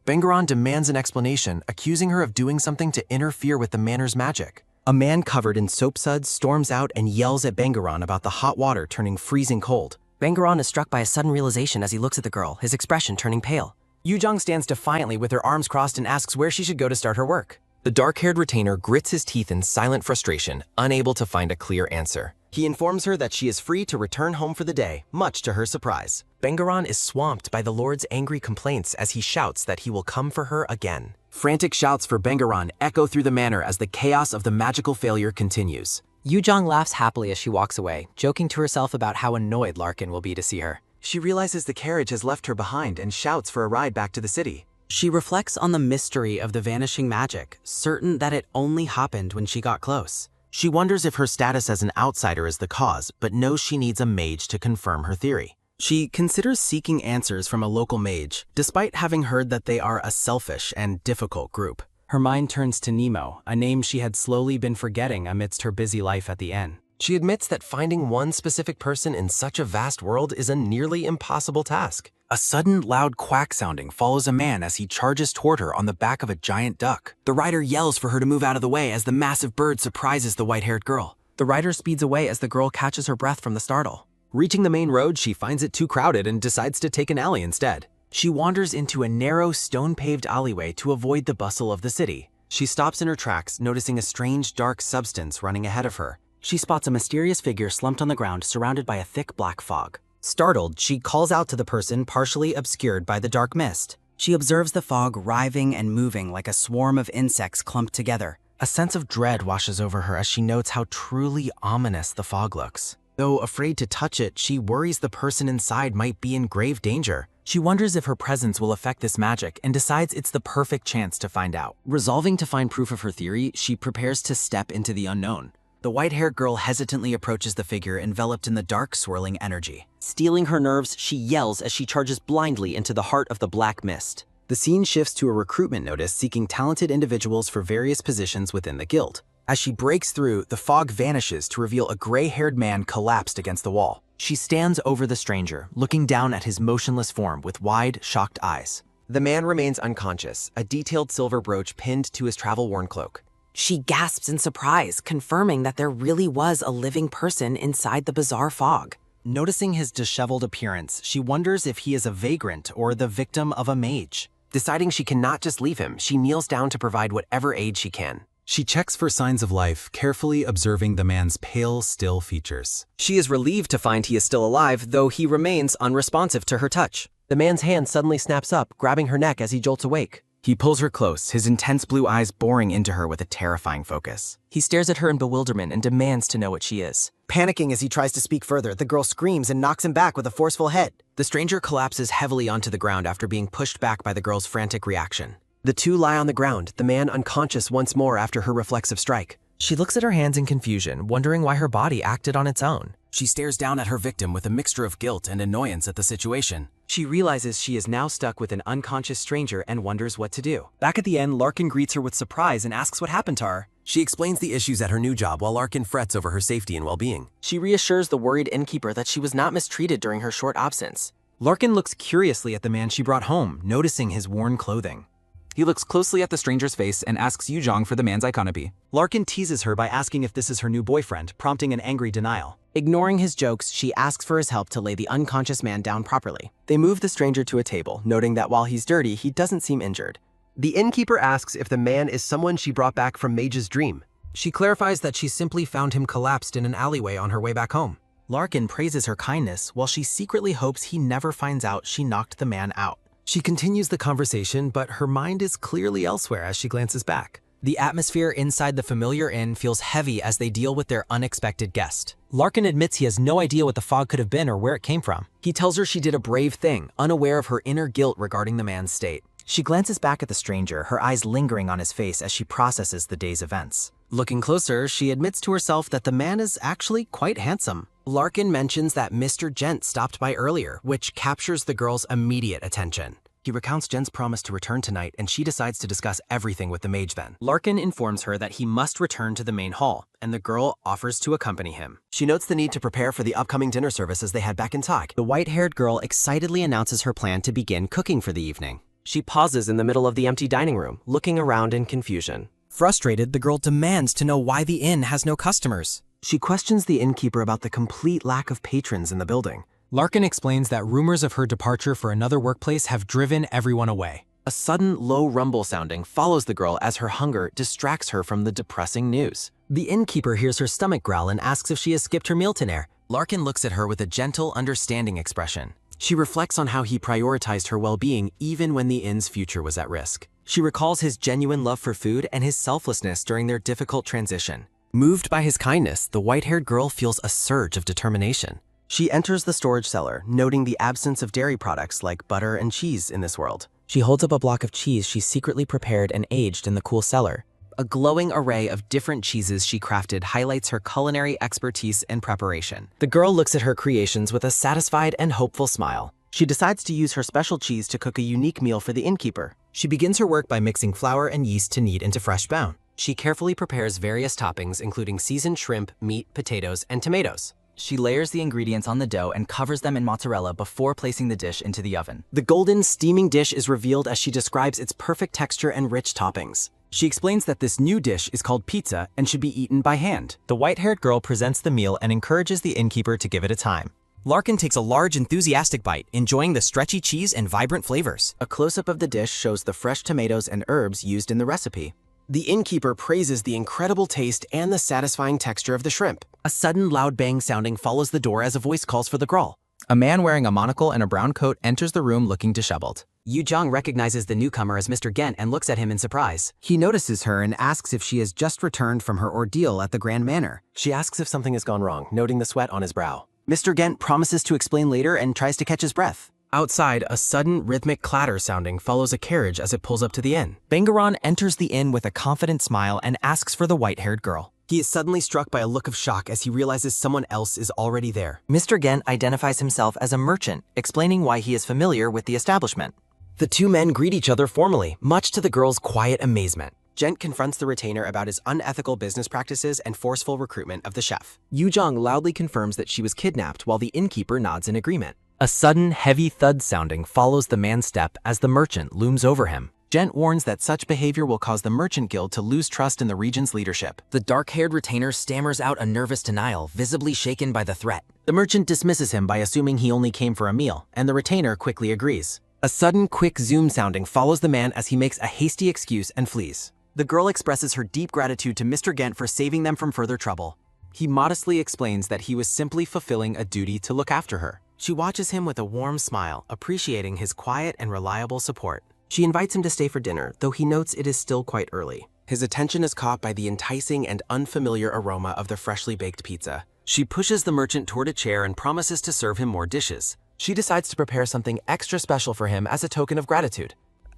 Bangaron demands an explanation, accusing her of doing something to interfere with the manor's magic. A man covered in soapsuds storms out and yells at Bangaron about the hot water turning freezing cold. Bangaron is struck by a sudden realization as he looks at the girl, his expression turning pale. Yu-jong stands defiantly with her arms crossed and asks where she should go to start her work. The dark-haired retainer grits his teeth in silent frustration, unable to find a clear answer. He informs her that she is free to return home for the day, much to her surprise. Bangaron is swamped by the Lord's angry complaints as he shouts that he will come for her again. Frantic shouts for Bangaron echo through the manor as the chaos of the magical failure continues. Yu-jong laughs happily as she walks away, joking to herself about how annoyed Larkin will be to see her. She realizes the carriage has left her behind and shouts for a ride back to the city. She reflects on the mystery of the vanishing magic, certain that it only happened when she got close. She wonders if her status as an outsider is the cause, but knows she needs a mage to confirm her theory. She considers seeking answers from a local mage, despite having heard that they are a selfish and difficult group. Her mind turns to Nemo, a name she had slowly been forgetting amidst her busy life at the inn. She admits that finding one specific person in such a vast world is a nearly impossible task. A sudden, loud quack sounding follows a man as he charges toward her on the back of a giant duck. The rider yells for her to move out of the way as the massive bird surprises the white-haired girl. The rider speeds away as the girl catches her breath from the startle. Reaching the main road, she finds it too crowded and decides to take an alley instead. She wanders into a narrow, stone-paved alleyway to avoid the bustle of the city. She stops in her tracks, noticing a strange, dark substance running ahead of her. She spots a mysterious figure slumped on the ground, surrounded by a thick black fog. Startled, she calls out to the person partially obscured by the dark mist. She observes the fog writhing and moving like a swarm of insects clumped together. A sense of dread washes over her as she notes how truly ominous the fog looks. Though afraid to touch it, she worries the person inside might be in grave danger. She wonders if her presence will affect this magic and decides it's the perfect chance to find out. Resolving to find proof of her theory, she prepares to step into the unknown. The white-haired girl hesitantly approaches the figure enveloped in the dark, swirling energy. Stealing her nerves, she yells as she charges blindly into the heart of the black mist. The scene shifts to a recruitment notice seeking talented individuals for various positions within the guild. As she breaks through, the fog vanishes to reveal a gray-haired man collapsed against the wall. She stands over the stranger, looking down at his motionless form with wide, shocked eyes. The man remains unconscious, a detailed silver brooch pinned to his travel-worn cloak. She gasps in surprise, confirming that there really was a living person inside the bizarre fog. Noticing his disheveled appearance, she wonders if he is a vagrant or the victim of a mage. Deciding she cannot just leave him, she kneels down to provide whatever aid she can. She checks for signs of life, carefully observing the man's pale, still features. She is relieved to find he is still alive, though he remains unresponsive to her touch. The man's hand suddenly snaps up, grabbing her neck as he jolts awake. He pulls her close, his intense blue eyes boring into her with a terrifying focus. He stares at her in bewilderment and demands to know what she is. Panicking as he tries to speak further, the girl screams and knocks him back with a forceful head. The stranger collapses heavily onto the ground after being pushed back by the girl's frantic reaction. The two lie on the ground, the man unconscious once more after her reflexive strike. She looks at her hands in confusion, wondering why her body acted on its own. She stares down at her victim with a mixture of guilt and annoyance at the situation. She realizes she is now stuck with an unconscious stranger and wonders what to do. Back at the end, Larkin greets her with surprise and asks what happened to her. She explains the issues at her new job while Larkin frets over her safety and well-being. She reassures the worried innkeeper that she was not mistreated during her short absence. Larkin looks curiously at the man she brought home, noticing his worn clothing. He looks closely at the stranger's face and asks Yuzhong for the man's iconomy. Larkin teases her by asking if this is her new boyfriend, prompting an angry denial. Ignoring his jokes, she asks for his help to lay the unconscious man down properly. They move the stranger to a table, noting that while he's dirty, he doesn't seem injured. The innkeeper asks if the man is someone she brought back from Mage's dream. She clarifies that she simply found him collapsed in an alleyway on her way back home. Larkin praises her kindness, while she secretly hopes he never finds out she knocked the man out. She continues the conversation, but her mind is clearly elsewhere as she glances back. The atmosphere inside the familiar inn feels heavy as they deal with their unexpected guest. Larkin admits he has no idea what the fog could have been or where it came from. He tells her she did a brave thing, unaware of her inner guilt regarding the man's state. She glances back at the stranger, her eyes lingering on his face as she processes the day's events. Looking closer, she admits to herself that the man is actually quite handsome. Larkin mentions that Mr. Gent stopped by earlier, which captures the girl's immediate attention. He recounts Jen's promise to return tonight, and she decides to discuss everything with the mage then. Larkin informs her that he must return to the main hall, and the girl offers to accompany him. She notes the need to prepare for the upcoming dinner service as they head back in Tog. The white-haired girl excitedly announces her plan to begin cooking for the evening. She pauses in the middle of the empty dining room, looking around in confusion. Frustrated, the girl demands to know why the inn has no customers. She questions the innkeeper about the complete lack of patrons in the building. Larkin explains that rumors of her departure for another workplace have driven everyone away. A sudden low rumble sounding follows the girl as her hunger distracts her from the depressing news. The innkeeper hears her stomach growl and asks if she has skipped her meal dinner. Larkin looks at her with a gentle, understanding expression. She reflects on how he prioritized her well-being even when the inn's future was at risk. She recalls his genuine love for food and his selflessness during their difficult transition. Moved by his kindness, the white-haired girl feels a surge of determination. She enters the storage cellar, noting the absence of dairy products like butter and cheese in this world. She holds up a block of cheese she secretly prepared and aged in the cool cellar. A glowing array of different cheeses she crafted highlights her culinary expertise and preparation. The girl looks at her creations with a satisfied and hopeful smile. She decides to use her special cheese to cook a unique meal for the innkeeper. She begins her work by mixing flour and yeast to knead into fresh dough. She carefully prepares various toppings including seasoned shrimp, meat, potatoes, and tomatoes. She layers the ingredients on the dough and covers them in mozzarella before placing the dish into the oven. The golden, steaming dish is revealed as she describes its perfect texture and rich toppings. She explains that this new dish is called pizza and should be eaten by hand. The white-haired girl presents the meal and encourages the innkeeper to give it a time. Larkin takes a large, enthusiastic bite, enjoying the stretchy cheese and vibrant flavors. A close-up of the dish shows the fresh tomatoes and herbs used in the recipe. The innkeeper praises the incredible taste and the satisfying texture of the shrimp. A sudden loud bang sounding follows the door as a voice calls for the girl. A man wearing a monocle and a brown coat enters the room looking disheveled. Yu Zhang recognizes the newcomer as Mr. Gent and looks at him in surprise. He notices her and asks if she has just returned from her ordeal at the Grand Manor. She asks if something has gone wrong, noting the sweat on his brow. Mr. Gent promises to explain later and tries to catch his breath. Outside, a sudden rhythmic clatter sounding follows a carriage as it pulls up to the inn. Bangaran enters the inn with a confident smile and asks for the white-haired girl. He is suddenly struck by a look of shock as he realizes someone else is already there. Mr. Gent identifies himself as a merchant, explaining why he is familiar with the establishment. The two men greet each other formally, much to the girl's quiet amazement. Gent confronts the retainer about his unethical business practices and forceful recruitment of the chef. Yu Zhang loudly confirms that she was kidnapped while the innkeeper nods in agreement. A sudden, heavy thud sounding follows the man's step as the merchant looms over him. Gent warns that such behavior will cause the Merchant Guild to lose trust in the region's leadership. The dark-haired retainer stammers out a nervous denial, visibly shaken by the threat. The merchant dismisses him by assuming he only came for a meal, and the retainer quickly agrees. A sudden, quick zoom sounding follows the man as he makes a hasty excuse and flees. The girl expresses her deep gratitude to Mr. Gent for saving them from further trouble. He modestly explains that he was simply fulfilling a duty to look after her. She watches him with a warm smile, appreciating his quiet and reliable support. She invites him to stay for dinner, though he notes it is still quite early. His attention is caught by the enticing and unfamiliar aroma of the freshly baked pizza. She pushes the merchant toward a chair and promises to serve him more dishes. She decides to prepare something extra special for him as a token of gratitude.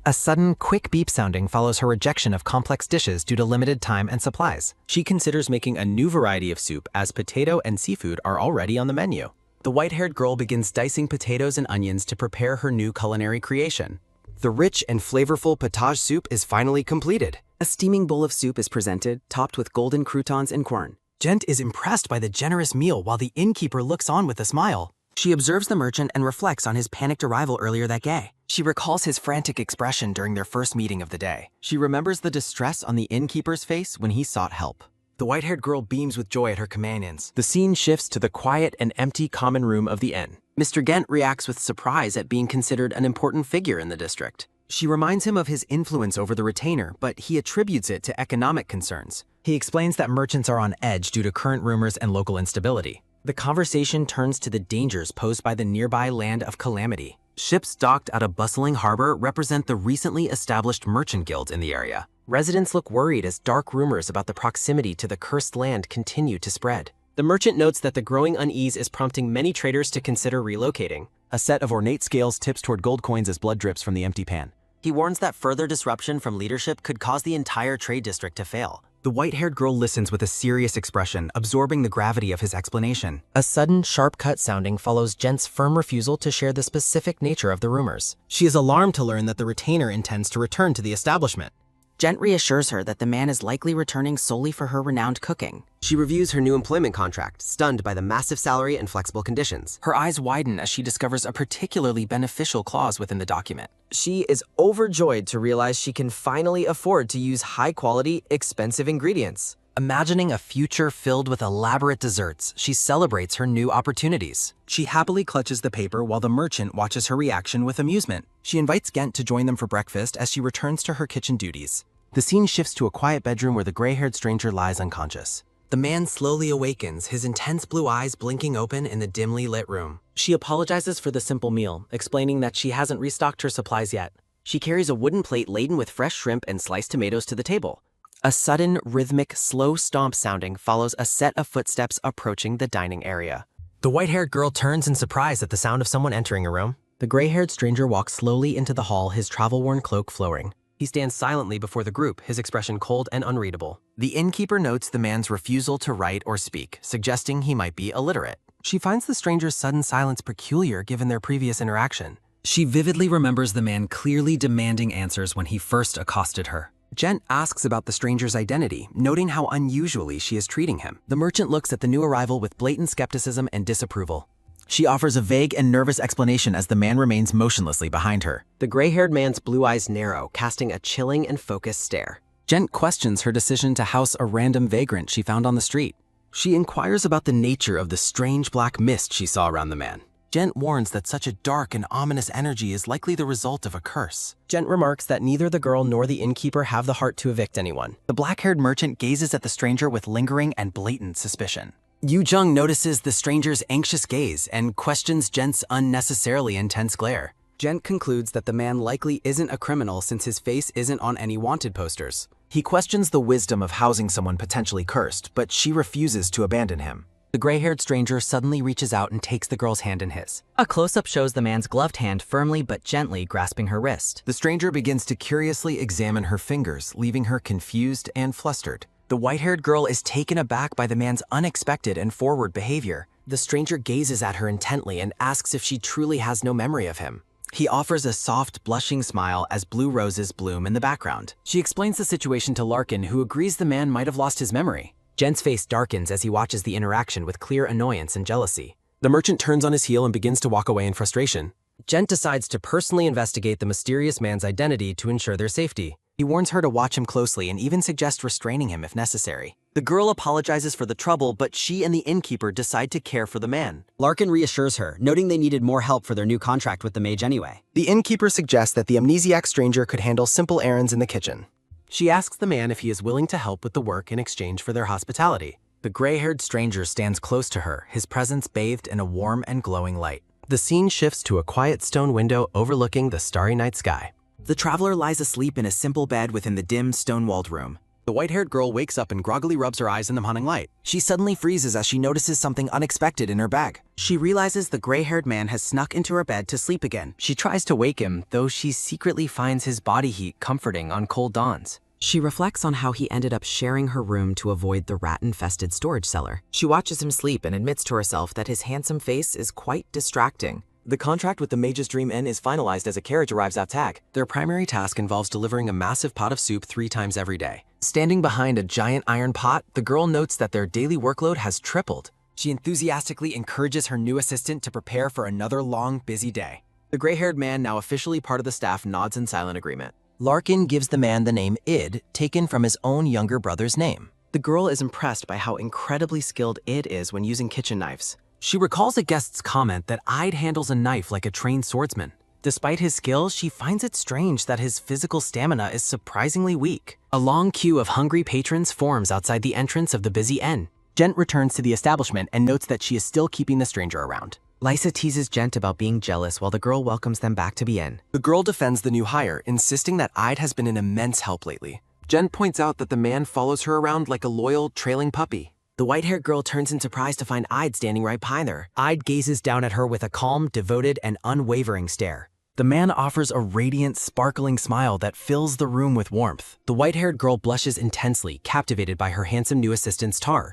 A sudden, quick beep sounding follows her rejection of complex dishes due to limited time and supplies. She considers making a new variety of soup as potato and seafood are already on the menu. The white-haired girl begins dicing potatoes and onions to prepare her new culinary creation. The rich and flavorful potage soup is finally completed. A steaming bowl of soup is presented, topped with golden croutons and corn. Gent is impressed by the generous meal while the innkeeper looks on with a smile. She observes the merchant and reflects on his panicked arrival earlier that day. She recalls his frantic expression during their first meeting of the day. She remembers the distress on the innkeeper's face when he sought help. The white-haired girl beams with joy at her companions. The scene shifts to the quiet and empty common room of the inn. Mr. Gent reacts with surprise at being considered an important figure in the district. She reminds him of his influence over the retainer, but he attributes it to economic concerns. He explains that merchants are on edge due to current rumors and local instability. The conversation turns to the dangers posed by the nearby land of Calamity. Ships docked at a bustling harbor represent the recently established merchant guild in the area. Residents look worried as dark rumors about the proximity to the cursed land continue to spread. The merchant notes that the growing unease is prompting many traders to consider relocating. A set of ornate scales tips toward gold coins as blood drips from the empty pan. He warns that further disruption from leadership could cause the entire trade district to fail. The white-haired girl listens with a serious expression, absorbing the gravity of his explanation. A sudden, sharp-cut sounding follows Gent's firm refusal to share the specific nature of the rumors. She is alarmed to learn that the retainer intends to return to the establishment. Gent reassures her that the man is likely returning solely for her renowned cooking. She reviews her new employment contract, stunned by the massive salary and flexible conditions. Her eyes widen as she discovers a particularly beneficial clause within the document. She is overjoyed to realize she can finally afford to use high-quality, expensive ingredients. Imagining a future filled with elaborate desserts, she celebrates her new opportunities. She happily clutches the paper while the merchant watches her reaction with amusement. She invites Gent to join them for breakfast as she returns to her kitchen duties. The scene shifts to a quiet bedroom where the gray-haired stranger lies unconscious. The man slowly awakens, his intense blue eyes blinking open in the dimly lit room. She apologizes for the simple meal, explaining that she hasn't restocked her supplies yet. She carries a wooden plate laden with fresh shrimp and sliced tomatoes to the table. A sudden, rhythmic, slow stomp sounding follows a set of footsteps approaching the dining area. The white-haired girl turns in surprise at the sound of someone entering a room. The gray-haired stranger walks slowly into the hall, his travel-worn cloak flowing. He stands silently before the group, his expression cold and unreadable. The innkeeper notes the man's refusal to write or speak, suggesting he might be illiterate. She finds the stranger's sudden silence peculiar given their previous interaction. She vividly remembers the man clearly demanding answers when he first accosted her. Gent asks about the stranger's identity, noting how unusually she is treating him. The merchant looks at the new arrival with blatant skepticism and disapproval. She offers a vague and nervous explanation as the man remains motionlessly behind her. The gray-haired man's blue eyes narrow, casting a chilling and focused stare. Gent questions her decision to house a random vagrant she found on the street. She inquires about the nature of the strange black mist she saw around the man. Gent warns that such a dark and ominous energy is likely the result of a curse. Gent remarks that neither the girl nor the innkeeper have the heart to evict anyone. The black-haired merchant gazes at the stranger with lingering and blatant suspicion. Yu Jung notices the stranger's anxious gaze and questions Gent's unnecessarily intense glare. Gent concludes that the man likely isn't a criminal since his face isn't on any wanted posters. He questions the wisdom of housing someone potentially cursed, but she refuses to abandon him. The gray-haired stranger suddenly reaches out and takes the girl's hand in his. A close-up shows the man's gloved hand firmly but gently grasping her wrist. The stranger begins to curiously examine her fingers, leaving her confused and flustered. The white-haired girl is taken aback by the man's unexpected and forward behavior. The stranger gazes at her intently and asks if she truly has no memory of him. He offers a soft, blushing smile as blue roses bloom in the background. She explains the situation to Larkin, who agrees the man might have lost his memory. Gent's face darkens as he watches the interaction with clear annoyance and jealousy. The merchant turns on his heel and begins to walk away in frustration. Gent decides to personally investigate the mysterious man's identity to ensure their safety. He warns her to watch him closely and even suggests restraining him if necessary. The girl apologizes for the trouble, but she and the innkeeper decide to care for the man. Larkin reassures her, noting they needed more help for their new contract with the mage anyway. The innkeeper suggests that the amnesiac stranger could handle simple errands in the kitchen. She asks the man if he is willing to help with the work in exchange for their hospitality. The gray-haired stranger stands close to her, his presence bathed in a warm and glowing light. The scene shifts to a quiet stone window overlooking the starry night sky. The traveler lies asleep in a simple bed within the dim, stone-walled room. The white-haired girl wakes up and groggily rubs her eyes in the haunting light. She suddenly freezes as she notices something unexpected in her bag. She realizes the gray-haired man has snuck into her bed to sleep again. She tries to wake him, though she secretly finds his body heat comforting on cold dawns. She reflects on how he ended up sharing her room to avoid the rat-infested storage cellar. She watches him sleep and admits to herself that his handsome face is quite distracting. The contract with the Mage's Dream Inn is finalized as a carriage arrives at Tag. Their primary task involves delivering a massive pot of soup 3 times every day. Standing behind a giant iron pot, the girl notes that their daily workload has tripled. She enthusiastically encourages her new assistant to prepare for another long, busy day. The gray-haired man, now officially part of the staff, nods in silent agreement. Larkin gives the man the name Id, taken from his own younger brother's name. The girl is impressed by how incredibly skilled Id is when using kitchen knives. She recalls a guest's comment that Id handles a knife like a trained swordsman. Despite his skills, she finds it strange that his physical stamina is surprisingly weak. A long queue of hungry patrons forms outside the entrance of the busy inn. Gent returns to the establishment and notes that she is still keeping the stranger around. Lysa teases Gent about being jealous while the girl welcomes them back to the inn. The girl defends the new hire, insisting that Ide has been an immense help lately. Jen points out that the man follows her around like a loyal, trailing puppy. The white-haired girl turns in surprise to find Ide standing right behind her. Ide gazes down at her with a calm, devoted, and unwavering stare. The man offers a radiant, sparkling smile that fills the room with warmth. The white-haired girl blushes intensely, captivated by her handsome new assistant's tar.